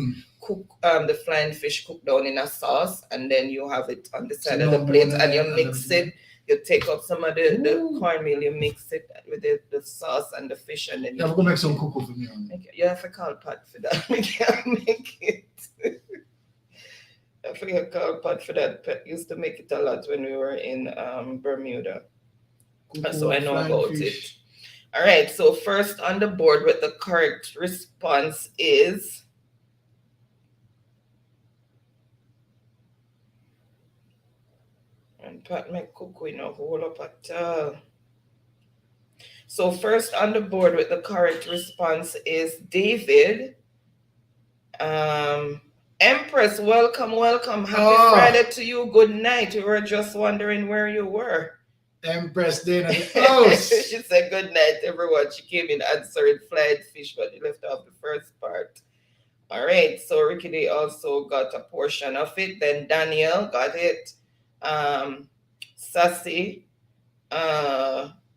the flying fish cooked down in a sauce, and then you have it on the side of the plate, and you mix it. You take up some of the cornmeal, you mix it with the sauce and the fish, and then you have to make some cuckoo for me. You have to call Pat for that. We can't make it. I forget called Pat for that. Pat used to make it a lot when we were in Bermuda. So I know about it. All right, so first on the board with the correct response is and Pat make cuckoo in a whole up at So first on the board with the correct response is David. Empress, welcome. Happy Friday to you. Good night. We were just wondering where you were. Empress Dana in the house. She said good night, everyone. She came in answering flying fish, but you left off the first part. All right, so Ricky Day also got a portion of it. Then Daniel got it. Sassy,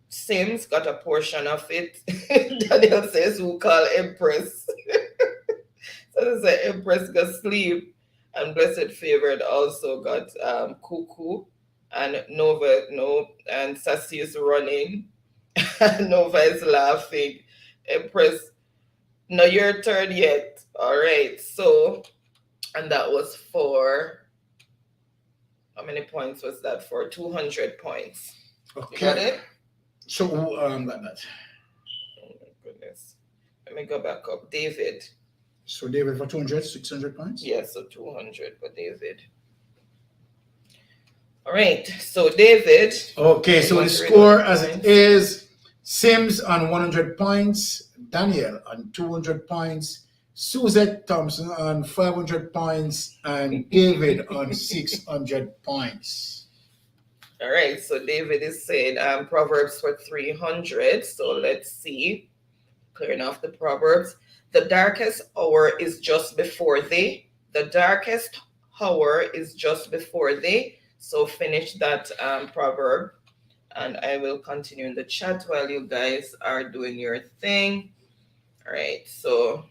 Sims got a portion of it. Daniel says, who call Empress? So they say Empress got sleep. And Blessed Favored also got Cuckoo. And Nova, and Sassy is running. Nova is laughing. Empress, no, your turn yet. All right. So, and that was for, how many points was that for? 200 points. Okay. You got it? So, who got that? Oh my goodness. Let me go back up. David. So, David for 200, 600 points? Yes, so 200 for David. All right, so David. Okay, so the score as it is, Sims on 100 points, Daniel on 200 points, Suzette Thompson on 500 points, and David on 600 points. All right, so David is saying Proverbs for 300. So let's see. Clearing off the Proverbs. The darkest hour is just before thee. The darkest hour is just before thee. So finish that proverb, and I will continue in the chat while you guys are doing your thing. All right, so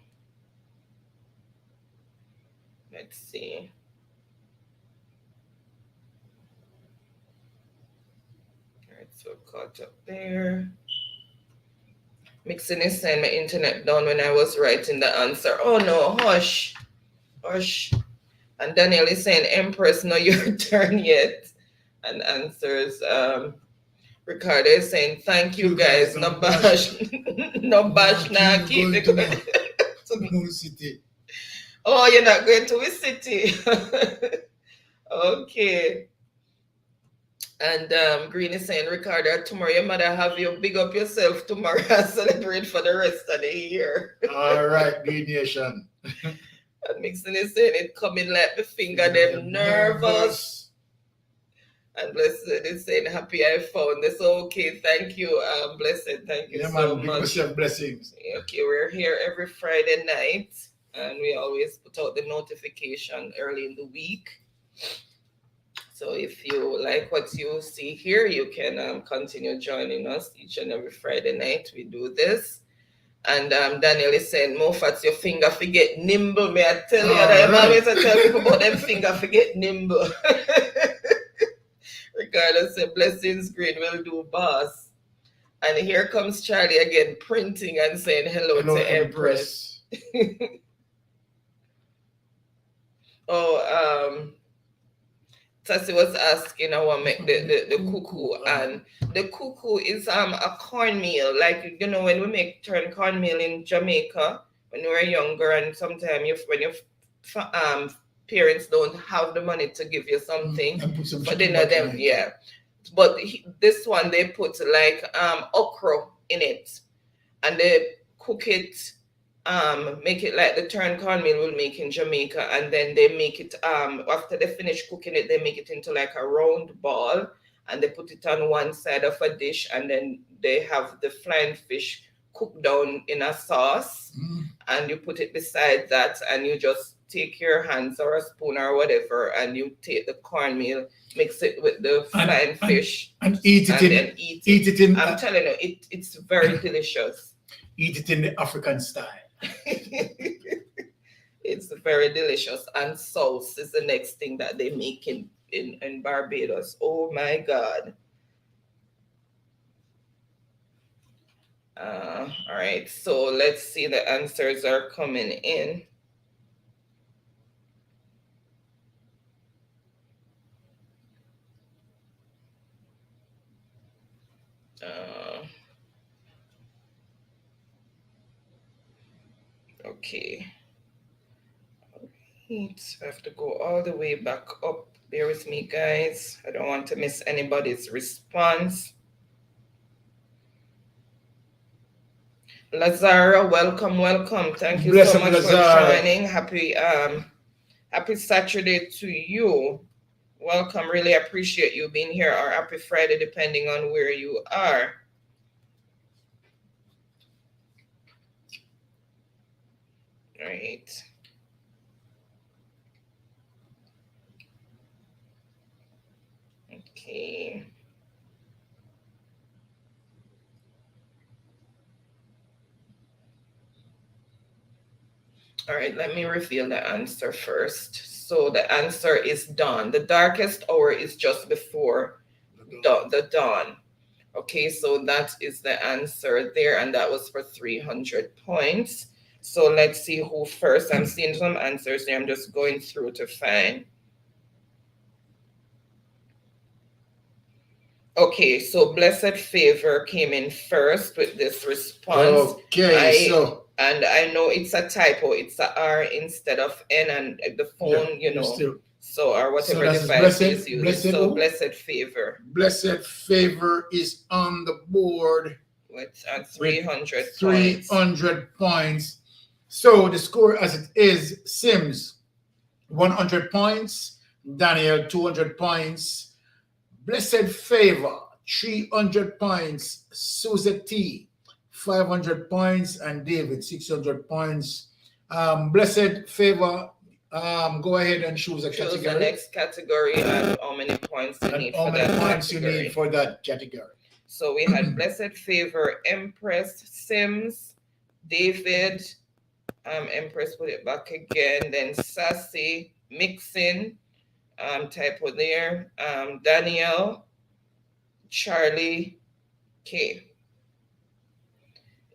let's see. All right, so caught up there. Mixing is saying my internet down when I was writing the answer. Oh no, hush. And Daniel is saying, Empress, no, your turn yet. And answers, Ricardo is saying, thank you guys. No bash. No bash now. Keep it going. City. Oh, you're not going to a city. Okay. And Green is saying, Ricardo, tomorrow your mother have you big up yourself tomorrow and celebrate for the rest of the year. All right, Green Nation. And Mixon is saying it coming like the finger them nervous. And Blessed is saying happy I found this. Okay, thank you, Blessed. Thank you so much. Yourself blessings. Okay, we're here every Friday night. and we always put out the notification early in the week. So if you like what you see here, you can continue joining us each and every Friday night. We do this. And Daniel is saying, Mofat, your finger forget nimble. May I tell you that I always tell people about them finger forget nimble. Regardless of blessings, green will do boss. And here comes Charlie again, printing and saying hello to Empress. Oh, Tassie was asking I want make the cuckoo, and the cuckoo is a cornmeal. Like, you know, when we make turn cornmeal in Jamaica when we were younger, and sometimes when your parents don't have the money to give you something for dinner, them But this one they put like okra in it, and they cook it. Make it like the turn cornmeal we'll make in Jamaica, and then they make it after they finish cooking it, they make it into like a round ball, and they put it on one side of a dish, and then they have the flying fish cooked down in a sauce, and you put it beside that, and you just take your hands or a spoon or whatever, and you take the cornmeal, mix it with the flying fish, and eat it, then eat it in. I'm telling you, it's very delicious. Eat it in the African style. It's very delicious, and sauce is the next thing that they make in Barbados. Oh my God. All right, so let's see, the answers are coming in. Okay. I have to go all the way back up. Bear with me, guys. I don't want to miss anybody's response. Lazara, welcome. Thank you so much for joining. Happy Saturday to you. Welcome. Really appreciate you being here, or happy Friday, depending on where you are. Right. Okay. All right, let me reveal the answer first. So the answer is dawn. The darkest hour is just before the dawn. Okay, so that is the answer there, and that was for 300 points. So let's see who first. I'm seeing some answers there. I'm just going through to find. Okay, so Blessed Favor came in first with this response. Okay, and I know it's a typo. It's a R instead of N, and the phone, so or whatever device is using. So Blessed Favor. Blessed Favor is on the board with 300 points. 300 points. So the score as it is: Sims 100 points, Daniel 200 points, Blessed Favor 300 points, Suzette T 500 points, and David 600 points. Blessed Favor, go ahead and choose a category. Choose the next category and how many points you need for that category. You need for that category. So we had Blessed Favor, Empress, Sims, David, Empress, put it back again, then Sassy, Mixin, typo there, Daniel, Charlie, K.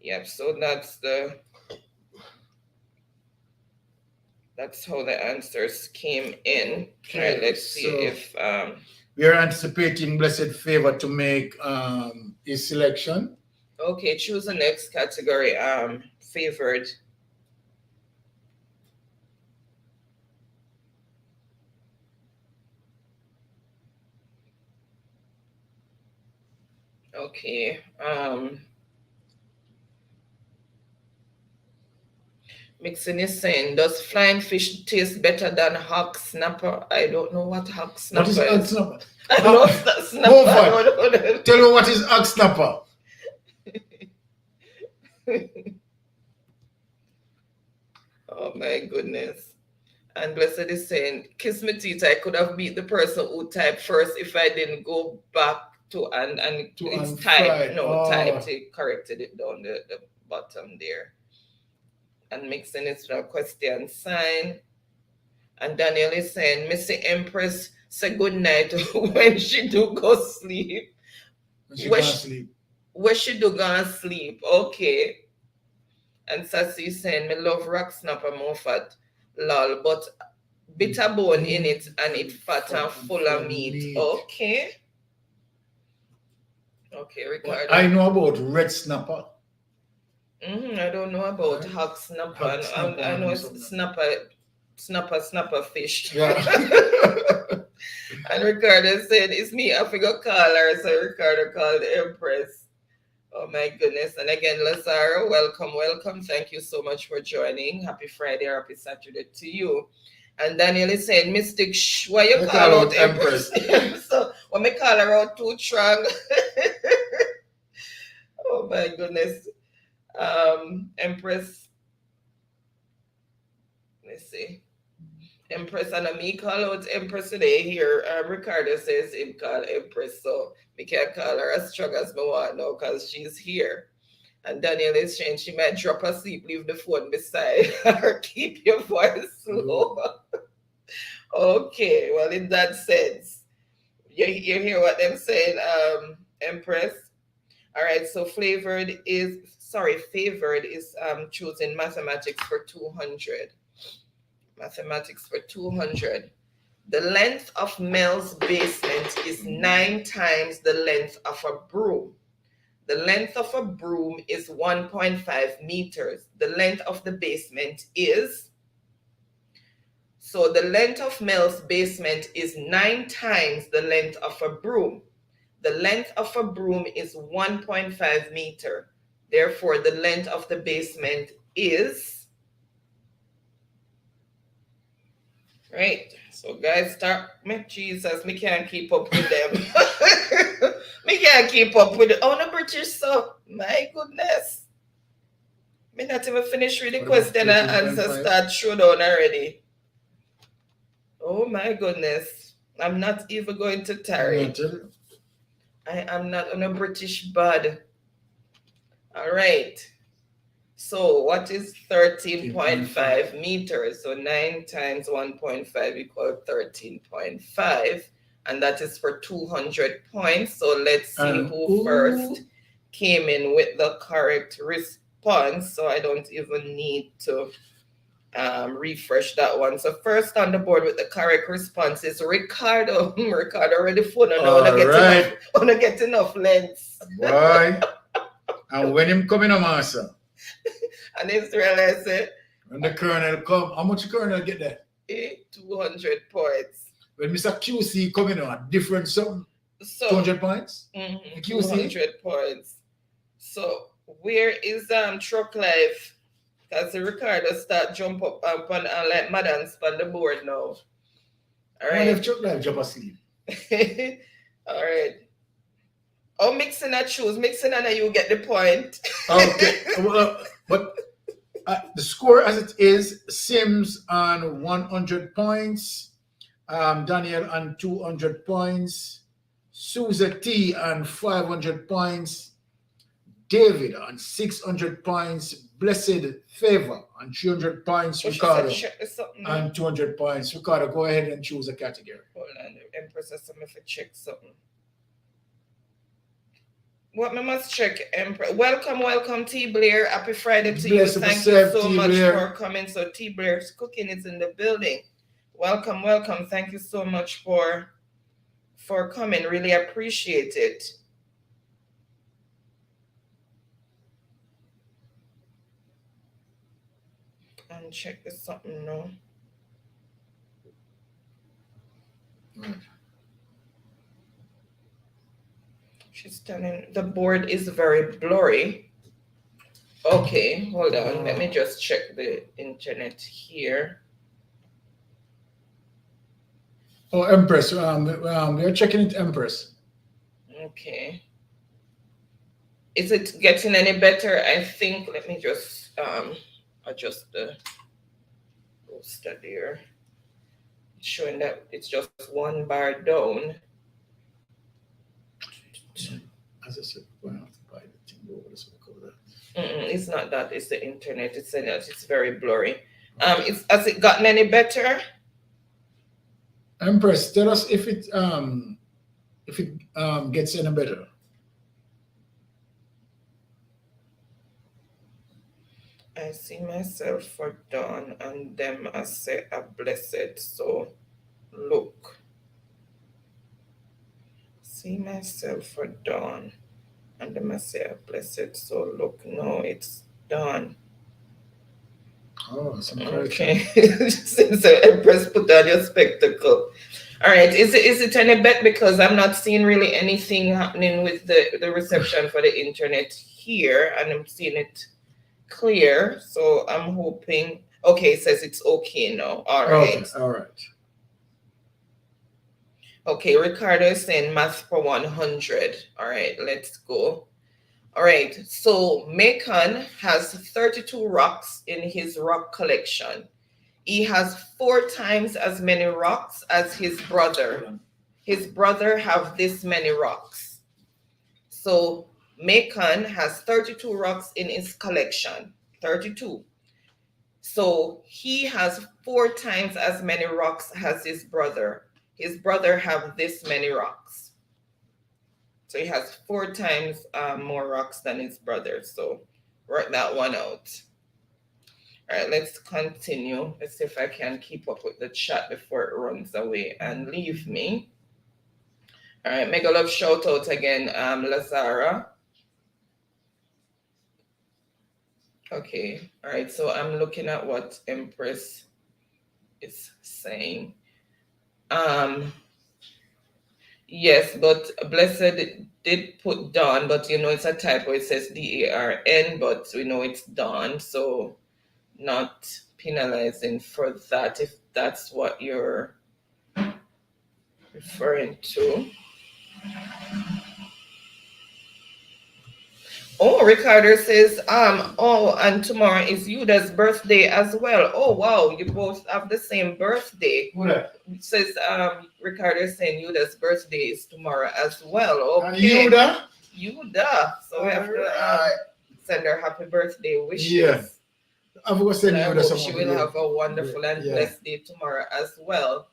Yep, so that's how the answers came in. Okay, all right, let's see if we are anticipating Blessed Favor to make his selection. Okay, choose the next category, favored. Okay. Mixing is saying, does flying fish taste better than hog snapper? I don't know what hog snapper is. What is hog snapper? I know snapper. Tell me what is hog snapper. Oh my goodness. And Blessed is saying, kiss me teeth, I could have beat the person who typed first if I didn't go back to and To it's unfried. typed. No, Oh. typed. It corrected it down the bottom there. And mixing it with a question sign. And Daniel is saying, Missy Empress say good night when she do go sleep. When she Where gonna she, sleep. where she do go sleep? Okay. And Sassy is saying, me love rock snapper more fat, lol, but bitter bone in it and it fat and full of meat. Okay. Okay, But Ricardo. I know about red snapper. I don't know about Right. hog snapper. Hog snapper, I I know know it's something. snapper fish. Yeah. And Ricardo said, it's me, I forgot call her. So Ricardo called Empress. Oh my goodness. And again, Lazaro, welcome. Thank you so much for joining. Happy Friday, happy Saturday to you. And Daniel is saying, Mystic, why you call out Empress? So when me call her out too strong. Oh my goodness. Empress, let's see. Empress and me call out Empress today here. Ricardo says him call Empress, so we can't call her as strong as me want now because she's here. And Daniel is saying she might drop asleep, leave the phone beside her, keep your voice low. Okay, well, in that sense, you hear what I'm saying, Empress? All right, so favored is choosing mathematics for 200. Mathematics for 200. The length of Mel's basement is 9 times the length of a broom. The length of a broom is 1.5 meters. The length of the basement is, so the length of Mel's basement is 9 times the length of a broom. The length of a broom is 1.5 meter. Therefore, the length of the basement is, right? So guys, start, me Jesus, me can't keep up with them. Me can't keep up with it. Oh, no, British, so, my goodness. Me not even finish with the question and answer start showdown already. Oh my goodness. I'm not even going to tarry. I am not on a British bud. All right. So what is 13.5 meters? So 9 times 1.5 equals 13.5. And that is for 200 points. So let's see who first came in with the correct response. So I don't even need to refresh that one. So first on the board with the correct response is Ricardo. Ricardo already phone. I wanna get enough lengths. Why? And when him coming on answer. And Israel I said, when the colonel come, how much the colonel get there? 200 points. When Mr. QC coming on, different something. So 200 points? QC? 200 QC? points. So where is Truck Life? Because Ricardo start jump up and like Madden span the board now. All right. If Truck Life jump asleep. All right. Oh, mixing and choose. Mixing and you get the point. Okay. But the score as it is, Sims on 100 points, Daniel on 200 points, Susa T on 500 points, David on 600 points, Blessed Favor on 300 points, Ricardo on 200 points. Ricardo, go ahead and choose a category. Hold on, Empress has to check something. What we must check, Empress. Welcome, T Blair. Happy Friday to you. Thank you so much for coming. So T Blair's cooking is in the building. Welcome. Thank you so much for coming. Really appreciate it. And check this something now. She's telling the board is very blurry. Okay, hold on. Let me just check the internet here. Oh, Empress. We are checking it, Empress. Okay. Is it getting any better? I think. Let me just adjust the poster there. It's showing that it's just one bar down. As I said, we're going to have to buy the thing over this cover that. It's not that. It's the internet. It's saying that it's very blurry. Has it gotten any better? Empress, tell us if it gets any better. I see myself for dawn, and them I say a blessed. So look. See myself for dawn, and them I say a blessed. So look, no, it's done. Oh, some Okay. Since the Empress put on your spectacle. All right. Is it any bet? Because I'm not seeing really anything happening with the reception for the internet here, and I'm seeing it clear. So I'm hoping. Okay, it says it's okay now. All right. Okay, all right. Okay, Ricardo is saying math for 100. All right, let's go. All right, so Macon has 32 rocks in his rock collection. He has 4 times as many rocks as his brother. His brother have this many rocks. So Macon has 32 rocks in his collection. 32. So he has 4 times as many rocks as his brother. His brother have this many rocks. So he has 4 times more rocks than his brother. So work that one out. All right, let's continue. Let's see if I can keep up with the chat before it runs away and leave me. All right, mega love shout out again, Lazara. Okay, all right, so I'm looking at what Empress is saying. Yes, but Blessed did put Dawn, but it's a typo. It says DARN, but we know it's Dawn, so not penalizing for that if that's what you're referring to. Oh, Ricardo says, and tomorrow is Yuda's birthday as well. Oh, wow, you both have the same birthday. What? It says, Ricardo is saying Yuda's birthday is tomorrow as well. Okay. And Yuda. So we have to send her happy birthday wishes. Yeah. I forgot to send And I Yuda hope she will have a wonderful and Yeah. blessed day tomorrow as well.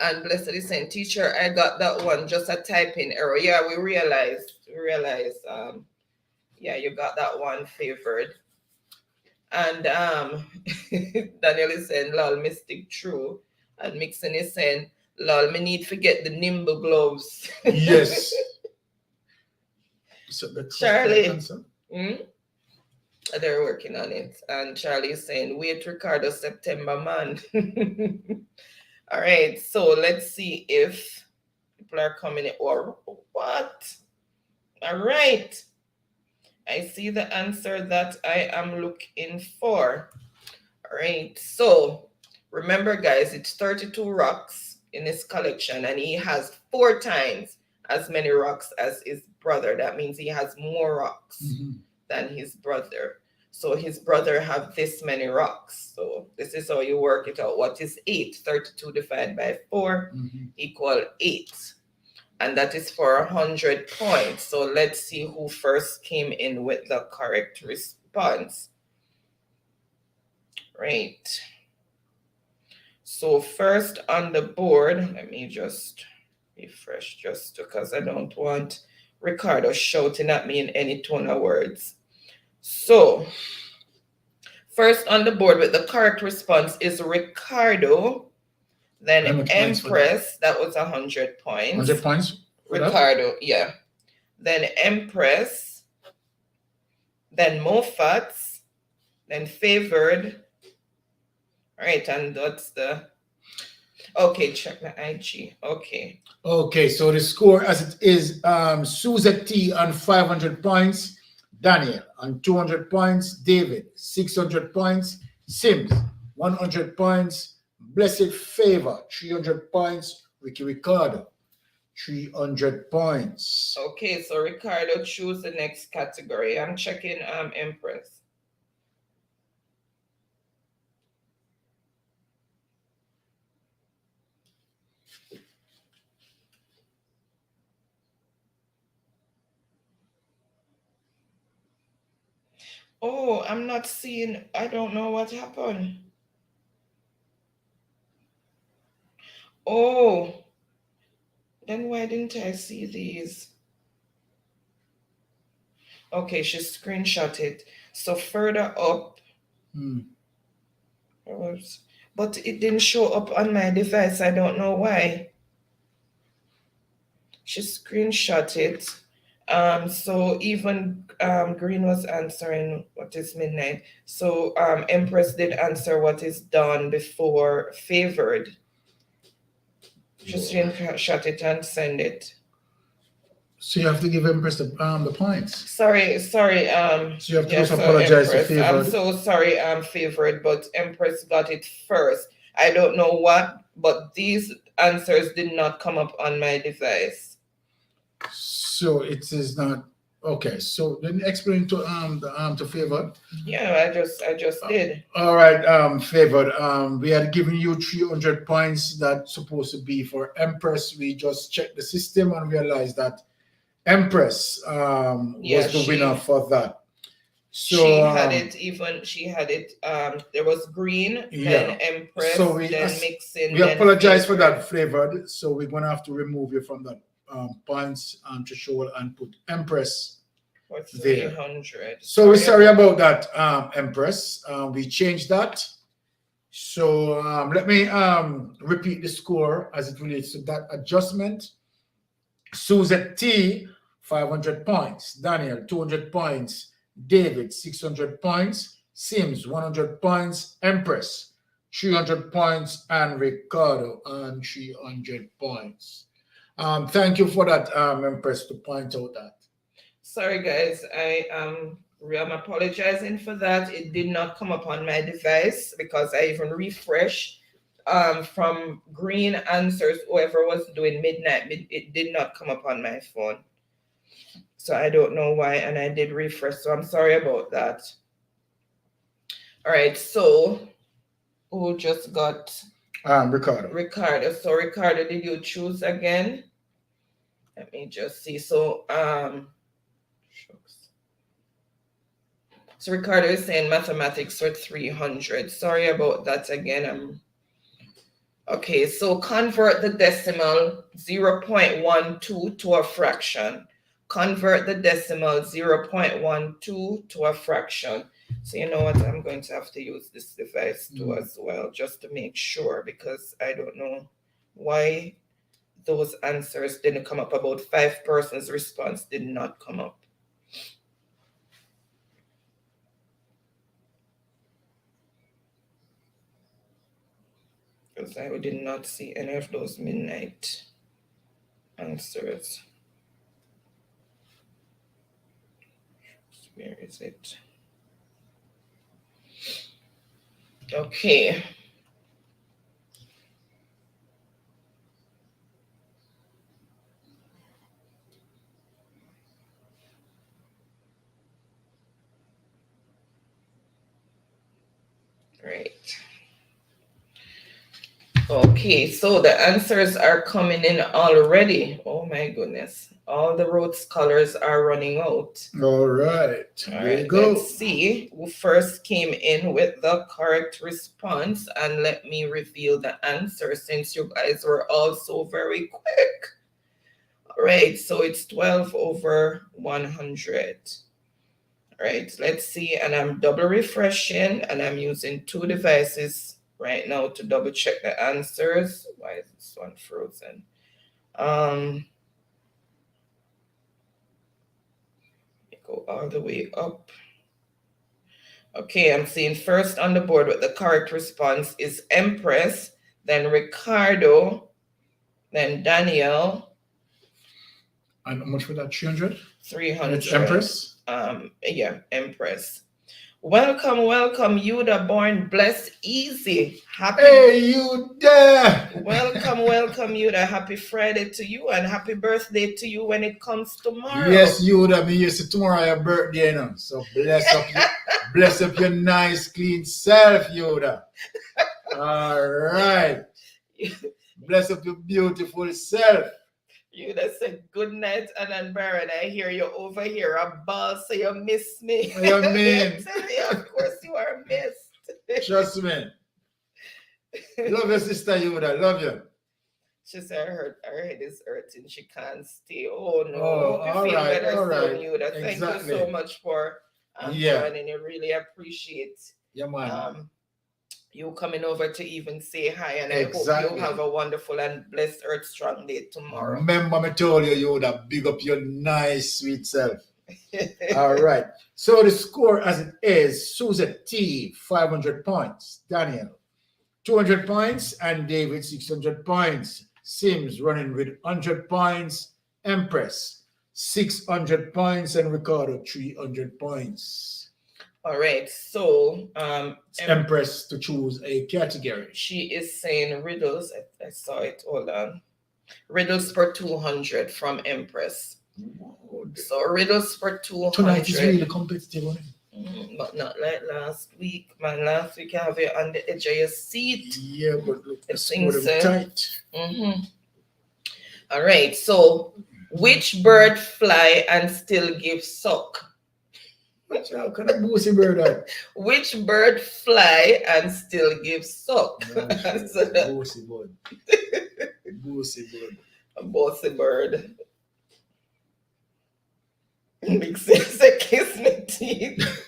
And Blessed is saying, teacher, I got that one, just a typing error. Yeah, we realized, yeah, you got that one favored. And Daniel is saying, lol, mystic true. And Mixon is saying, lol, me need to get the nimble gloves. Yes. So Charlie. They're working on it. And Charlie is saying, wait, Ricardo, September, man. All right, so let's see if people are coming in or what. All right. I see the answer that I am looking for. All right, so remember, guys, it's 32 rocks in his collection, and he has 4 times as many rocks as his brother. That means he has more rocks than his brother. So his brother have this many rocks. So this is how you work it out. What is 8? 32 divided by 4 equal 8. And that is for 100 points. So let's see who first came in with the correct response. Right. So first on the board, let me just refresh just because I don't want Ricardo shouting at me in any tone of words. So first on the board with the correct response is Ricardo. Then Empress, that was 100 points. 100 points? Ricardo, yeah. Then Empress. Then Mofats. Then Favored. All right, and that's the... Okay, check my IG. Okay. Okay, so the score as it is, Suzette T on 500 points, Daniel on 200 points, David 600 points, Sims 100 points, Blessed Favor 300 points, Ricardo 300 points. Okay, so Ricardo, choose the next category. I'm checking Empress. Oh, I'm not seeing, I don't know what happened. Oh, then why didn't I see these? Okay, she screenshot it. So further up, Hmm. oops, but it didn't show up on my device. I don't know why. She screenshot it. So even Green was answering what is midnight. So Empress did answer what is done before favored. She screenshot it and send it. So you have to give Empress the points. Sorry. So you have to Yeah, also so apologize to Empress. I'm Favored. so sorry, favored, but Empress got it first. I don't know what, but these answers did not come up on my device. So it is not okay. So then explain to Favored. Yeah, I just did. All right, Favored. We had given you 300 points that's supposed to be for Empress. We just checked the system and realized that Empress Yeah, was the winner for that. she So had it even. She had it. There was Green, then yeah. Empress, So then Mixing, we then apologize for Favored. that, Favored. So we're gonna have to remove you from that points to show and put Empress For there. 300. So we're sorry about that, Empress. We changed that. So let me repeat the score as it relates to that adjustment. Suzette T, 500 points. Daniel, 200 points. David, 600 points. Sims, 100 points. Empress, 300 points. And Ricardo, and 300 points. Thank you for that, Empress, to point out that. Sorry, guys. I'm apologizing for that. It did not come up on my device because I even refreshed from Green Answers. Whoever was doing midnight, it did not come up on my phone. So I don't know why, and I did refresh. So I'm sorry about that. All right. So who just got Ricardo. Ricardo? So Ricardo, did you choose again? Let me just see. So shucks. So Ricardo is saying mathematics for 300. Sorry about that again. Okay, so convert the decimal 0.12 to a fraction. Convert the decimal 0.12 to a fraction. So you know what? I'm going to have to use this device too as well, just to make sure, because I don't know why those answers didn't come up. About 5 persons' response did not come up. Because I did not see any of those midnight answers. Where is it? Okay. Right. Okay, so the answers are coming in already. Oh my goodness. All the Rhodes colors are running out. All right. All There you right, go. let's see who first came in with the correct response, and let me reveal the answer since you guys were all so very quick. All right, so it's 12 over 100. All right, let's see, and I'm double refreshing, and I'm using 2 devices right now to double check the answers. Why is this one frozen? Go all the way up. Okay, I'm seeing first on the board with the correct response is Empress, then Ricardo, then Daniel. And how much for that? 300? 300. It's Empress? Yeah, Empress. Welcome, Yuda, born blessed, easy. Happy. Hey, Yuda! Welcome, Yuda. Happy Friday to you and happy birthday to you when it comes tomorrow. Yes, Yuda. Me used to tomorrow your birthday, you know. So bless up your nice, clean self, Yuda. All right. Bless up your beautiful self. You that said good night, and Baron. I hear you over here. A ball, so you miss me. You mean? Tell me, of course you are missed. Trust me. Love your sister, Yuda. Love you. She said her head is hurting. She can't stay. Oh no. Oh, Hope you all feel right, better all soon, right. Yuda. Thank you Exactly. so much for Yeah. joining. You really appreciate Yeah, man. you coming over to even say hi, and I hope Exactly. you have a wonderful and blessed Earth Strong Day tomorrow. Remember me told you, Yuda, big up your nice, sweet self. All right. So the score as it is, Susan T, 500 points. Daniel, 200 points. And David, 600 points. Sims running with 100 points. Empress, 600 points. And Ricardo, 300 points. All right, so Empress to choose a category. She is saying riddles. I saw it. Hold on. Riddles for 200 from Empress. So riddles for 200. Tonight is really competitive. But not like last week, man. Last week I have you on the edge of your seat. Yeah, but look, It's tight. All right, so which bird fly and still give suck? How can a boosy bird that? Which bird fly and still give suck? Boosy bird. Boosy bird. A bossy bird. Big say kiss me teeth.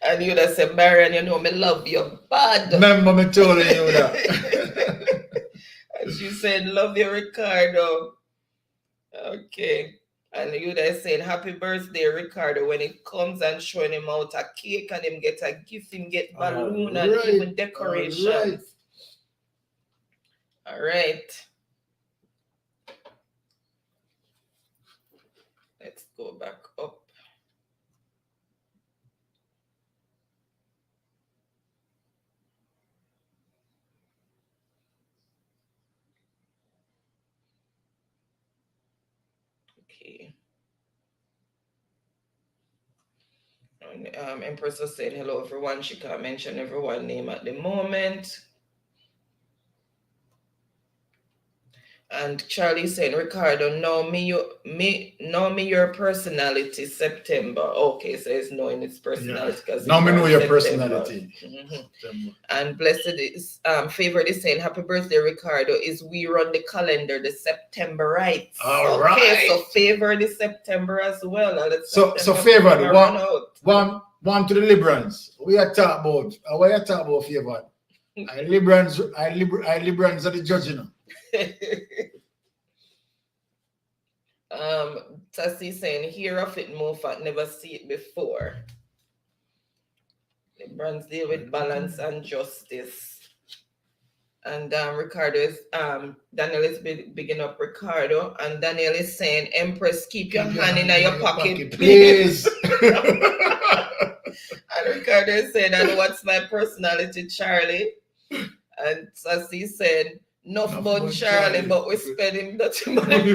And you'd have said, Marian, you know me love you bad. Remember me told you that. And she said, love you, Ricardo. Okay. And you guys saying happy birthday, Ricardo, when it comes and showing him out a cake and him get a gift, him get balloon and even decorations. All right. Let's go back up. Okay. And Empress was saying hello everyone. She can't mention everyone's name at the moment. And Charlie saying, Ricardo, know me your personality September. Okay, so it's knowing its personality because now me know your September. personality. And blessed is favorite is saying happy birthday, Ricardo. Is we run the calendar the September right? All right. So favored is September as well. So favored one to the Librans. We are talking about what you talk about favored. I Librans are the judge, you know. Sassy saying hear of it move and never see it before. The brands deal with balance and justice. And Ricardo is Daniel is bigging up Ricardo, and Daniel is saying Empress keep your hand in your pocket please. And Ricardo is saying, and what's my personality, Charlie? And Sassy said enough about Charlie, but we spend him dirty money.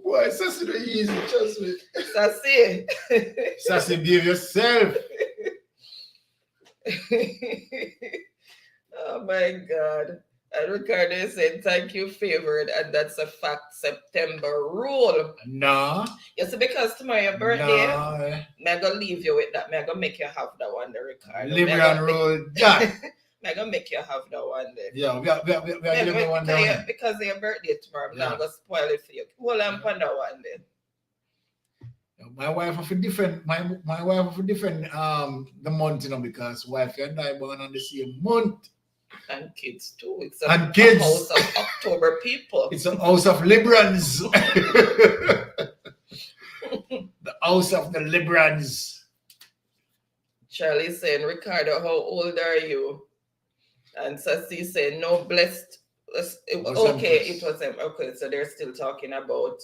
Boy, Sassy the easy, trust me. Sassy. Sassy, behave yourself. Oh my God. And Ricardo said, thank you, favored, and that's a fact. September rule. Nah. Yes, because tomorrow your birthday. Nah. I'm gonna leave you with that. I'm gonna make you have that one, the Ricardo. Libyan rule. Yeah. I'm gonna make you have that one day. Yeah, we are giving one down. Because of your birthday tomorrow, I'm not gonna spoil it for you. Hold on for that one day. My wife have a different the month, you know, because wife and I born on the same month. And kids too. It's a house of October people. It's a house of Librans. The house of the Librans. Charlie saying, Ricardo, how old are you? And Sassy saying, no, blessed. It was them. Okay, so they're still talking about.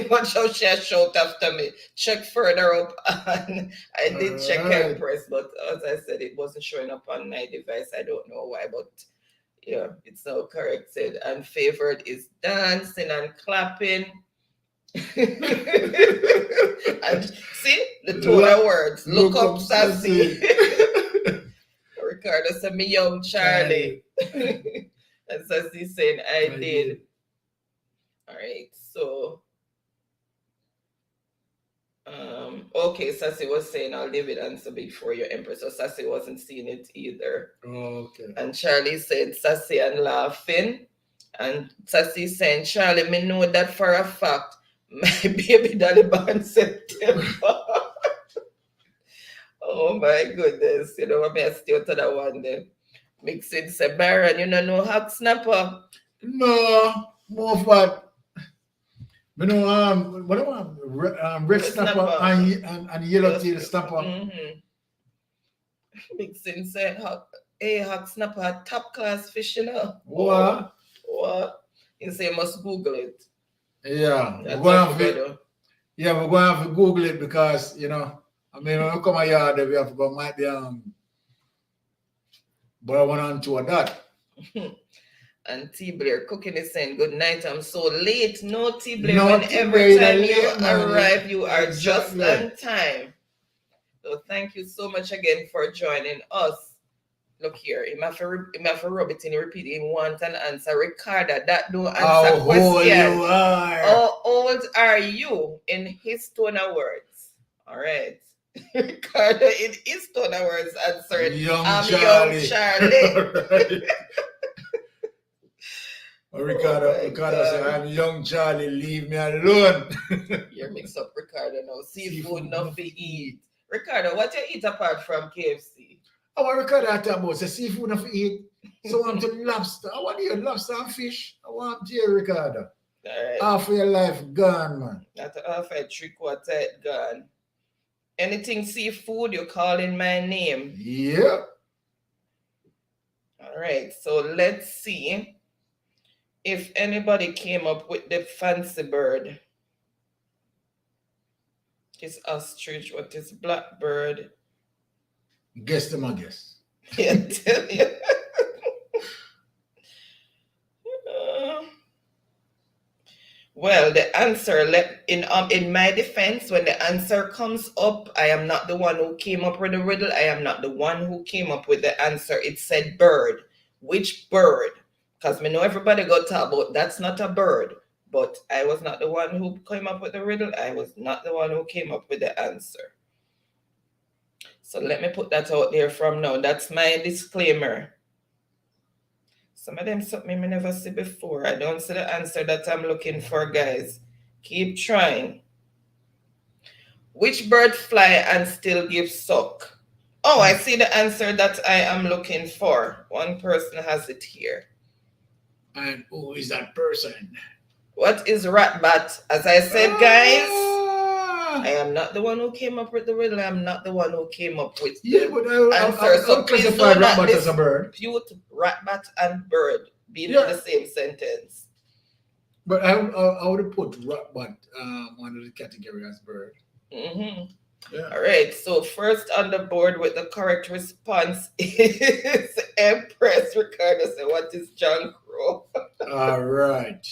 Watch how she has shout after me. Check further up. And I did check Empress, but as I said, it wasn't showing up on my device. I don't know why, but yeah, it's now corrected. And favored is dancing and clapping. And see the tone of words. Look up, Sassy. Ricardo said, me young Charlie. And Sassy's saying, I I did. did. All right, so okay, Sassy was saying I'll leave it answer before your Empress. So Sassy wasn't seeing it either. Okay. And Charlie said Sassy and laughing. And Sassy saying, Charlie, me know that for a fact. My baby daddy born September. Oh my goodness. You know, I may still to that one there. Mixing say, Baron, you know hot snapper. No, more fat. You know, what do I red Red snapper snapper. and yellowtail snapper. Mm-hmm. Mixing said, hot snapper, top class fish, you know. What? What? You say, must Google it. Yeah, That's we're going what to you have to, do. yeah, we're going to have to Google it because you know, I mean, when we come a yard, we have to go might be but I went on to that. And T Blair cooking is saying, good night, I'm so late. No, T Blair, No, when T. every Blair, time you're you late, man. arrive, you are Exactly. just on time. So thank you so much again for joining us. Look here, him have to rub it in, repeat him want an answer. Ricarda, that don't answer How old question. you are? How old are you in his tone of words? All right. Ricardo in his tone of words answered, Young I'm Charlie. young Charlie. Right. Ricardo, my Ricardo said, God. I'm young Charlie, leave me alone. You're mixed up, Ricardo, now. Seafood, Seafood enough to eat. Ricardo, what you eat apart from KFC? I want Ricardo to talk about say seafood not for eat. So I'm to lobster. I want to eat lobster and fish. I want to hear Ricardo. All right. Half of your life gone, man. That's half a 3/4 it gone. Anything seafood, you call in my name. Yep. All right, so let's see if anybody came up with the fancy bird. It's ostrich, what is blackbird? Guess them, I guess. Yeah, tell you. Well, the answer in my defense, when the answer comes up, I am not the one who came up with the riddle. I am not the one who came up with the answer. It said bird. Which bird? Because me know everybody got talk about that's not a bird. But I was not the one who came up with the riddle. I was not the one who came up with the answer. So let me put that out there from now. That's my disclaimer. Some of them something I never see before. I don't see the answer that I'm looking for, guys. Keep trying. Which bird fly and still give suck? Oh, I see the answer that I am looking for. One person has it here. And who is that person? What is ratbat? As I said, guys, I am not the one who came up with the riddle. I am not the one who came up with Yeah, the but I answer. So please do classify not rabbit as a bird. dispute ratbat and bird being Yeah. in the same sentence. But I would have put rabbit under the category as bird. Mm-hmm. Yeah. All right. So first on the board with the correct response is Empress. Ricardo said, "What is John Crow?" All right.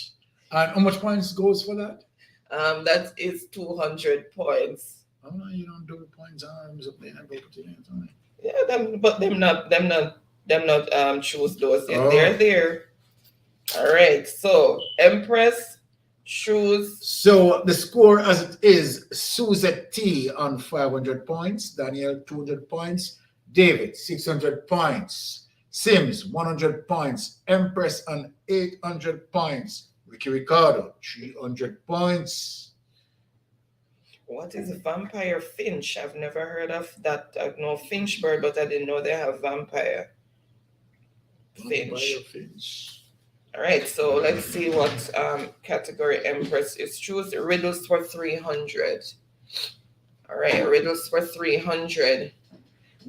And how much points goes for that? That is 200 points. Oh, you don't do points arms up there. Yeah, them not choose those yet. Oh. They're there. All right. So Empress choose. So the score as it is: Suzette T on 500 points, Daniel 200 points, David 600 points, Sims 100 points, Empress on 800 points, Ricardo 300 points. What is a vampire finch? I've never heard of that. I know finch bird, but I didn't know they have vampire finch. All right, so let's see what category Empress is. Choose riddles for 300. All right, riddles for 300.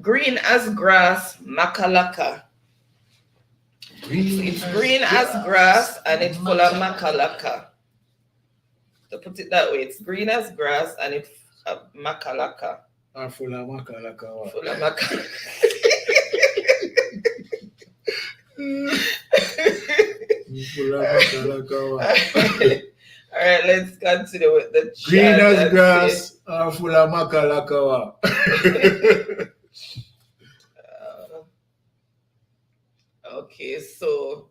Green as grass, makalaka. It's green as grass and it's full of makalaka. To put it that way, it's green as grass and it's makalaka. Full of makalaka. Full of makalaka. All right, let's continue with the chat. Green as grass are full of makalaka. Okay, so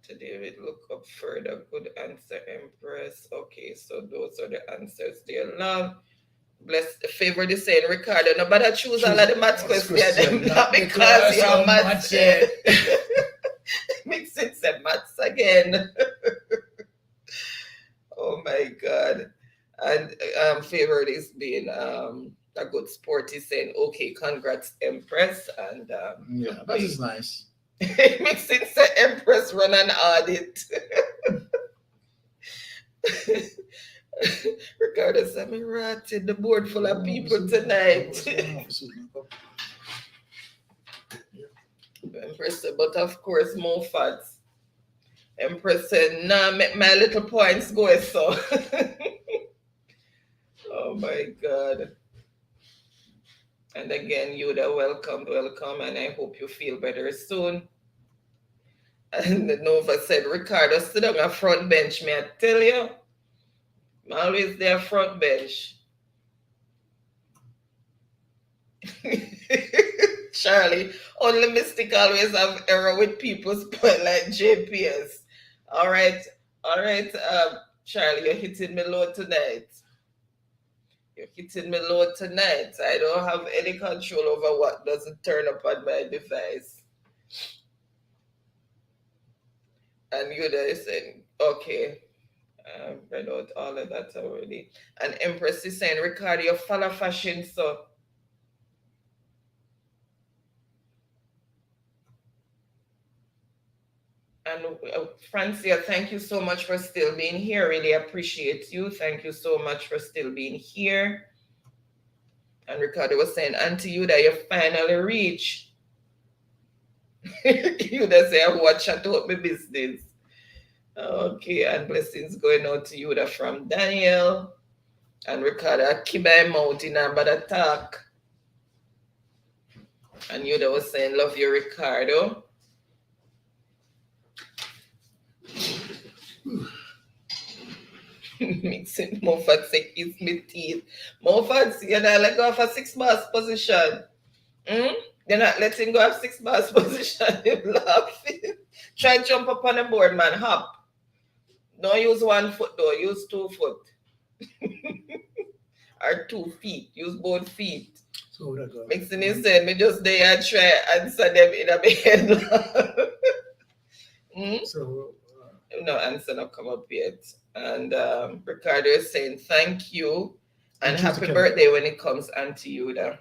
To David, look up further. Good answer, Empress. Okay, so those are the answers there. Love. Bless favor the saying, Ricardo. No, but I choose all of the maths questions. Not because you're maths. Makes sense at maths again. Oh my God. And favor is being a good sport. He's saying, okay, congrats, Empress. And yeah, that is nice. It makes sense that Empress run an audit. Ricardo said, me ratted the board full of people tonight. Empress said, but of course, more fats. Empress said, nah, make my little points go so. Oh my God. And again, Yuda, welcome, and I hope you feel better soon. And Nova said, Ricardo, sit on a front bench, may I tell you? I'm always there front bench. Charlie, only Mystic always have error with people's point like JPS. All right, Charlie, you're hitting me low tonight. I don't have any control over what doesn't turn up on my device. And Yuda is saying, okay, I've read out all of that already. And Empress is saying, Ricardo, you follow fashion, so. And Francia, thank you so much for still being here. Really appreciate you. Thank you so much for still being here. And Ricardo was saying, Auntie Yuda, you finally reached. Yuda say, I watch out about my business. Okay, and blessings going out to Yuda from Daniel. And Ricardo, keep my mouth in a bad attack. And Yuda was saying, love you, Ricardo. Mixing Moffat say kiss me teeth. Moffat, you're not letting go of a 6 bars position. You're not letting go of 6 bars position. You're laughing. Try jump up on the board, man. Hop. Don't use 1 foot though. Use 2 foot. Or 2 feet. Use both feet. So that go. Mixing is saying, me just there and try answer them in a bed. So no answer not come up yet. And Ricardo is saying thank you and happy birthday when it comes Auntie Yuda.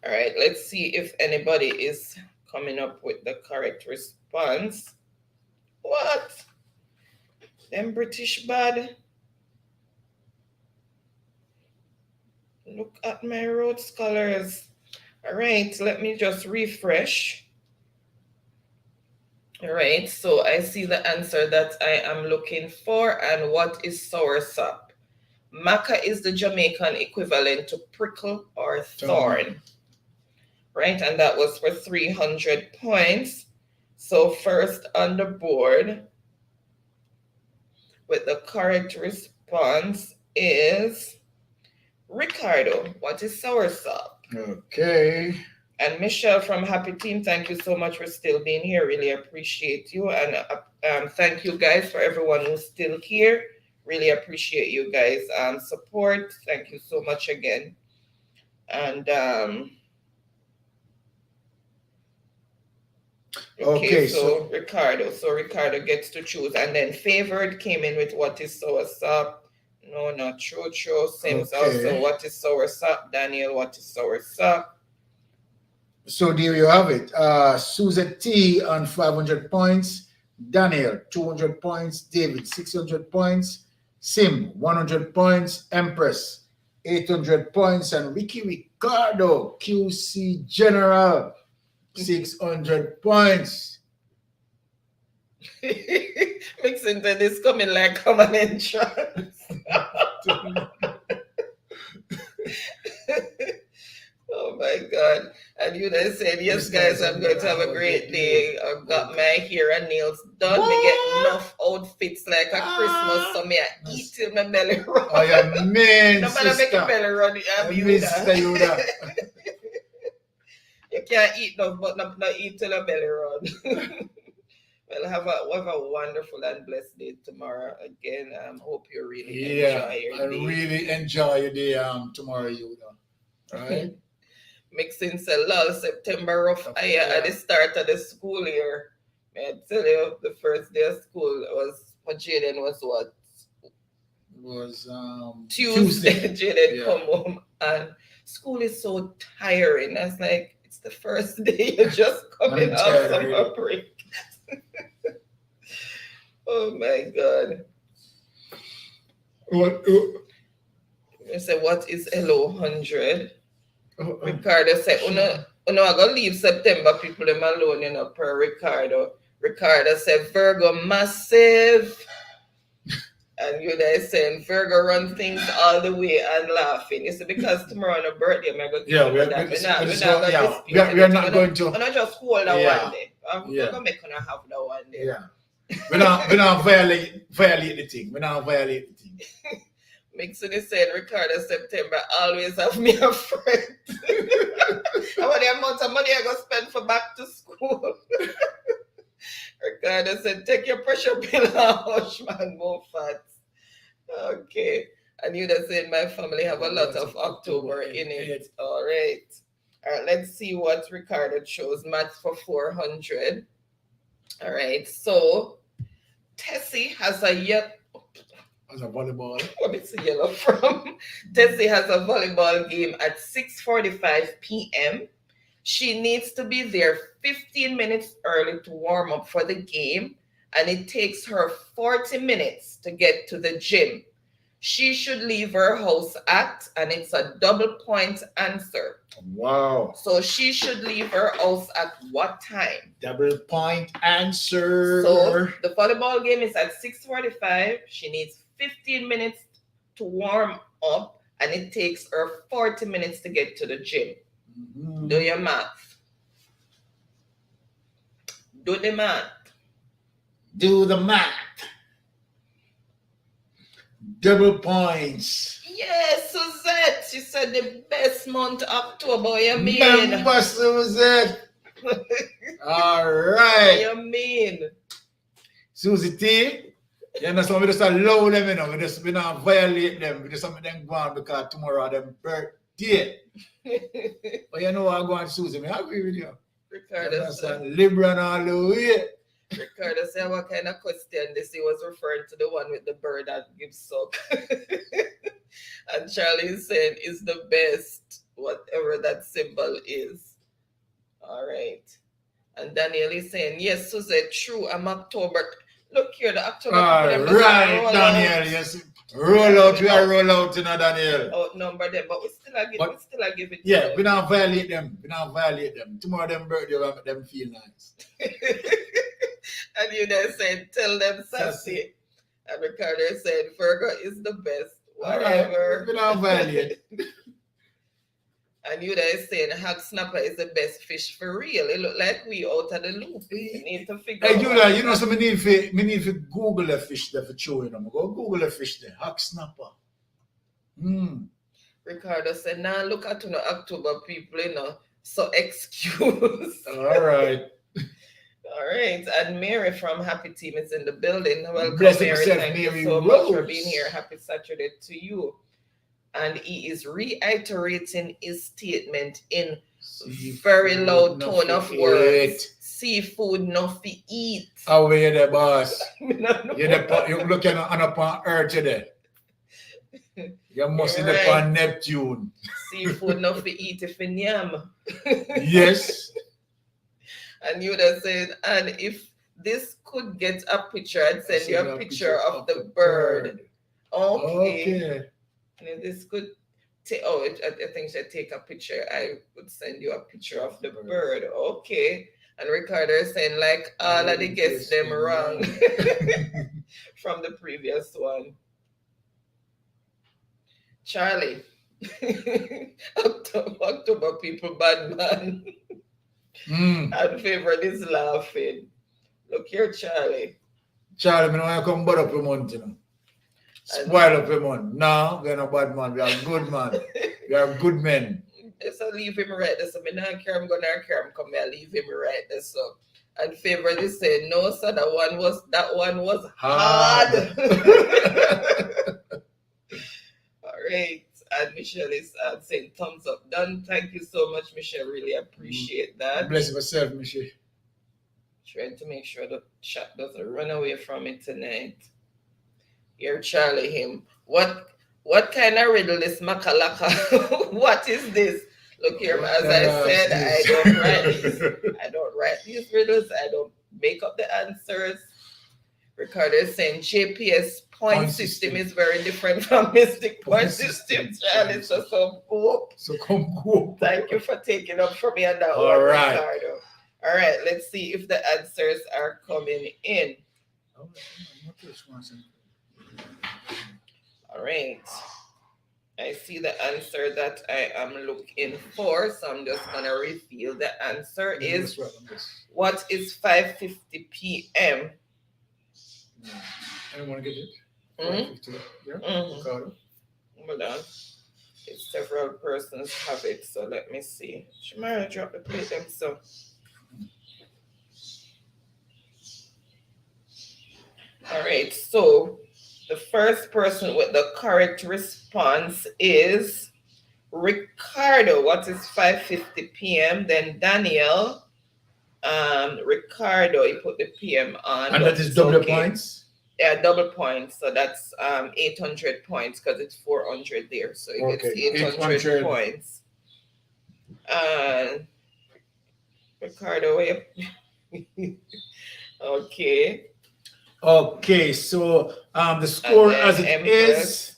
All right, let's see if anybody is coming up with the correct response. What? Them British bad. Look at my Rhodes Scholars. All right, let me just refresh. All right, so I see the answer that I am looking for. And what is soursop? Maca is the Jamaican equivalent to prickle or thorn. Right, and that was for 300 points. So first on the board with the correct response is Ricardo. What is soursop? okay. And Michelle from Happy Team, thank you so much for still being here. Really appreciate you. And thank you guys for everyone who's still here. Really appreciate you guys' support. Thank you so much again. And okay, so Ricardo gets to choose. And then Favored came in with what is soursop. No, not Chocho. Sims also, what is soursop? Daniel, what is soursop? So there you have it. Suzette T on 500 points. Daniel, 200 points. David, 600 points. Sim, 100 points. Empress, 800 points. And Ricardo, QC General, 600 points. Mixington is coming like common entrance. Oh my God. And you then said, yes, guys, I'm going to have a great day. I've got my hair and nails done. What? Me get enough outfits like a Christmas, so me I eat till my belly run. Oh, yeah, man, no matter make your belly run, Yuda. You can't eat no, but not eat till your belly run. Well, have a wonderful and blessed day tomorrow. Again, hope you really Yeah, enjoy your I day. really enjoy your day tomorrow, you know. Right? Mixing say lol September rough aya at the start of the school year. May I tell you, the first day of school was for Jaden was what? It was Tuesday. Jaden Yeah. come home and school is so tiring. I was like, it's the first day you're just coming I'm off tired summer already. break. Oh my god. What? I say, what is LO 100? Oh, Ricardo said, Uno I gonna leave September people them alone, you know, per Ricardo. Ricardo said Virgo massive. And you guys saying Virgo run things all the way and laughing. You see, because tomorrow on a birthday, I'm gonna Yeah, we're not going to. I'm not just hold that Yeah. one day. I'm Yeah. gonna make her have that one day. Yeah. We not violate the thing. We not violate the thing. Mixing is saying Ricardo September always have me a friend. How many amount of money I gonna spend for back to school? Ricardo said, take your pressure pill and hush man, more fat. Okay. And you just said my family have a lot of October in it. All right. All right, let's see what Ricardo chose. Maths for 400. All right. So Tessie has a As a volleyball. what is the yellow from? Tessie has a volleyball game at 6:45 p.m. She needs to be there 15 minutes early to warm up for the game, and it takes her 40 minutes to get to the gym. She should leave her house at, and it's a double point answer. Wow. So she should leave her house at what time? Double point answer. So the volleyball game is at 6:45. She needs 15 minutes to warm up, and it takes her 40 minutes to get to the gym. Mhm. Do your math. Do the math. Do the math. Double points. Yes, Suzette. She said the best month October. You mean? Remember, Suzette. All right. You mean? Susie T. You know, so we just allow them, you know, we not violate them. We just have them go on because tomorrow them birthday. But you know what I'm going, Susie, I agree with you. Ricardo said. Libra all the way. Ricardo said, what kind of question this? He was referring to the one with the bird that gives suck. And Charlie is saying, is the best, whatever that symbol is. All right. And Daniel is saying, yes, Suzette, true, I'm October. Look here, the October. All right, Daniel, yes. Roll out, we are roll out, you know, Daniel. Outnumber them, but we still give it to Yeah, them. we don't violate them. We don't violate them. Tomorrow, them birthday, will make them feel nice. And you then said, tell them sassy. And Ricardo said, Virgo is the best. Whatever. Right, we don't violate. And you guys saying hog snapper is the best fish for real. It look like we out of the loop. We need to figure Hey, out. Julia, you know, so me need to Google a fish there for chewing them. Go Google a fish there. Hog snapper. Ricardo said, now look at the October people, you know. So excuse. All right. All right. And Mary from Happy Team is in the building. Welcome, Bless Mary. yourself, Thank Mary you so much for Rose. being here. Happy Saturday to you. And he is reiterating his statement in very loud tone of words. Seafood not fi eat. How are you there, boss? No. You're looking on Earth today. You must be Right. on Neptune. Seafood not fi eat if in yam. Yes. And you would have said, and if this could get a picture, I'd send you a picture of the bird. Okay. And if this could I think she'd take a picture. I would send you a picture of the bird. Okay. And Ricardo is saying, like all of the guests them wrong from the previous one. Charlie. October people, bad man. And favorite is laughing. Look here, Charlie. Charlie, I don't want to come bad up a month, you know. Spoil up a month. No, we're not bad man. We are good man. We are good men. So leave him right there. So me not care. I'm gonna care. I'm coming. I leave him right there. So And Favorite is saying, no, sir, that one was Hard. hard. All right. And Michelle is saying thumbs up. Done. Thank you so much, Michelle. Really appreciate that. Bless yourself, Michelle. Trying to make sure the chat doesn't run away from it tonight. Here, Charlie, him. What kind of riddle is Makalaka? What is this? Look here, as I said, I don't write these. I don't write these riddles. I don't make up the answers. Ricardo is saying JPS point system is very different from Mystic point system. Charlie, so cool. So come cool. Thank you for taking up for me on that All one, right. Ricardo. All right, let's see if the answers are coming in. All right. I see the answer that I am looking for, so I'm just going to reveal the answer is, what is 5:50 p.m.? Anyone get it? 5:50. Yeah. Hold on. Several persons have it, so let me see. Shamara, drop the plate them so. All right, so the first person with the correct response is Ricardo. What is 5:50 p.m.? Then Daniel. Ricardo, he put the PM on. And that is double points? Yeah, double points. So that's 800 points because it's 400 there. So he gets 800 points. Ricardo, okay. Okay, so the score as it is,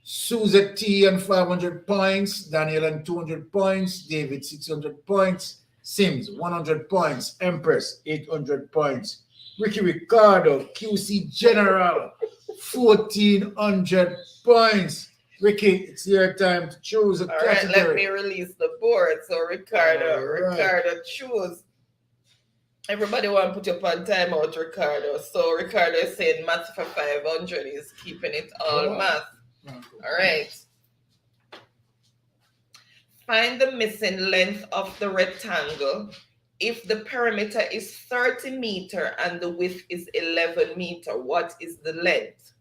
Suzette T and 500 points, Daniel and 200 points, David 600 points, Sims 100 points, Empress 800 points, Ricky Ricardo, QC General 1400 points. Ricky, it's your time to choose a category. All right, let me release the board. So Ricardo, choose. Everybody want to put up on timeout, Ricardo. So Ricardo is saying math for 500. He's keeping it all math. All right. Find the missing length of the rectangle if the perimeter is 30 meters and the width is 11 meters. What is the length?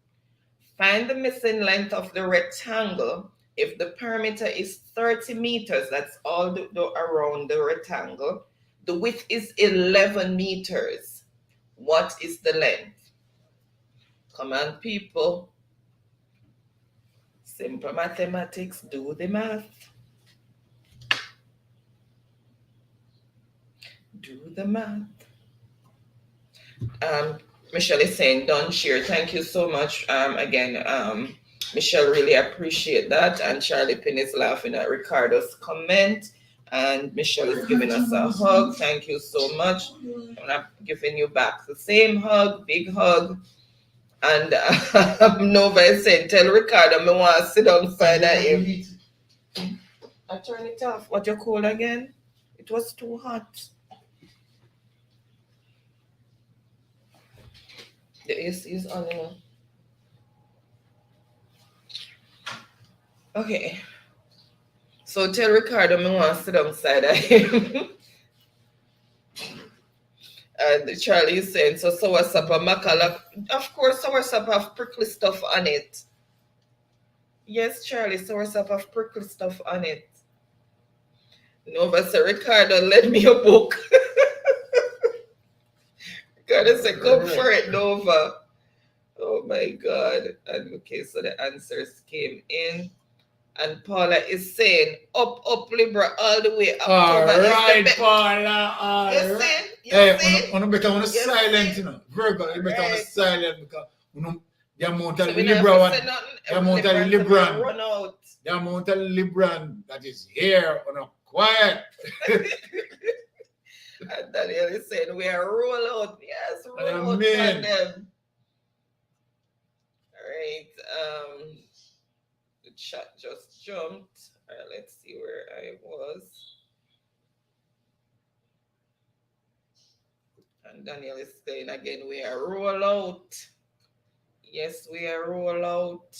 Find the missing length of the rectangle if the perimeter is 30 meters. That's all around the rectangle. The width is 11 meters. What is the length? Come on, people. Simple mathematics, do the math. Do the math. Michelle is saying, don't share. Thank you so much. Again, Michelle, really appreciate that. And Charlie Pin is laughing at Ricardo's comment. And Michelle is giving us a hug. Thank you so much. And I'm giving you back the same hug, big hug. And Nova is saying, tell Ricardo I want to sit on the side of him. I turn it off. What you call again? It was too hot. The AC is on. Okay. So tell Ricardo I want to sit on the side of him. And Charlie is saying, so soursop and mackerel. Of course, soursop have prickly stuff on it. Yes, Charlie, soursop have prickly stuff on it. Nova said, Ricardo, lend me a book. Ricardo said, come for it, Nova. Oh my God. And okay, so the answers came in. And Paula is saying, up, Libra, all the way up. All right, Paula. All right. Hey, you better want to silent, you know. Virgo, you better want to silent because the amount of Libra, the amount of Libran, run out. The amount of Libran that is here on a quiet. And Daniel is saying, we are roll out. Yes, roll out on them. All right. The chat just jumped. All right, let's see where I was. And Daniel is saying again, we are roll out. Yes, we are roll out.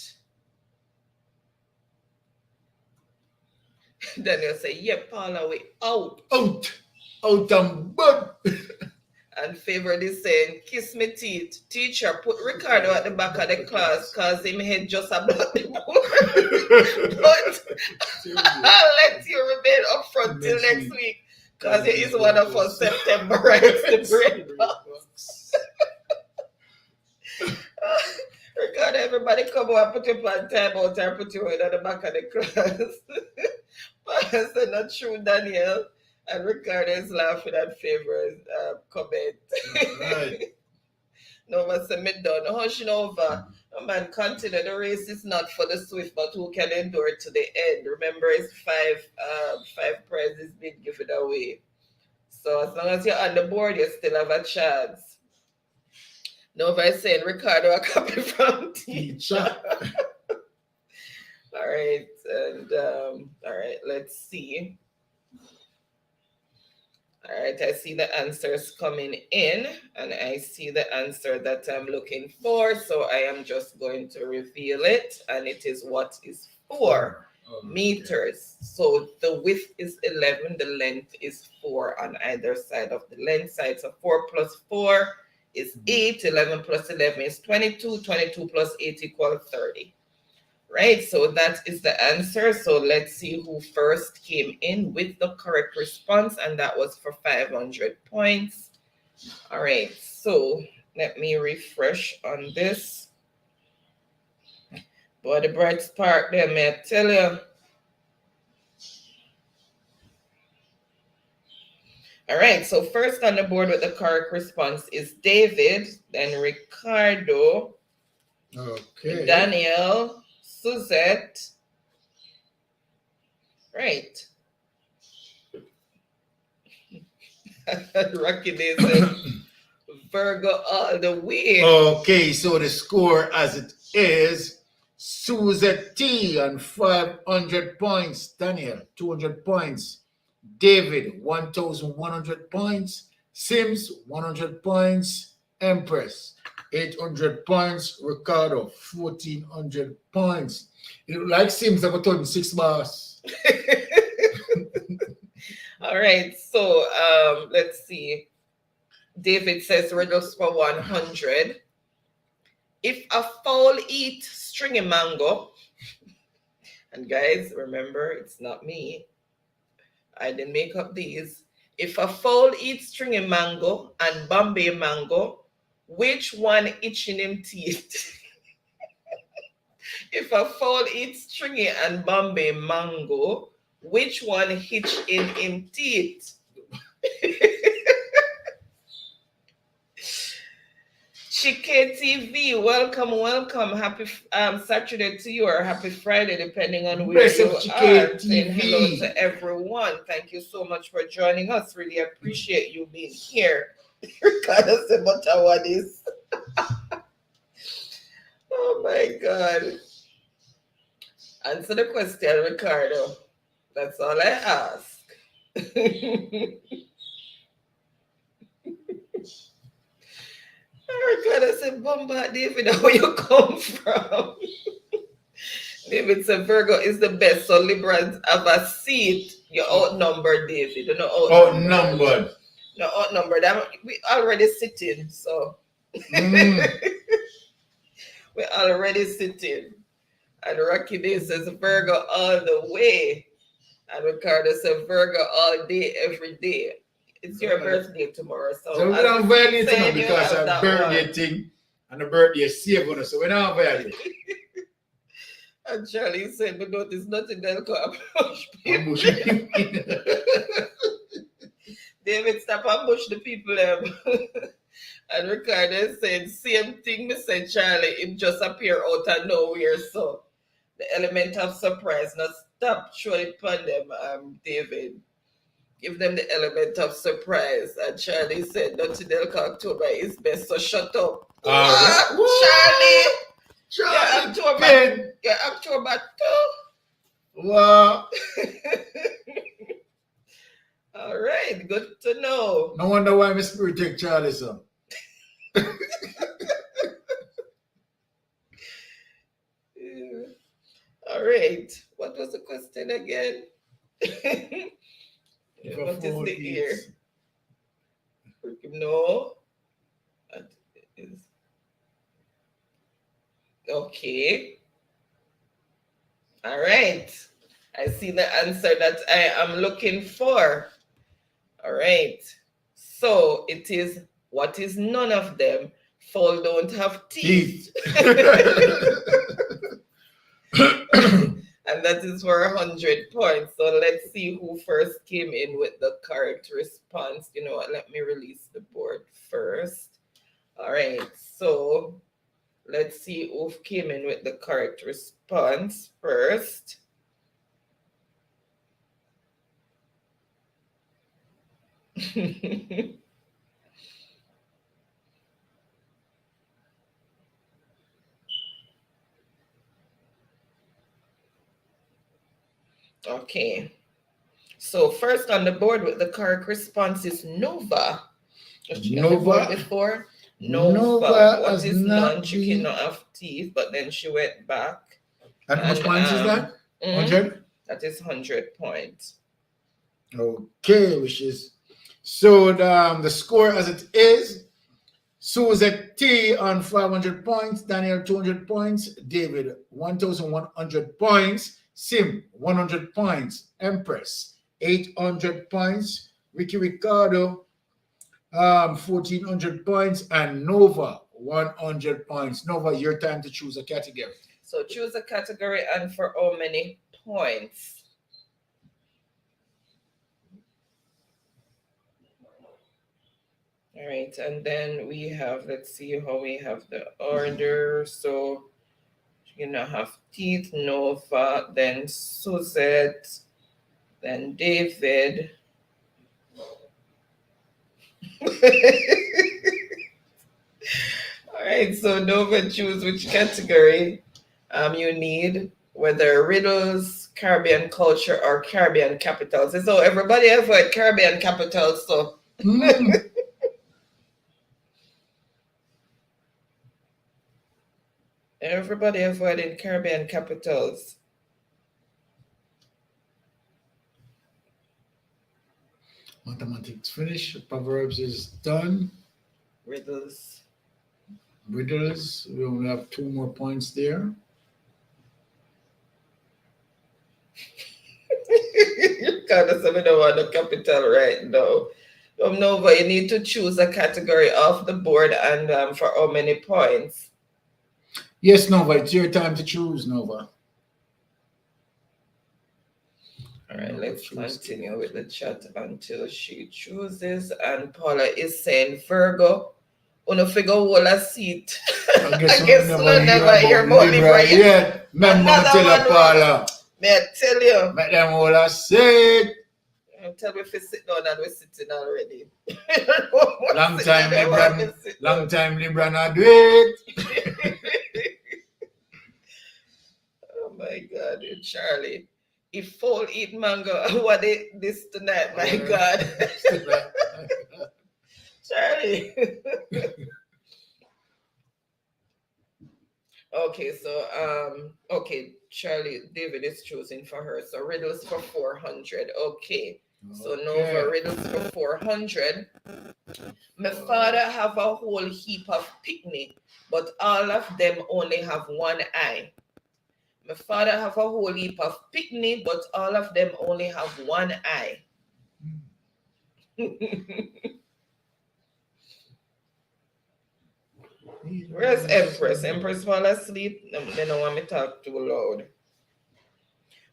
Daniel say, yeah, Paula, we out. Out and bud. And Favorite is saying, kiss me teeth. Teacher, put Ricardo at the back of the class because him head just about the board. But I'll let you remain up front till next week because it is one of us September rights the break box. Ricardo, everybody come on, put you on time out and put you in at the back of the class. Pastor, not true, Daniel. And Ricardo is laughing at Favor's comment. Right. Nova said, me done. Hush Nova. Oh man, continue. The race is not for the swift, but who can endure it to the end. Remember, it's five prizes being given away. So as long as you're on the board, you still have a chance. Nova is saying, Ricardo, a copy from teacher. All right, and all right, let's see. All right, I see the answers coming in, and I see the answer that I'm looking for. So I am just going to reveal it, and it is what is 4 meters. So the width is 11, the length is 4 on either side of the length side. So 4 plus 4 is 8, 11 plus 11 is 22, 22 plus 8 equals 30. Right, so that is the answer. So let's see who first came in with the correct response, and that was for 500 points. All right, so let me refresh on this. Boy, the bright spark there, may I tell you. All right, so first on the board with the correct response is David, then Ricardo, Okay. Daniel, Suzette. Right. Rocky Day said Virgo all the way. Okay, so the score as it is, Suzette T on 500 points, Daniel 200 points, David 1,100 points, Sims 100 points, Empress 800 points, Ricardo 1,400 points. It look like Sims have done 6 bars. All right, so let's see. David says riddles for 100. If a fowl eat stringy mango, and guys, remember, it's not me. I didn't make up these. If a fowl eats stringy mango and Bombay mango, which one itching him teeth? If a fowl eats stringy and Bombay mango, which one hitch in him teeth? Chike TV, welcome. Happy Saturday to you, or happy Friday, depending on where Best you of are. Chike Saying hello TV. to everyone. Thank you so much for joining us. Really appreciate you being here. Ricardo said, "But what is?" Oh my God! Answer the question, Ricardo. That's all I ask. Ricardo said, Bombard David, where you come from? David said, Virgo is the best, so Librans have a seat. You're outnumbered, David. You're not outnumbered. No, outnumbered. We already sitting, so. We're already sitting. And Rocky Day says, Virgo all the way. And Ricardo said, Virgo all day, every day. It's your birthday tomorrow, so we don't violate it because of our birthday thing and the birthday save on us, so we don't violate. And Charlie said, but notice nothing that'll come ambush people. David, stop ambush the people. And Ricardo said, same thing, me said, Charlie, it just appear out of nowhere, so the element of surprise. Now stop showing it upon them, David. Give them the element of surprise. And Charlie said, nothing they'll October is best, so shut up. Charlie! You're October 2. Wow. All right, good to know. No wonder why my spirit take Charlie, son. All right. What was the question again? What is the ear? No. That is okay. All right. I see the answer that I am looking for. All right. So it is what is none of them? Fowl don't have teeth. And that is for 100 points. So let's see who first came in with the correct response. You know what? Let me release the board first. All right. So let's see who came in with the correct response first. Okay. So first on the board with the correct response is Nova. Was she on the board before? Nova. What is none? She cannot have teeth, but then she went back. And how much points is that? 100? That is 100 points. Okay, which is so the score as it is. Suzette T on 500 points, Daniel 200 points, David 1,100 points, Sim 100 points, Empress 800 points, Ricky Ricardo 1,400 points, and Nova 100 points. Nova, your time to choose a category. So choose a category and for how many points? All right, and then we have, let's see how we have the order. So you're gonna have teeth, Nova, then Suzette, then David. All right, so Nova, choose which category you need, whether riddles, Caribbean culture, or Caribbean capitals. So everybody avoid Caribbean capitals, so. Everybody avoiding Caribbean capitals. Mathematics finished. Proverbs is done. Riddles. Riddles. We only have 2 more points there. You kind of say we don't want the capital right now. Nova, you need to choose a category off the board and for how many points? Yes, Nova, it's your time to choose, Nova. All right, let's continue with the chat until she chooses. And Paula is saying Virgo. Una figure whole a seat. I guess never hear more Libra yet. Remember tell you, Paula. May I tell you? Make them all a seat. Tell me if you sit down and we're sitting already. Long time Libra not do it. Oh my God, Charlie. If fowl eat mango, what is this tonight? My God. Charlie. Okay, so okay, Charlie, David is choosing for her. So riddles for 400. Okay. So Nova, riddles for 400. My father have a whole heap of picnic, but all of them only have one eye. My father have a whole heap of picnic, but all of them only have one eye. Where's Empress? Empress fall asleep. They don't want me to talk too loud.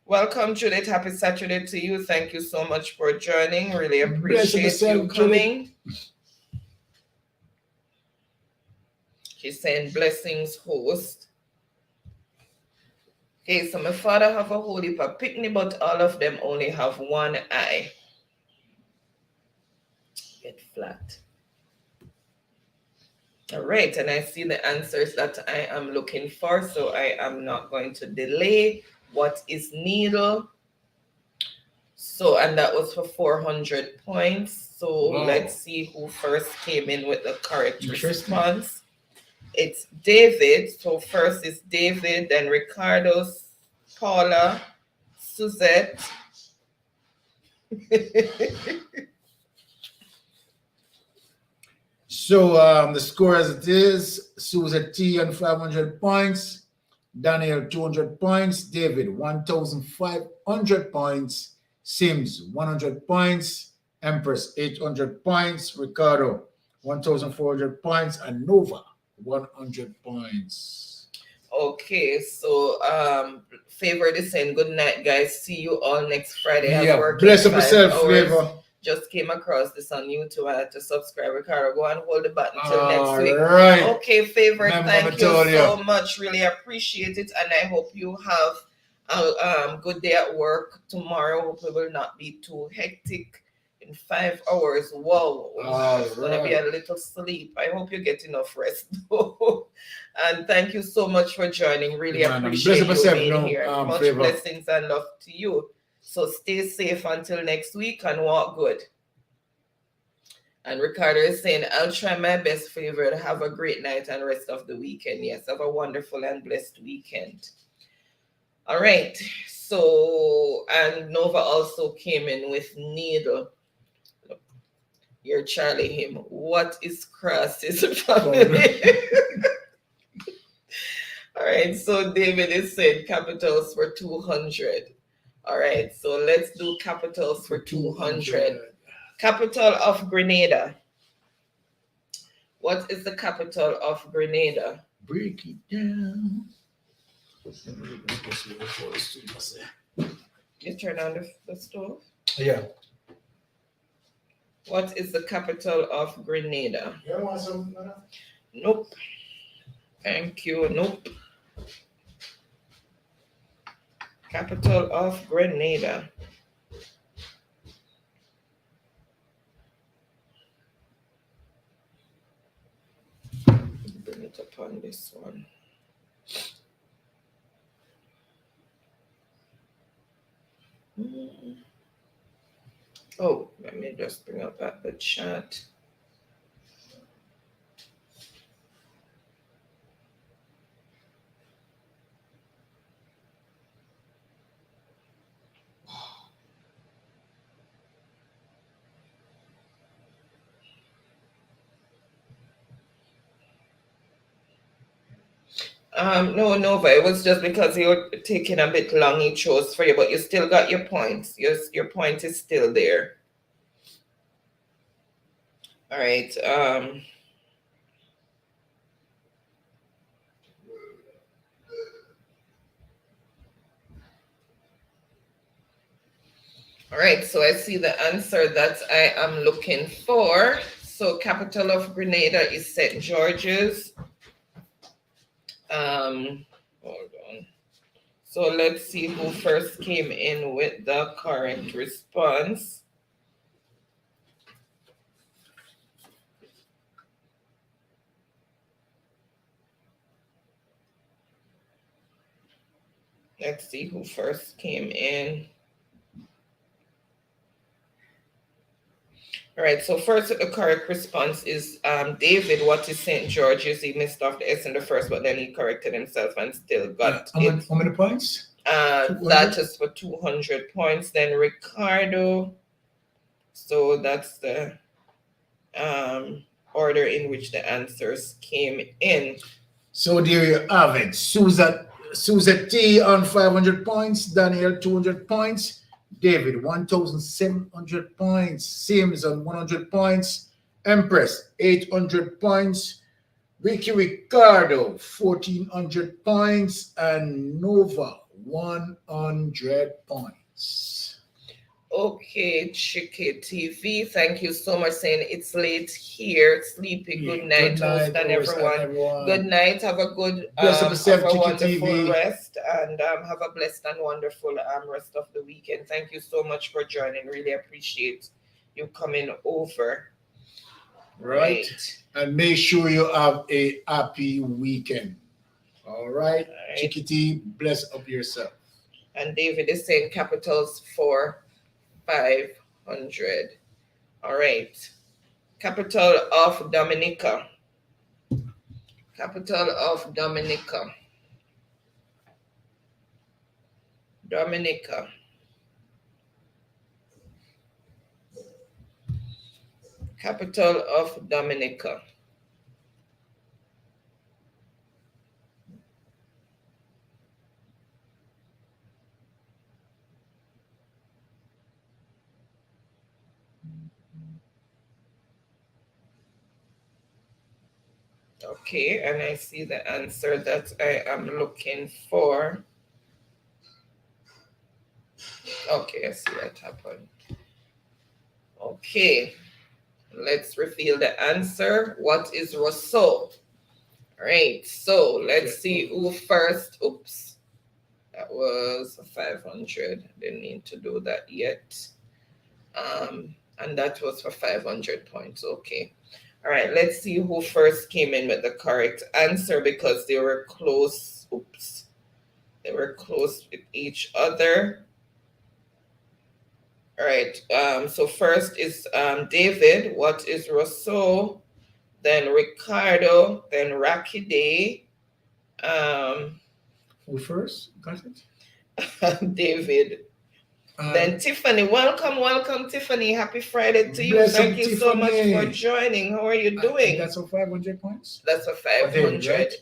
Welcome, Judith. Happy Saturday to you. Thank you so much for joining. Really appreciate you coming. She's saying blessings, host. Okay, so my father have a whole heap of picnic, but all of them only have one eye. Get flat. All right, and I see the answers that I am looking for, so I am not going to delay. What is needle? So, and that was for 400 points. So let's see who first came in with the correct response. It's David. So first is David, then Ricardo, Paula, Suzette. So the score as it is: Susan T on 500 points, Daniel 200 points, David 1,500 points, Sims 100 points, Empress 800 points, Ricardo 1,400 points, and Nova 100 points. Okay, so Favor is saying good night, guys. See you all next Friday. I have Yeah, work bless in up 5 yourself, hours. Flavor. Just came across this on YouTube. I had to subscribe. Ricardo, go and hold the button till next All week. right. Okay, Favor, Remember thank I you told so you. much. Really appreciate it, and I hope you have a good day at work tomorrow. Hope it will not be too hectic. In 5 hours, wow, it's gonna be a little sleep. I hope you get enough rest though. And thank you so much for joining. Really Man, I'm appreciate blessed you myself being now, here. Much Flavor. blessings and love to you. So stay safe until next week and walk good. And Ricardo is saying, I'll try my best, Favor, to have a great night and rest of the weekend. Yes, have a wonderful and blessed weekend. All right. So, and Nova also came in with needle. You're Charlie him. What is cross is family? All right. So David is saying capitals for 200. All right. So let's do capitals for 200. Capital of Grenada. What is the capital of Grenada? Break it down. You turn on the stove? Yeah. What is the capital of Grenada? You want some? Nope. Thank you. Nope. Capital of Grenada. Bring it up on this one. Oh, let me just bring up at the chat. No, Nova. It was just because you were taking a bit long. He chose for you, but you still got your points. Your point is still there. All right. All right. So I see the answer that I am looking for. So capital of Grenada is St. George's. Hold on. So let's see who first came in with the correct response. Let's see who first came in. All right, so first the correct response is David. What is St. George's? He missed off the S in the first, but then he corrected himself and still got it. How many points? That is for 200 points. Then Ricardo. So that's the order in which the answers came in. So there you have it. Susan T on 500 points, Daniel 200 points, David 1,700 points, Sims on 100 points, Empress 800 points, Ricardo 1,400 points, and Nova 100 points. Okay, Chicky TV, thank you so much. Saying it's late here, sleepy. Good night, host and everyone. Good night. Have a good, have a wonderful rest, and have a blessed and wonderful rest of the weekend. Thank you so much for joining. Really appreciate you coming over. Right. And make sure you have a happy weekend. All right. Chicky T, bless up yourself. And David is saying capitals for 500. All right. Capital of Dominica. Capital of Dominica. Dominica. Capital of Dominica. Okay, and I see the answer that I am looking for. Okay, I see what happened. Okay, let's reveal the answer. What is Rousseau? All right, so let's see who first. Oops, that was 500. Didn't need to do that yet. And that was for 500 points. Okay. All right, let's see who first came in with the correct answer because they were close. Oops. They were close with each other. All right. So first is David. What is Rousseau? Then Ricardo. Then Rocky Day. Who first? Got it? David. Then Tiffany, welcome, Tiffany. Happy Friday to you. Bless up, Thank you so much for Tiffany. joining. How are you doing? That's for 500 points? That's for 500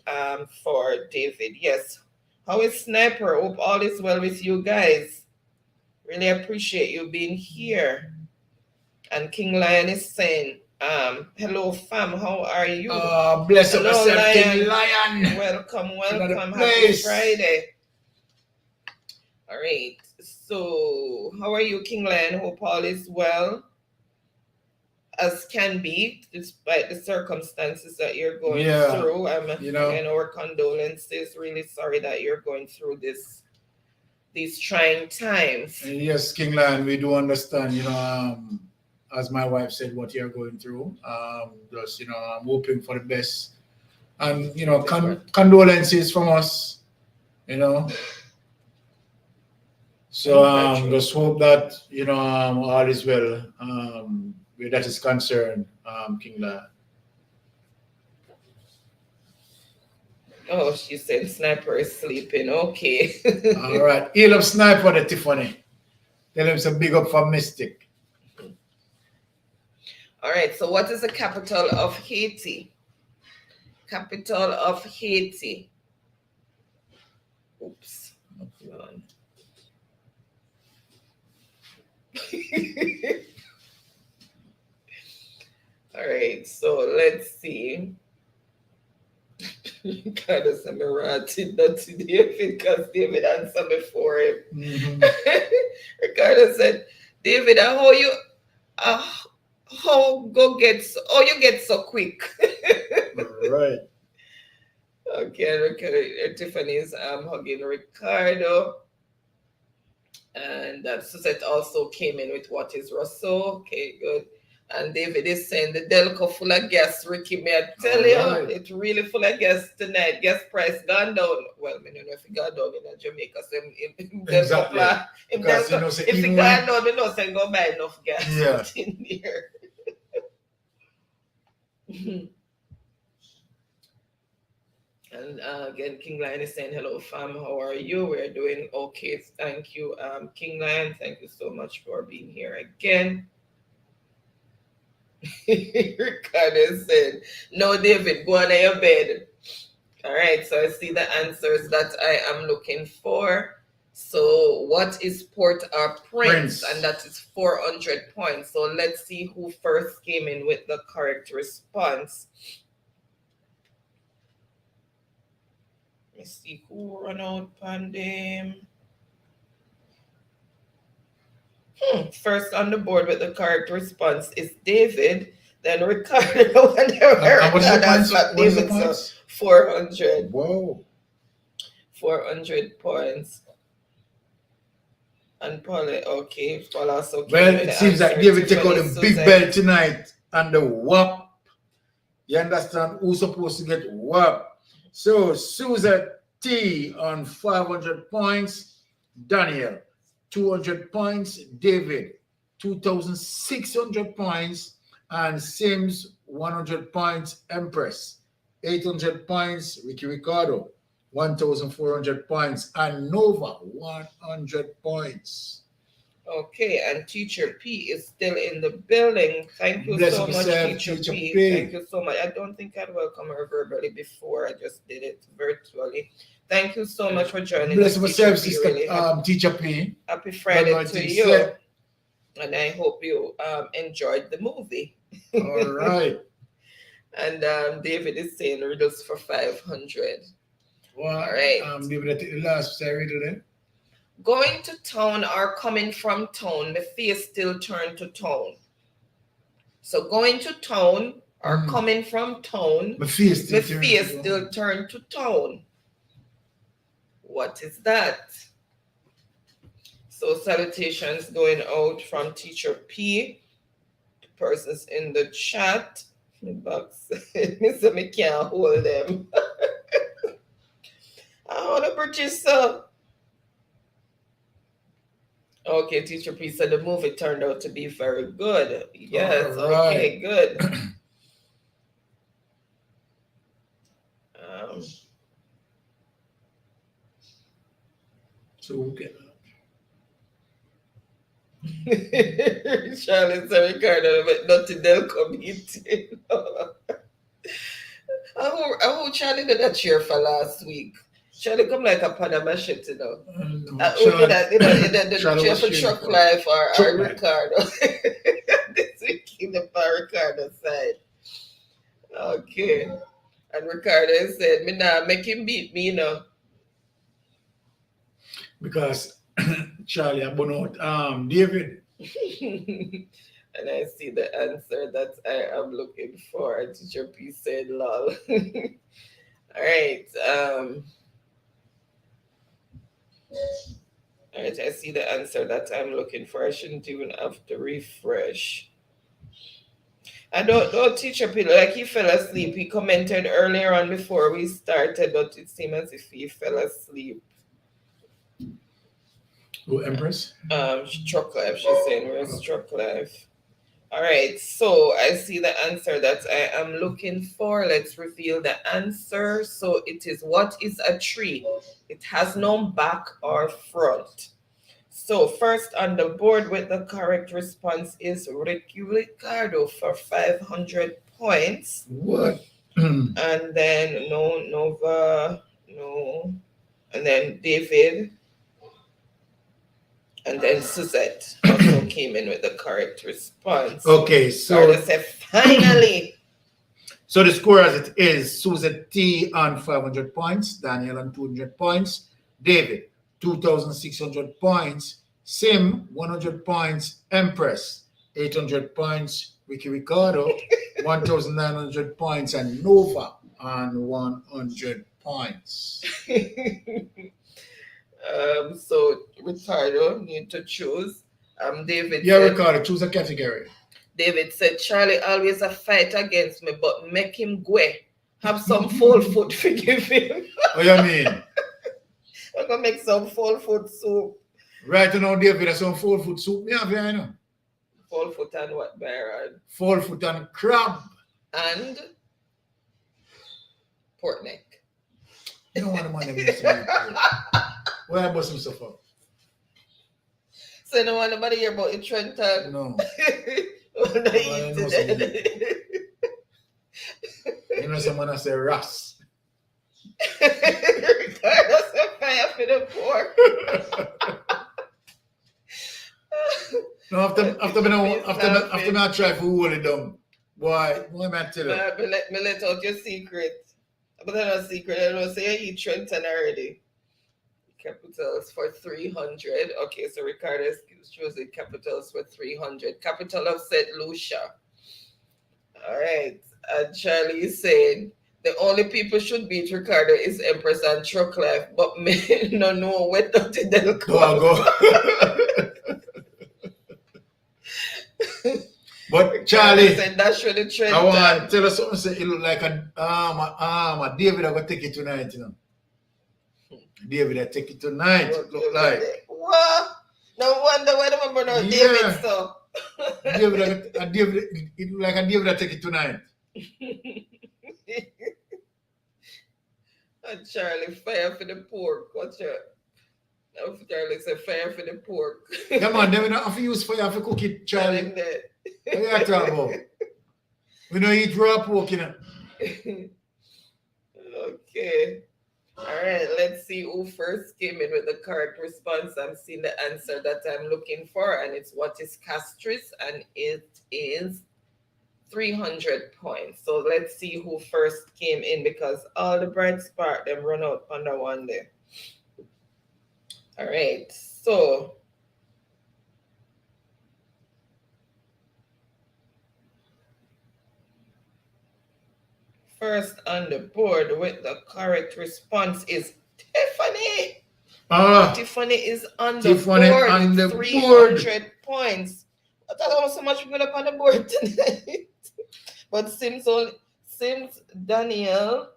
for David. Yes. How is Sniper? Hope all is well with you guys. Really appreciate you being here. And King Lion is saying, hello fam, how are you? Bless up Hello, yourself, King Lion. Lion. Welcome. Another Happy place. Friday. All right. So, how are you, King Lion? Hope all is well as can be, despite the circumstances that you're going through. Again, our condolences. Really sorry that you're going through these trying times. Yes, King Lion, we do understand. As my wife said, what you're going through. Just I'm hoping for the best, and condolences from us. So just hope that all is well where that is concerned, King Lion. Oh, she said Sniper is sleeping. Okay. All right. He loves Sniper, the Tiffany. Tell him some big up for Mystic. All right. So what is the capital of Haiti? Capital of Haiti. Oops. Hold on. All right. So let's see. Ricardo Samarati, not to David, because David answered before him. Mm-hmm. Ricardo said, David, how you you get so quick. Right. Okay, Tiffany's hugging Ricardo. And Suzette also came in with what is Rousseau. Okay, good. And David is saying the Delco full of gas, Ricky. May I tell you, it's really full of gas tonight. Gas price gone down. Well, I don't know if it got down in Jamaica. So exactly. If it got down, we know say go buy enough gas in here. And again, King Lion is saying, hello, fam. How are you? We're doing okay. Thank you, King Lion. Thank you so much for being here again. Ricardo said, no, David, go on your bed. All right, so I see the answers that I am looking for. So what is Port-au-Prince? And that is 400 points. So let's see who first came in with the correct response. Let me see who run out pandem. First on the board with the correct response is David, then Ricardo, and then points? 400. Whoa. 400 points. And Paul, okay, Paul also came. Well, it seems like David take out the big belt tonight and the whop. You understand who's supposed to get whop? So Suzette T on 500 points, Daniel 200 points, David 2,600 points, and Sims 100 points, Empress 800 points, Ricky Ricardo 1,400 points, and Nova 100 points. Okay, and Teacher P is still in the building. Thank you so much, Teacher P. Thank you so much. I don't think I'd welcome her verbally before. I just did it virtually. Thank you so much for joining us, myself, Sister Teacher P. Happy Friday to you. And I hope you enjoyed the movie. All right. And David is saying riddles for 500. Well, All right. David, I take the last riddle then. Going to town or coming from town, the face still turned to town. So going to town or coming from town, My face the still face still turned to town. What is that? So salutations going out from Teacher P. The persons in the chat. The box. Mr. Me can't hold them. I want to purchase some. Okay, Teacher P said the movie turned out to be very good. Yes, All right. okay, good. So okay. Charlotte and Ricardo, but nothing they'll come eating. Who Charlie did that cheer for last week? Charlie come like a Panama shit, you know. Who did that? The cheer for Truck Life or Ricardo? This week in the Ricardo side. Okay. And Ricardo said, me nah make him beat me, you know. Because Charlie, I bought out David. And I see the answer that I am looking for. Teacher P said lol. All right. All right, I see the answer that I'm looking for. I shouldn't even have to refresh. I don't Teacher P, like he fell asleep. He commented earlier on before we started, but it seemed as if he fell asleep. Who, Empress? Truck Life, she's saying where's Truck Life? All right, so I see the answer that I am looking for. Let's reveal the answer. So it is, what is a tree? It has no back or front. So first on the board with the correct response is Ricardo for 500 points. What? And then Nova, no. And then David. And then Suzette also came in with the correct response. Okay, so said, finally. So the score as it is: Suzette T on 500 points, Daniel on 200 points, David 2,600 points, Sim 100 points, Empress 800 points, Ricky Ricardo 1,900 points, and Nova on 100 points. So Ricardo need to choose. David. Yeah, said, Ricardo, choose a category. David said, Charlie always a fight against me, but make him go. Have some full food, forgive him. What you mean? I'm gonna make some full food soup. Right now, David, there's some full food soup. Yeah, I know. Full food and what, Byron? Full food and crab. And pork neck. You don't want the money to where I bust him so far? So you don't want nobody hear about it, Trenton? No. You know someone I say Russ. Ricardo said fire for the pork. No, after me I try to hold it down. Boy, what am I tell you? Me let out your secret. But that's not a secret. I don't say you eat Trenton already. Capitals for 300. Okay, so Ricardo choosing capitals for 300. Capital of St. Lucia. All right. And Charlie is saying the only people should beat Ricardo is Empress and Truck Life, but me no know where nothing they'll go. But Charlie said that should the trend. I want to tell us something. Say it look like a David I gonna take it tonight, you know. David, I take it tonight. Look like. What? No wonder why the remember now David so. David, it look like a David, I take it tonight. And Charlie, fire for the pork. What's your? Charlie said fire for the pork. Come on, then we don't have to use fire for cook it, Charlie. What are you talking about? We don't eat raw pork, you know. Okay. All right, let's see who first came in with the correct response. I'm seeing the answer that I'm looking for, and it's what is castris, and it is 300 points. So let's see who first came in, because all the bright spark them run out under one day. All right, so first on the board with the correct response is Tiffany. Tiffany is on the Tiffany board on with the 300 points. I thought I was so much people up on the board tonight. But Sims, Daniel.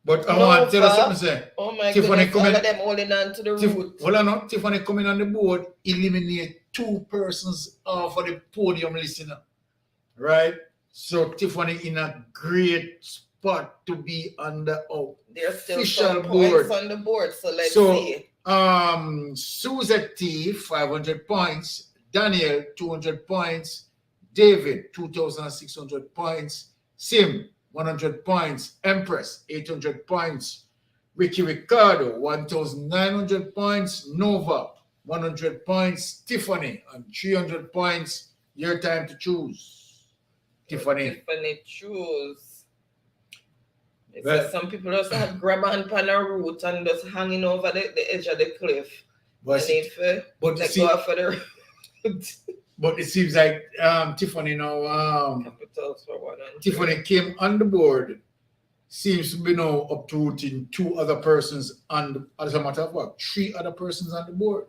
But I want to tell you something, say. Oh my Tiffany goodness, all of them holding on to the root. Hold on, Tiffany coming on the board, eliminate 2 persons off of the podium listener. Right? So Tiffany in a great spot to be on the There's still official some board. points on the board, so let's see. Suzette T, 500 points. Daniel, 200 points. David, 2,600 points. Sim, 100 points. Empress, 800 points. Ricky Ricardo, 1,900 points. Nova, 100 points. Tiffany, and 300 points. Your time to choose. Tiffany choose. Well, some people just have grab on a root and just hanging over the edge of the cliff. But but it seems like Tiffany now capitals for 100. Tiffany came on the board. Seems to be now uprooting 2 other persons, and as a matter of fact, 3 other persons on the board.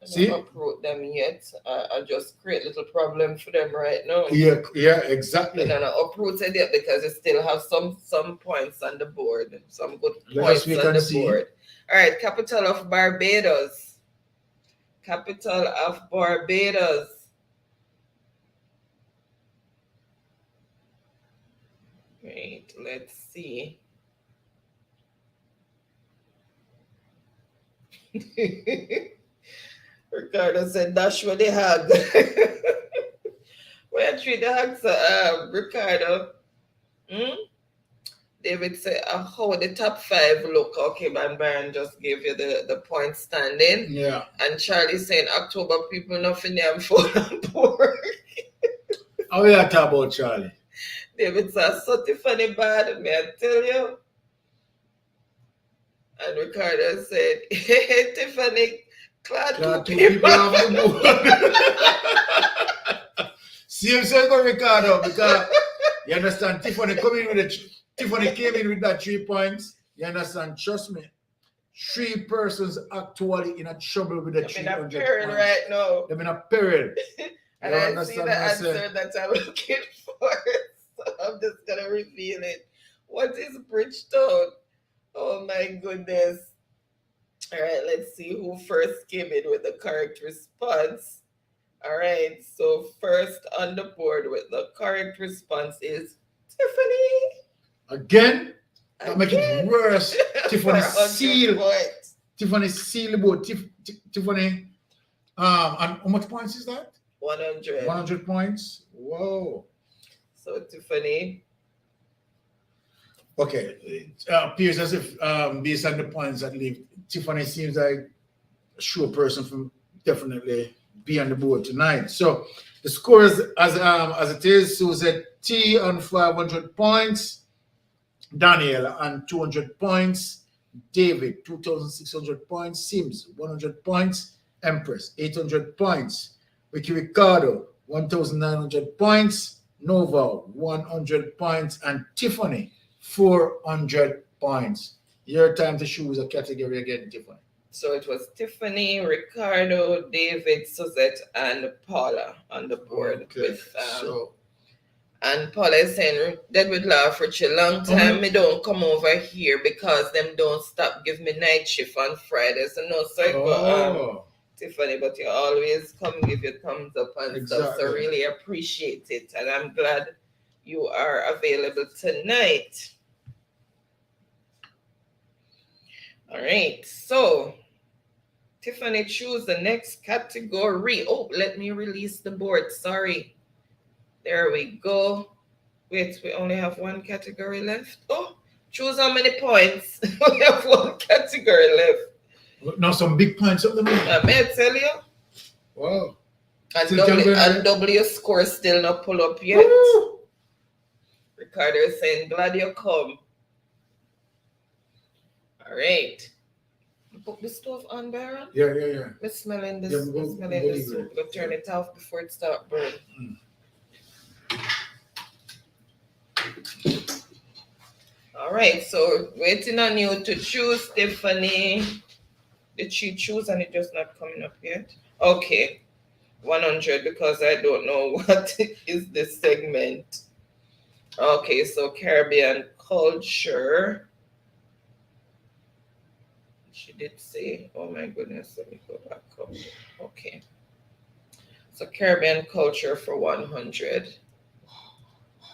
See, not uproot them yet. I just create little problem for them right now. Yeah, exactly. They're not uprooted yet because they still have some points on the board, some good points on the board. All right, capital of Barbados. Capital of Barbados. Wait, let's see. Ricardo said, "Dash where they hug." Where treat the hugs, Ricardo? David said, how the top 5 look? Okay, Byron just gave you the point standing. Yeah. And Charlie saying, October people nothing there for on board. How are you talking about Charlie? David said, so Tiffany bad, may I tell you? And Ricardo said, hey, Tiffany, glad 2 people off the board. See, I'm saying, Ricardo, because you understand, Tiffany came in with that 3 points. You understand? Trust me. 3 persons actually in a trouble with the 300 points. Right now. They're in a peril. And I see the answer that I'm looking for. So I'm just going to reveal it. What is Bridgetown? Oh my goodness. All right, let's see who first came in with the correct response. All right, so first on the board with the correct response is Tiffany. Again? That make it worse. Tiffany seal. Tiffany seal the board. Tiffany, and how much points is that? 100. 100 points? Whoa. So Tiffany. Okay, it appears as if based on the points that leave, Tiffany seems like a sure person from definitely be on the board tonight. So the scores as it is, Suzette T on 500 points, Daniel on 200 points, David 2,600 points, Sims 100 points, Empress 800 points, Ricky Ricardo 1,900 points, Nova 100 points, and Tiffany 400 points. Your time to choose a category again, Tiffany. So it was Tiffany, Ricardo, David, Suzette, and Paula on the board. Okay. And Paula is saying, "Dead with laugh for a long time. Me don't come over here because them don't stop give me night shift on Friday. So no, sorry, Tiffany, but you always come give your thumbs up and stuff. So really appreciate it, and I'm glad you are available tonight." All right, so Tiffany, choose the next category. Oh, let me release the board. Sorry. There we go. Wait, we only have 1 category left. Oh, choose how many points. We have 1 category left. Now some big points up the middle. May I tell you? Wow. And W score still not pull up yet. Woo! Ricardo is saying, glad you come. All right. Put the stove on, Baron. Yeah. We're smelling this. Yeah, We're smelling the soup. We'll turn it off before it starts burning. All right. So waiting on you to choose, Stephanie. Did she choose and it just not coming up yet? Okay. 100 because I don't know what is this segment. Okay, so Caribbean culture. She did say, oh my goodness, let me go back up. Okay. So Caribbean culture for 100.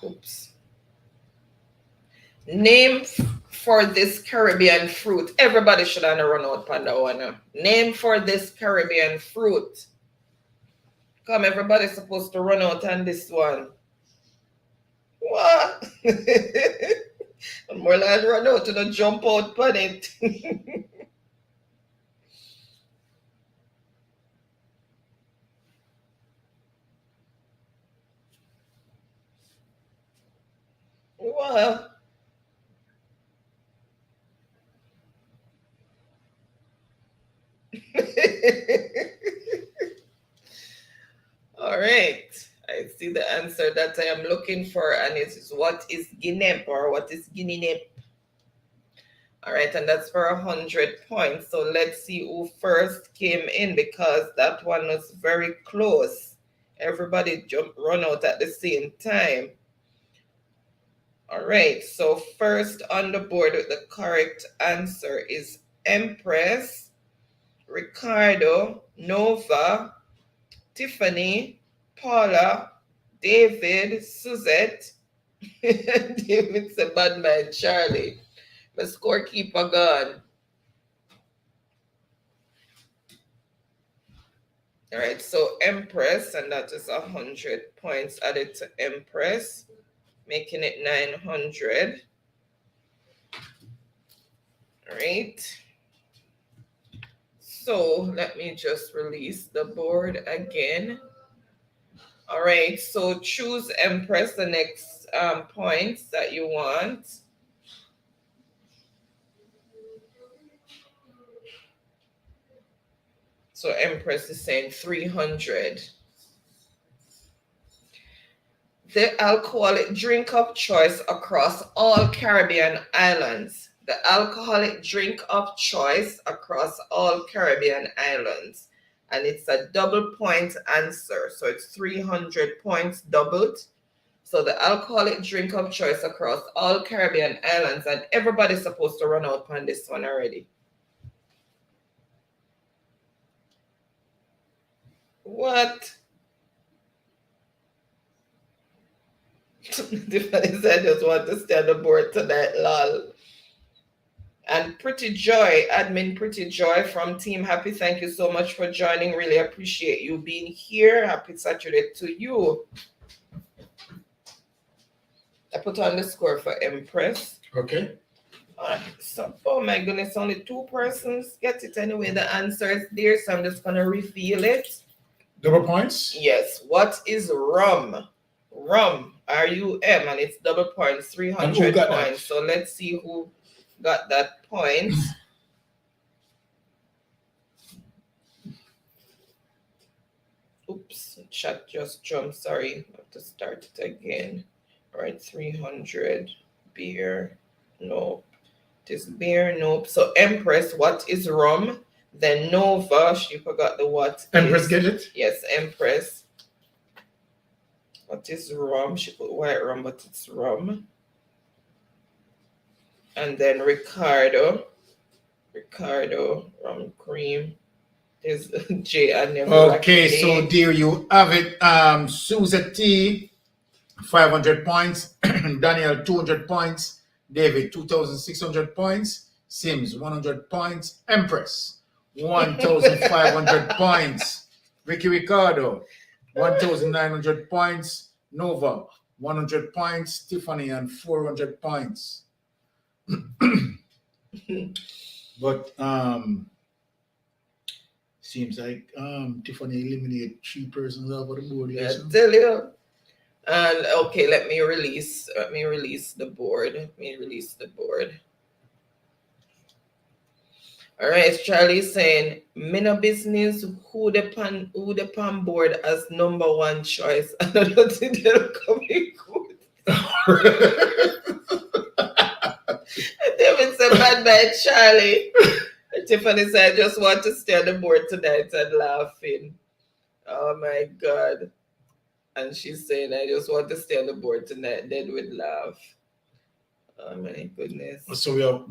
Oops. Name for this Caribbean fruit. Everybody should have run out Panda one. Name for this Caribbean fruit. Come, everybody's supposed to run out on this one. What? More like run out to the jump out on it. Well. All right. I see the answer that I am looking for, and it is what is Guinep or what is Guinea. All right, and that's for 100 points. So let's see who first came in because that one was very close. Everybody run out at the same time. All right, so first on the board with the correct answer is Empress, Ricardo, Nova, Tiffany, Paula, David, Suzette. David's a bad man, Charlie. My scorekeeper gone. All right, so Empress, and that is 100 points added to Empress, making it 900. All right. So let me just release the board again. All right, so choose Empress, the next points that you want. So Empress is saying 300. The alcoholic drink of choice across all Caribbean islands. The alcoholic drink of choice across all Caribbean islands. And it's a double point answer. So it's 300 points doubled. So the alcoholic drink of choice across all Caribbean islands. And everybody's supposed to run out on this one already. What? Tiffany said, I just want to stay on the board tonight, lol. And Pretty Joy, admin Pretty Joy from Team Happy, thank you so much for joining. Really appreciate you being here. Happy Saturday to you. I put on the score for Empress. Okay. So, oh my goodness, only 2 persons get it anyway. The answer is there, so I'm just going to reveal it. Double points? Yes. What is rum? Rum, R-U-M, and it's double points, 300 points. That? So let's see who got that point. Oops, chat just jumped. Sorry, I have to start it again. All right, 300. Beer, nope. It is beer, nope. So Empress, what is rum? Then Nova, she forgot the what. Empress, get it? Yes, Empress. What is rum? She put white rum, but it's rum. And then Ricardo, rum cream. There's J and never. Okay, so there you have it. Suzette T, 500 points. Daniel, 200 points. David, 2,600 points. Sims, 100 points. Empress, 1,500 points. Ricardo, 1,900 points. Nova, 100 points. Tiffany, and 400 points. But seems like Tiffany eliminated 3 persons over the board. I tell you. And okay, let me release the board. Let me release the board. All right, Charlie's saying, "Me no business who the pan board as number one choice." I don't know if they'll come in good. David said, "Bad night, Charlie." Tiffany said, "I just want to stay on the board tonight and laughing." Oh my God. And she's saying, "I just want to stay on the board tonight." Then we'd laugh. Oh my goodness. So we have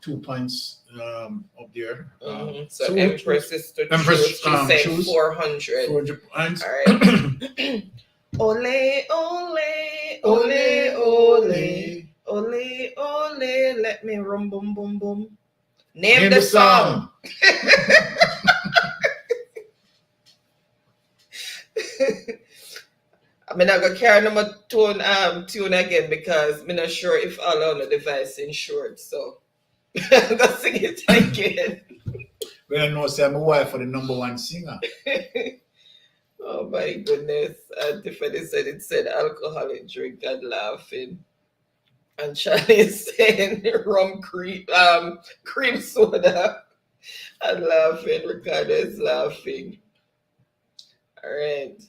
2 points up there. So so Empress is to Empress, choose. She's saying choose 400. 400 points. All right. Ole, ole, ole, ole, ole, ole. Let me rum, boom, boom, boom. Name the song. I'm not gonna carry no more tune again because I'm not sure if all on the device insured. So I'm gonna sing it again. Well, I know, say I'm a wife for the number one singer. Oh my goodness. And Tiffany said it said alcoholic drink and laughing. And Charlie is saying cream soda and laughing. Ricardo is laughing. All right.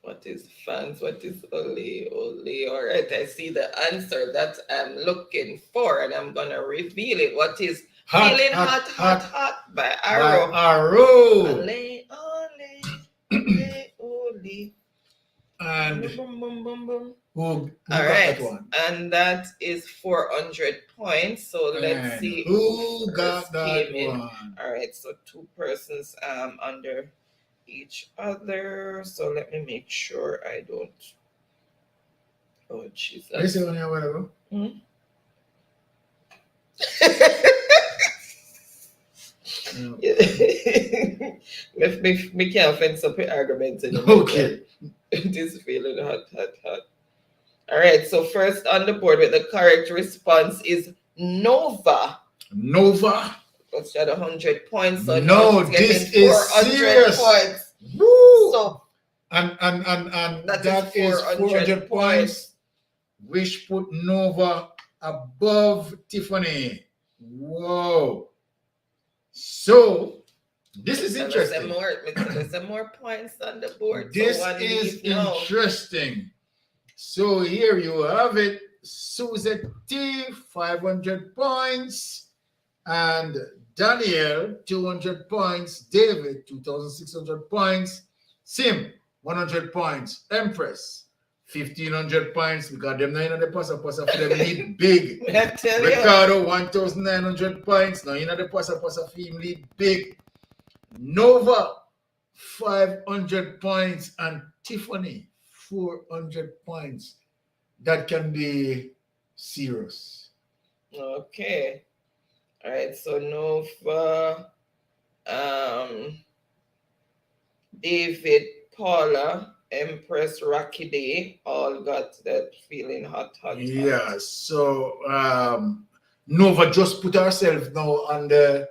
What is fans? What is ole? Ole. All right. I see the answer that I'm looking for, and I'm gonna reveal it. What is Feeling Hot by Arrow? Ole, ole, ole. And boom, boom, boom, boom. who All got right, that one? and that is 400 points. So let's And see who got first that came in. one? All right, so two persons under each other. So let me make sure I don't. Oh Jesus! I say on here, whatever. Me can't fence up an argument anymore. Okay. It is feeling hot, hot, hot. All right, so first on the board with the correct response is Nova. Nova. Let's get 100 points. So No, now she's this getting is 400 serious. points. Woo! So And that is 400 points, which put Nova above Tiffany. Whoa. So this is interesting. Some more points on the board. This so is interesting. So here you have it. Suzette T, 500 points. And Daniel, 200 points. David, 2,600 points. Sim, 100 points. Empress, 1,500 points. Because them 900 passa for them lead big. Ricardo, 1,900 points. Now you know the passa for him lead big. Nova, 500 points. And Tiffany, 400 points. That can be serious. Okay. All right, so Nova, David, Paula, Empress, Rocky Day, all got that feeling hot. Yeah, so Nova just put herself now on the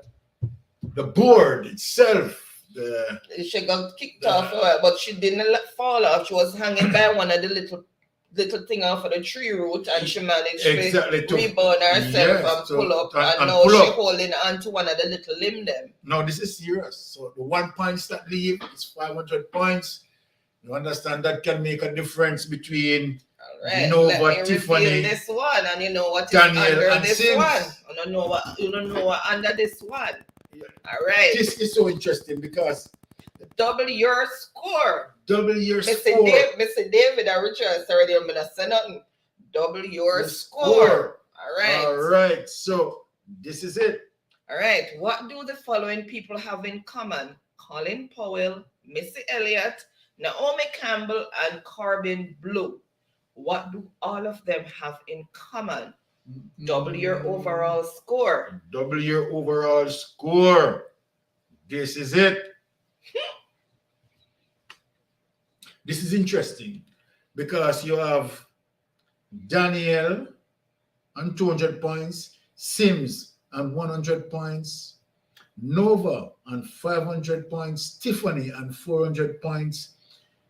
board itself. She got kicked off, but she didn't fall off. She was hanging by one of the little thing off of the tree root, and she managed to rebound herself and pull up, and now she's holding on to one of the little limb them. Now this is serious. So the 1 point that leave is 500 points. You understand that can make a difference between Nova, Tiffany, this one, and you know what is Daniel under and this Sims. one. You don't know what under this one. Yeah. All right. This is so interesting because double your score. Double your Mr. score. Mr. David and Richard already. I'm gonna say nothing. Double your score. All right. All right. So this is it. All right. What do the following people have in common? Colin Powell, Missy Elliott, Naomi Campbell, and Corbin Blue. What do all of them have in common? Double your overall score. Double your overall score. This is it. This is interesting because you have Daniel on 200 points, Sims on 100 points, Nova on 500 points, Tiffany on 400 points.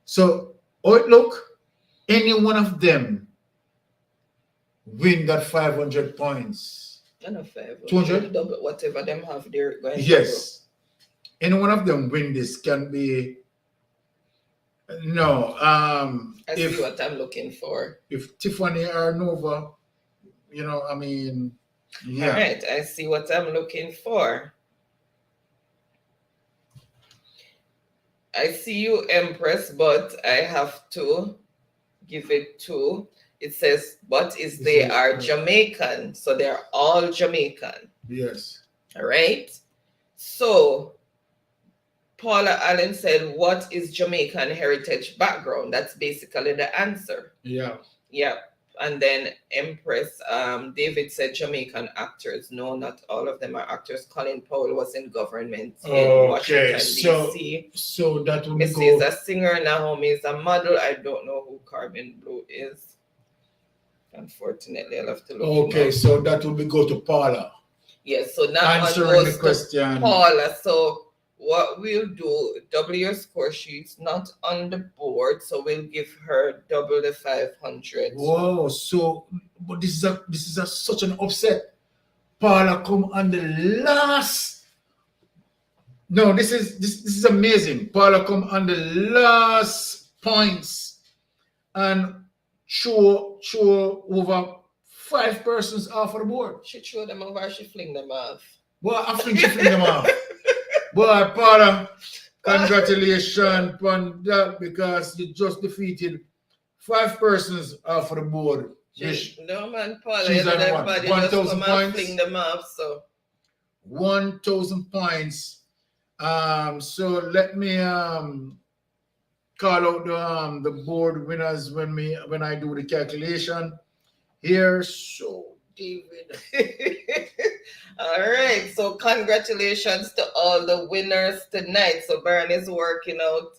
So, look, any one of them win that 500 points. And a 500. 200? Double whatever them have there. Going Yes. Any one of them win this can be. No. I see what I'm looking for. If Tiffany or Nova, I mean, yeah. All right, I see what I'm looking for. I see you, Empress, but I have to give it to. It says, but they are Jamaican, so they're all Jamaican. Yes. All right. So Paula Allen said, what is Jamaican heritage background? That's basically the answer. Yeah. Yeah. And then Empress, David said Jamaican actors. No, not all of them are actors. Colin Powell was in government in Washington, D.C. So that will Missy is a singer. Naomi is a model. I don't know who Carbon Blue is. Unfortunately, I'll have to look. Okay, so that will go to Paula. Yes, so now answering the question. Paula. So what we'll do, double your score. She's not on the board, so we'll give her double the 500. Whoa! So, but this is such an upset. Paula come on the last. No, this is amazing. Paula come on the last points and show over 5 persons off of the board. She threw them over. She fling them off. Well, I think she fling them off. Boy, Paula, congratulations on that, because you just defeated 5 persons off of the board. No man, Paula, she's on everybody 1,000 points. Fling them off, so 1,000 points. So let me call out the board winners when I do the calculation here. So David. All right, so congratulations to all the winners tonight. So Baron is working out.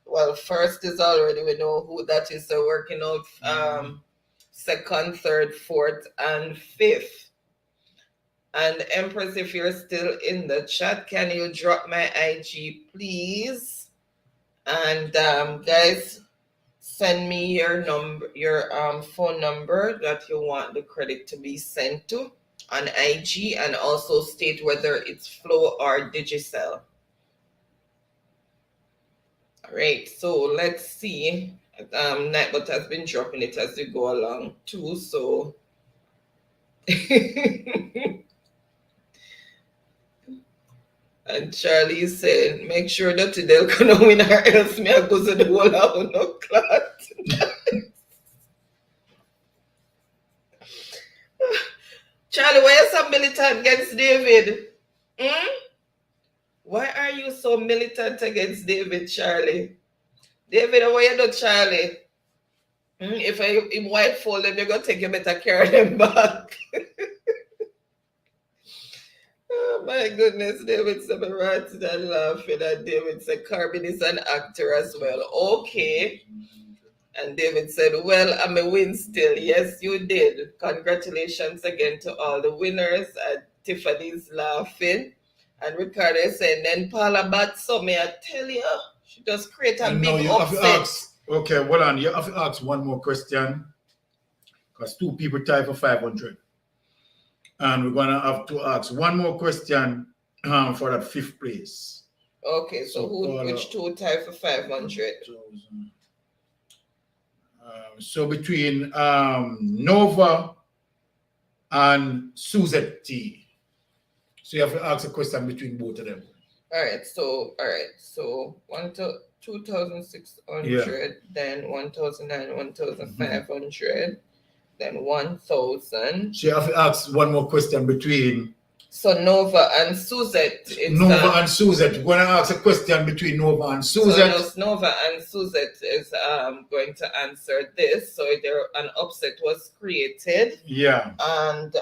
Well, first is already, we know who that is. So working out second, third, fourth, and fifth. And Empress, if you're still in the chat, can you drop my IG, please? And guys, send me your phone number that you want the credit to be sent to on IG, and also state whether it's Flow or Digicel. All right, so let's see. Nightbot has been dropping it as we go along too, so and Charlie said, make sure that they'll come win or else me I go to the whole hour no clot. Charlie, why are you so militant against David? Why are you so militant against David, Charlie? David, what you do, Charlie? If I white fold them, you're going to take, you better carry them back. Oh my goodness, David said, right, and laughing at David said, Carbon is an actor as well. Okay. And David said, well, I'm a win still. Yes, you did. Congratulations again to all the winners. And Tiffany's laughing. And Ricardo is saying, then Paula bat, so may I tell you, she just create a big upset. Okay, hold on. You have to ask one more question, because 2 people tied for 500. And we're going to have to ask one more question for that 5th place. Okay, so which 2 tied for 500? So between Nova and Suzette T. So you have to ask a question between both of them. All right. So 2,600, then 1,900, 1,500, then 1,000. So you have to ask one more question between. So Nova and Suzette. Nova and Suzette. We're going to ask a question between Nova and Suzette. So Nova and Suzette is going to answer this. So an upset was created. Yeah. And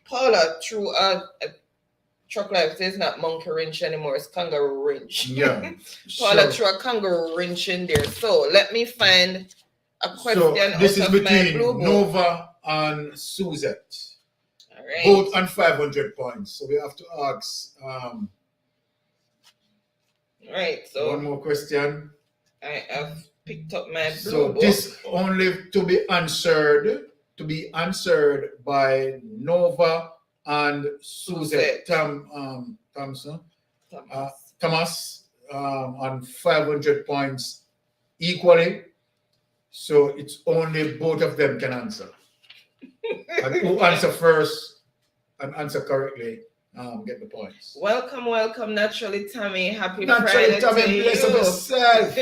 Paula threw a truck life. It's not monkey wrench anymore. It's kangaroo wrench. Yeah. Paula threw a kangaroo wrench in there. So let me find a question. So this is between Nova Nova and Suzette. All right. both on 500 points. So we have to ask All right. So one more question. I have picked up my blue So book. this only to be answered by Nova and Suzette Thomas. Thomas on 500 points equally. So it's only both of them can answer. And who answer first and answer correctly get the points. Welcome, Naturally Tammy. Happy Naturally, Friday Tammy, to bless you. yourself.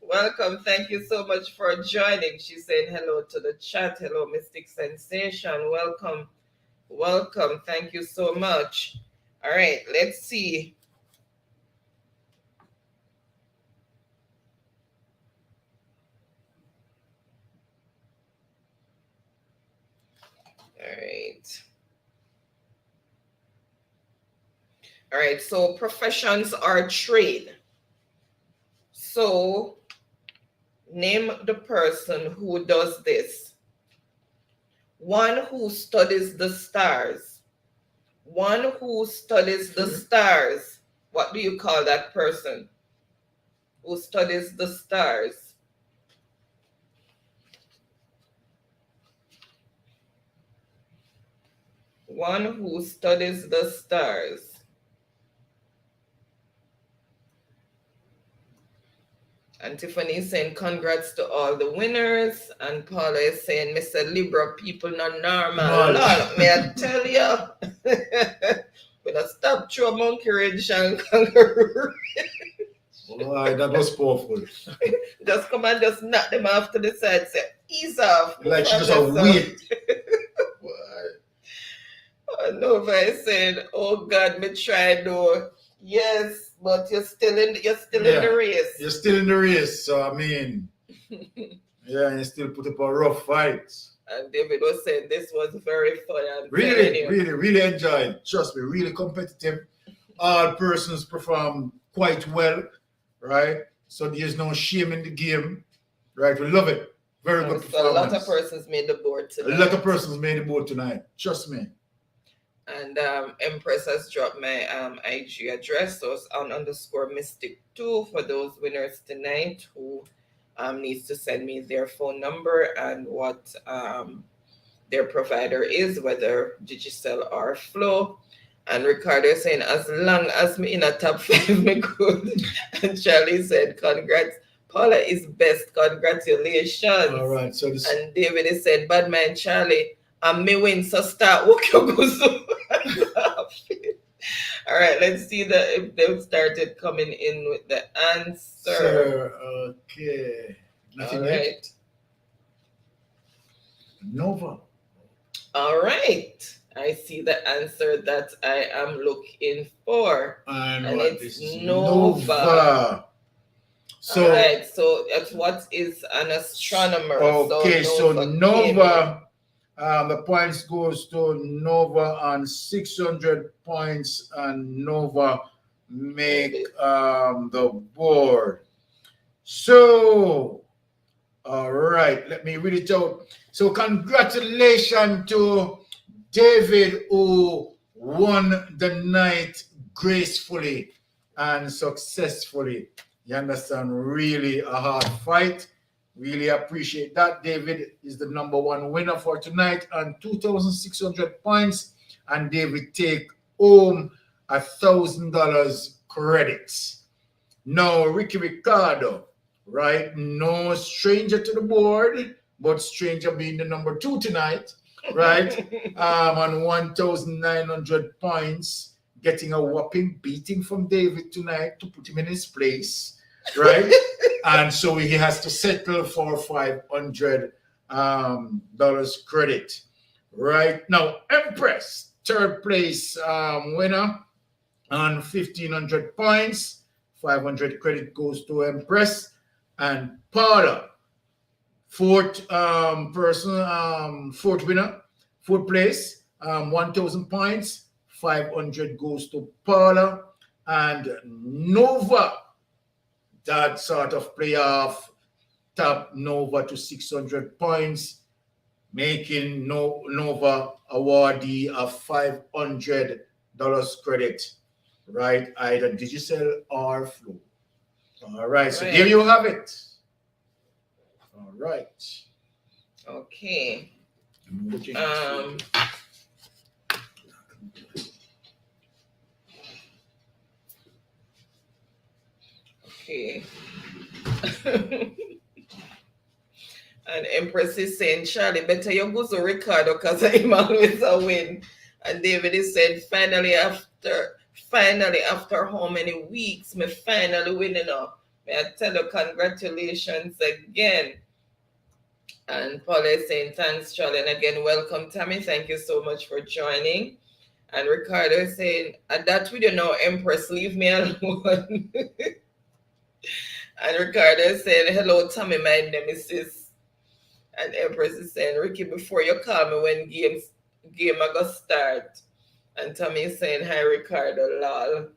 Welcome. Thank you so much for joining. She's saying hello to the chat. Hello, Mystic Sensation. Welcome. Thank you so much. All right, let's see. All right, so professions are trade. So name the person who does this. One who studies the stars. One who studies the stars. What do you call that person who studies the stars? One who studies the stars. And Tiffany is saying congrats to all the winners. And Paula is saying, Mr. Libra people not normal. Lord, may I tell you? When I stop through a monkey wrench and kangaroo. Why, that was powerful. Just come and just knock them off to the side. Say, ease off. Like she just a wait. Nova is saying, oh God, me try though. Yes, but you're still in the race. You're still in the race, so I mean, yeah, and you still put up a rough fight. And David was saying this was very fun. Really enjoyed. Trust me, really competitive. All persons perform quite well, right? So there's no shame in the game, right? We love it. Very good performance. A lot of persons made the board tonight. A lot of persons made the board tonight. Trust me. And Empress has dropped my IG address, so it's on _mystic2 for those winners tonight who needs to send me their phone number and what their provider is, whether Digicel or Flow. And Ricardo is saying, as long as me in a top 5, me good. And Charlie said, congrats. Paula is best. Congratulations. All right. So this... And David is saying, bad man Charlie, and me win, so start walk your go. All right, let's see if they started coming in with the answer. Okay. All right. Nova. All right. I see the answer that I am looking for. And it's Nova. So, all right, so that's what is an astronomer. Okay, so Nova, the points goes to Nova on 600 points, and Nova make the board. So, all right, let me read it out. So congratulations to David, who won the night gracefully and successfully. You understand? Really a hard fight. Really appreciate that. David is the #1 winner for tonight on 2,600 points. And David take home $1,000 credits. Now, Ricky Ricardo, right? No stranger to the board, but stranger being the #2 tonight, right? On 1,900 points, getting a whopping beating from David tonight to put him in his place, right? And so he has to settle for $500 credit. Right now, Empress, third place winner on 1,500 points. 500 credit goes to Empress. And Paula, fourth winner, fourth place, 1,000 points. 500 goes to Paula. And Nova, that sort of playoff, top Nova to 600 points. making Nova awardee a $500 credit, right? Either Digicel or Flow. All right, so there Right. you have it. All right. Okay. Remove the changes. Um. Okay. And Empress is saying, Charlie, better you go to Ricardo because I'm always a win. And David is saying, finally after how many weeks, me finally winning up. May I tell you congratulations again. And Paul is saying, thanks, Charlie. And again, welcome, Tammy. Thank you so much for joining. And Ricardo is saying, at that video now, Empress, leave me alone. And Ricardo is saying, hello, Tammy, my nemesis. And Empress is saying, Ricky, before you call me when game I go start. And Tommy is saying, hi, Ricardo, lol.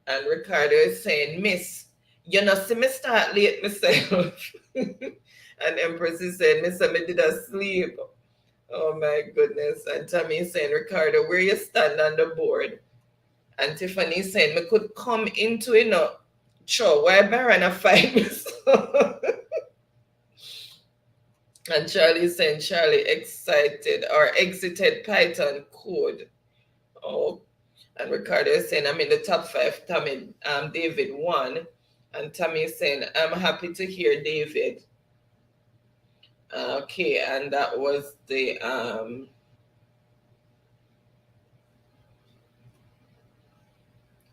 And Ricardo is saying, Miss, you know, see me start late myself. And Empress is saying, Miss, I did sleep. Oh, my goodness. And Tommy is saying, Ricardo, where you stand on the board? And Tiffany is saying, me could come into, sure, why Baron a fight me? And Charlie saying Charlie excited or exited Python code. Oh, and Ricardo is saying I'm in the top 5. Tammy, David won. And Tammy is saying I'm happy to hear David. Okay, and that was the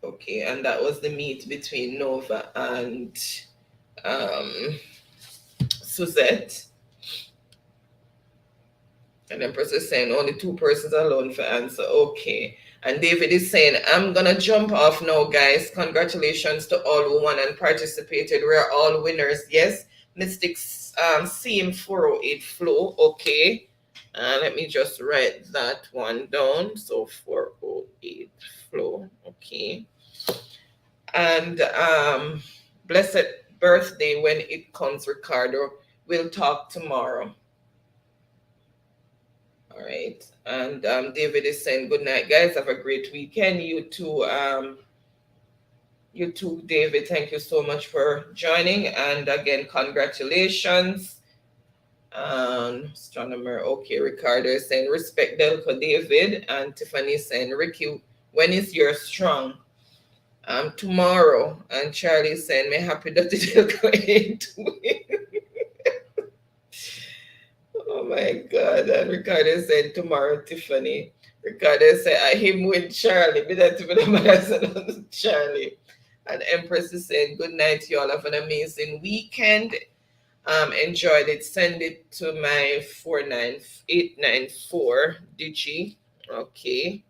okay, and that was the meet between Nova and Suzette. And Empress is saying only 2 persons alone for answer. Okay. And David is saying, I'm going to jump off now, guys. Congratulations to all who won and participated. We're all winners. Yes. Mystics CM 408 Flow. Okay. Let me just write that one down. So 408 Flow. Okay. And blessed birthday when it comes, Ricardo. We'll talk tomorrow. All right. And David is saying, good night, guys. Have a great weekend. You too, David. Thank you so much for joining. And again, congratulations. Astronomer. Okay. Ricardo is saying, respect Delco, David. And Tiffany is saying, Ricky, when is your strong? Tomorrow. And Charlie is saying, me happy that Delco ain't win. Oh my God. And Ricardo said tomorrow, Tiffany. Ricardo said, I him with Charlie. But that's what Charlie. And Empress is saying, good night, y'all. Have an amazing weekend. Enjoyed it. Send it to my 49894 Digi. Okay.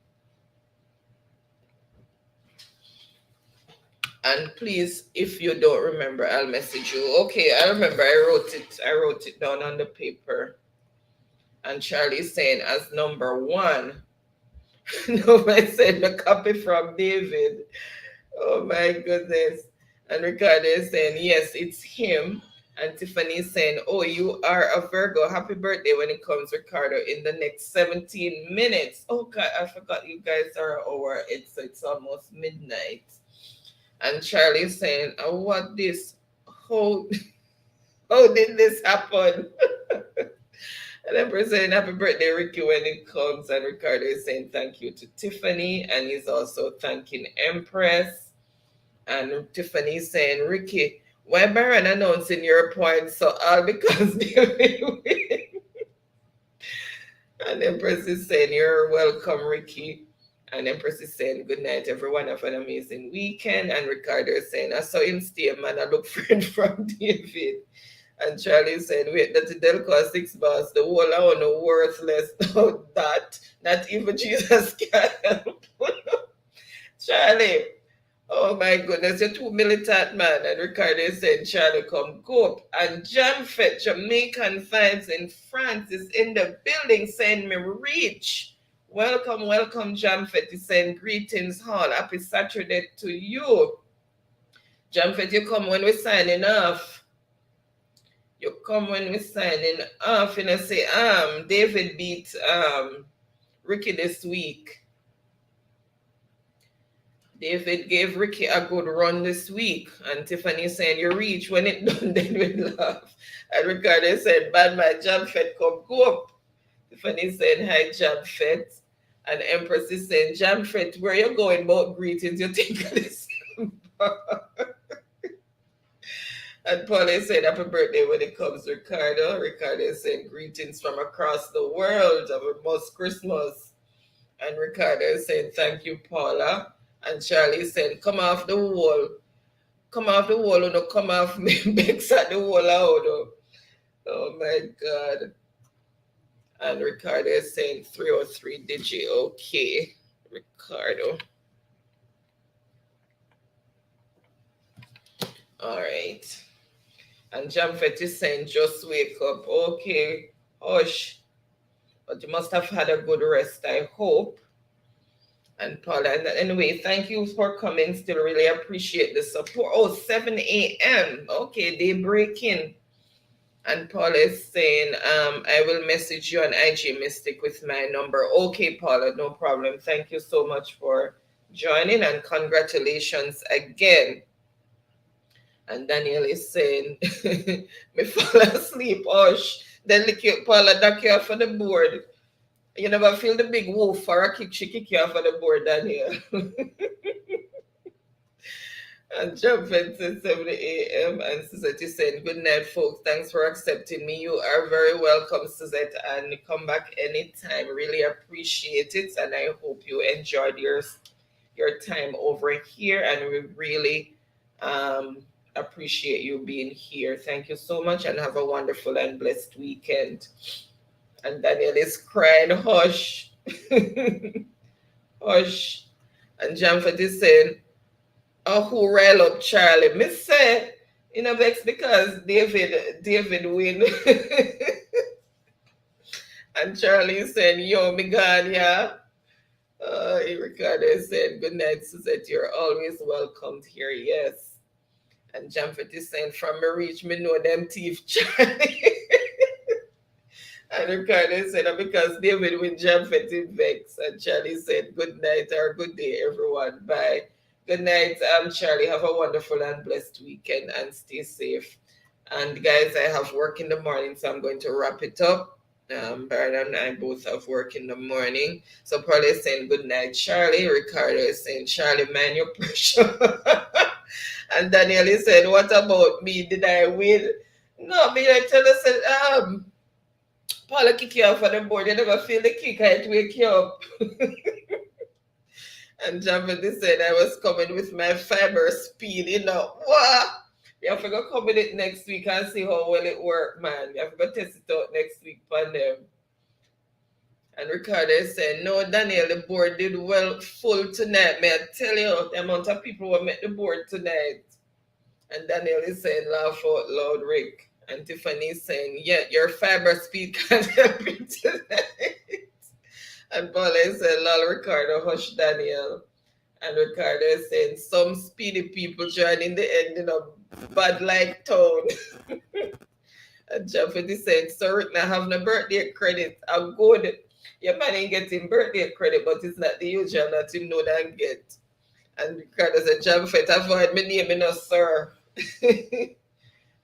And please, if you don't remember, I'll message you. Okay, I remember. I wrote it down on the paper. And Charlie's saying as number 1. Nobody said the copy from David. Oh my goodness. And Ricardo is saying, yes, it's him. And Tiffany is saying, oh, you are a Virgo. Happy birthday when it comes, Ricardo, in the next 17 minutes. Oh, God, I forgot you guys are over. It's almost midnight. And Charlie is saying, oh, what this? How did this happen? And Empress saying happy birthday, Ricky, when it comes. And Ricardo is saying thank you to Tiffany. And he's also thanking Empress. And Tiffany is saying, Ricky, why Baron announcing your points so all because David win? And Empress is saying, you're welcome, Ricky. And Empress is saying, good night, everyone. Have an amazing weekend. And Ricardo is saying, I saw him stay, man. I look friend from David. And Charlie said, wait, that's the Delco 6 bars. The whole I want no worthless. No, that. Not even Jesus can help. Charlie, oh my goodness, you're too militant, man. And Ricardo said, Charlie, come go up. And Jamfet, Jamaican Vibes in France, is in the building saying me reach. Welcome, Jamfet. He's saying greetings, Hall. Happy Saturday to you. Jamfet, you come when we're signing off. You come when we signing off and I say, David beat Ricky this week. David gave Ricky a good run this week. And Tiffany saying, you reach when it done, then we laugh. And Ricardo said, bad my jam fed come go up. Tiffany saying, hi, jam fed. And Empress is saying, jam fed, where you going about greetings? You think of this? And Paula said, happy birthday when it comes, Ricardo. Ricardo is saying, greetings from across the world. Have a most Christmas. And Ricardo is saying, thank you, Paula. And Charlie said, come off the wall. Come off the wall, no come off me. Bex at the wall out. Oh my God. And Ricardo is saying 303 digi. Okay. Ricardo. All right. And Jamfet is saying, just wake up. Okay. Hush. But you must have had a good rest, I hope. And Paula, and anyway, thank you for coming. Still really appreciate the support. Oh, 7 a.m. Okay, they breaking. And Paula is saying, I will message you on IG Mystic with my number. Okay, Paula, no problem. Thank you so much for joining and congratulations again. And Daniel is saying, me fall asleep. Hush. Then Paula duck you off of the board. You never feel the big wolf or a kick, she kick you off of the board, Daniel. And Jump said 7 a.m. and Suzette is saying, good night, folks. Thanks for accepting me. You are very welcome, Suzette, and come back anytime. Really appreciate it. And I hope you enjoyed your time over here. And we really appreciate you being here. Thank you so much and have a wonderful and blessed weekend. And Daniel is crying, hush. Hush. And Jamfet is saying, oh, who rile up Charlie? Me say, you know, vex because David win. And Charlie is saying, yo, me gone, yeah. Ricardo is saying, good night, Suzette. You're always welcomed here, yes. And Jamfet is saying, from me reach, me know them thief, Charlie. And Ricardo said, because David win Jamfet in vex. And Charlie said, good night or good day, everyone. Bye. Good night, Charlie. Have a wonderful and blessed weekend and stay safe. And guys, I have work in the morning, so I'm going to wrap it up. Bernard and I both have work in the morning. So Paula is saying good night, Charlie. Ricardo is saying, Charlie, man, your pressure. And Daniel is saying, what about me? Did I win? No, me, I tell us, Paula kick you off on the board. You never feel the kick, I wake you up. And Javadi said I was coming with my fiber speed, you know. What? You have to go come with it next week and see how well it worked, man. You have to go test it out next week for them. And Ricardo said, no, Daniel, the board did well full tonight. May I tell you the amount of people who met the board tonight. And Daniel is saying, laugh out loud, Rick. And Tiffany is saying, yeah, your fiber speed can't help you tonight. And Paula said, lol, Ricardo, hush, Daniel. And Ricardo is saying, some speedy people joining the end in a bad like tone. And Japheth is saying, so Rick, now have no birthday credit. I'm good. Your man ain't getting birthday credit, but it's not the usual that him know that get. And Ricardo said, Japheth, avoid me name, no, sir.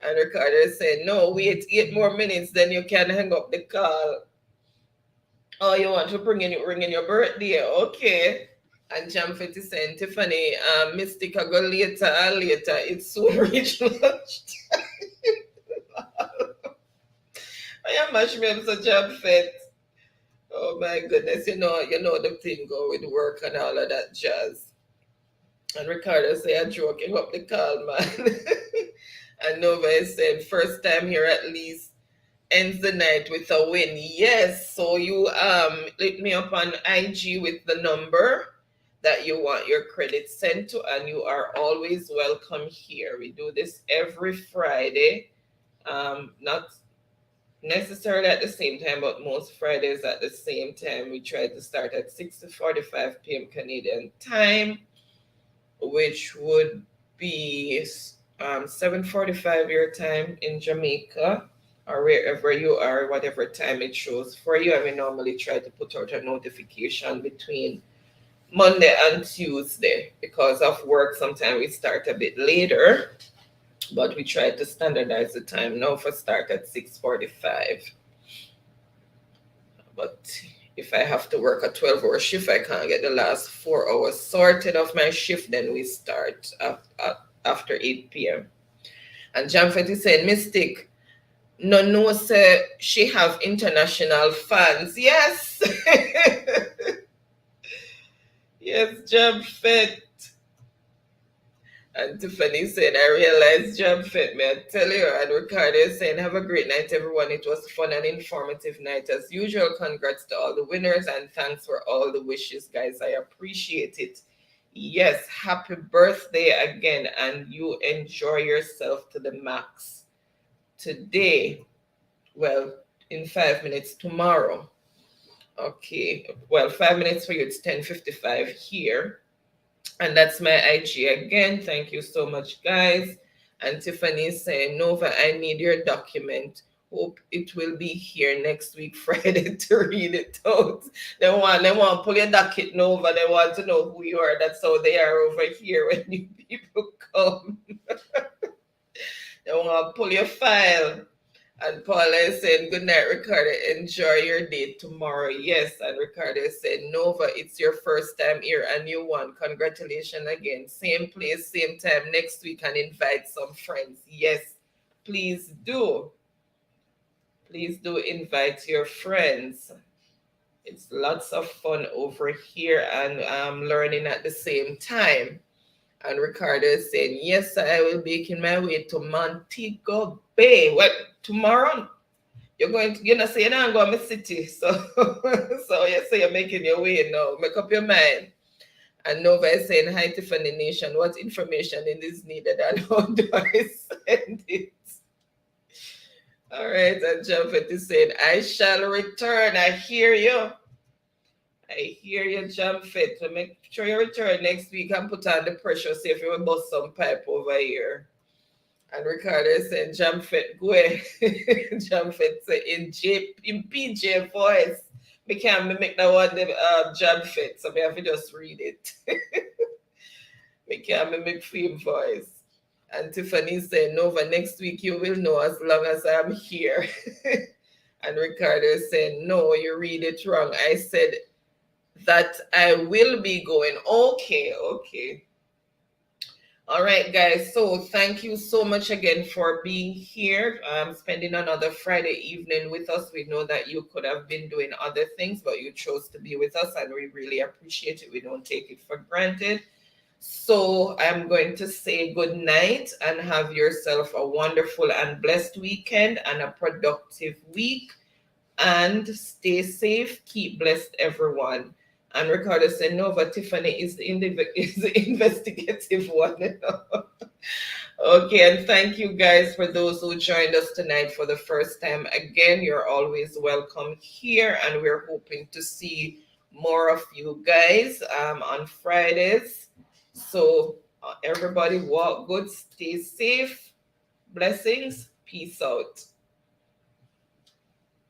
And Ricardo is saying, no, wait 8 more minutes, then you can hang up the call. Oh, you want to ring in your birthday? Okay. And Jamfet is saying, Tiffany, Mystic, I go later and later. It's soon reach lunchtime. I am mash me up so Jamfet. Oh my goodness, you know the thing go with work and all of that jazz. And Ricardo say, I'm joking up the call, man. And Nova is saying, first time here at least ends the night with a win. Yes, so you hit me up on IG with the number that you want your credit sent to, and you are always welcome here. We do this every Friday, not necessarily at the same time, but most Fridays at the same time. We try to start at 6:45 p.m. Canadian time, which would be 7:45 your time in Jamaica. or wherever you are, whatever time it shows for you. And we normally try to put out a notification between Monday and Tuesday because of work. Sometimes we start a bit later, but we try to standardize the time now for start at 6:45. But if I have to work a 12-hour shift, I can't get the last 4 hours sorted of my shift, then we start after 8 p.m. And Jamfet is saying, Mystic, no, say she have international fans. Yes. Yes, Jamfet. And Tiffany saying, I realized Jamfet, may I tell you. And Ricardo is saying, have a great night, everyone. It was fun and informative night as usual. Congrats to all the winners and thanks for all the wishes, guys. I appreciate it. Yes, happy birthday again, and you enjoy yourself to the max today. Well, in 5 minutes tomorrow. Okay, well, 5 minutes for you, it's 10:55 here. And that's my IG again. Thank you so much, guys. And Tiffany is saying, Nova, I need your document. Hope it will be here next week, Friday, to read it out. They want to pull your docket, Nova. They want to know who you are. That's how they are over here when new people come. They want to pull your file. And Paula is saying, good night, Ricardo. Enjoy your day tomorrow. Yes. And Ricardo is saying, Nova, it's your first time here and you won. Congratulations again. Same place, same time next week, and invite some friends. Yes, please do. Please do invite your friends. It's lots of fun over here and learning at the same time. And Ricardo is saying, yes, I will be making my way to Montego Bay. What, tomorrow? You're not saying I'm going to my city. So, so you say you're making your way now. Make up your mind. And Nova is saying, hi, Tiffany Nation. What information is needed and how do I send it? All right. And Jamfet is saying, I shall return. I hear you. I hear you, Jamfet. So make sure you return next week and put on the pressure. See if you will bust some pipe over here. And Ricardo is saying, Jamfet, go ahead. Jamfet say in PJ voice. We can't mimic that one, Jamfet. So we have to just read it. We can't mimic film voice. And Tiffany saying, Nova, next week you will know as long as I'm here. And Ricardo is saying, no, you read it wrong. I said that I will be going. Okay. All right, guys. So thank you so much again for being here, spending another Friday evening with us. We know that you could have been doing other things, but you chose to be with us, and we really appreciate it. We don't take it for granted. So I'm going to say good night and have yourself a wonderful and blessed weekend and a productive week. And stay safe. Keep blessed, everyone. And Ricardo said, Nova, Tiffany is the investigative one. Okay, and thank you guys for those who joined us tonight for the first time. Again, you're always welcome here, and we're hoping to see more of you guys on Fridays. So everybody walk good, stay safe. Blessings. Peace out.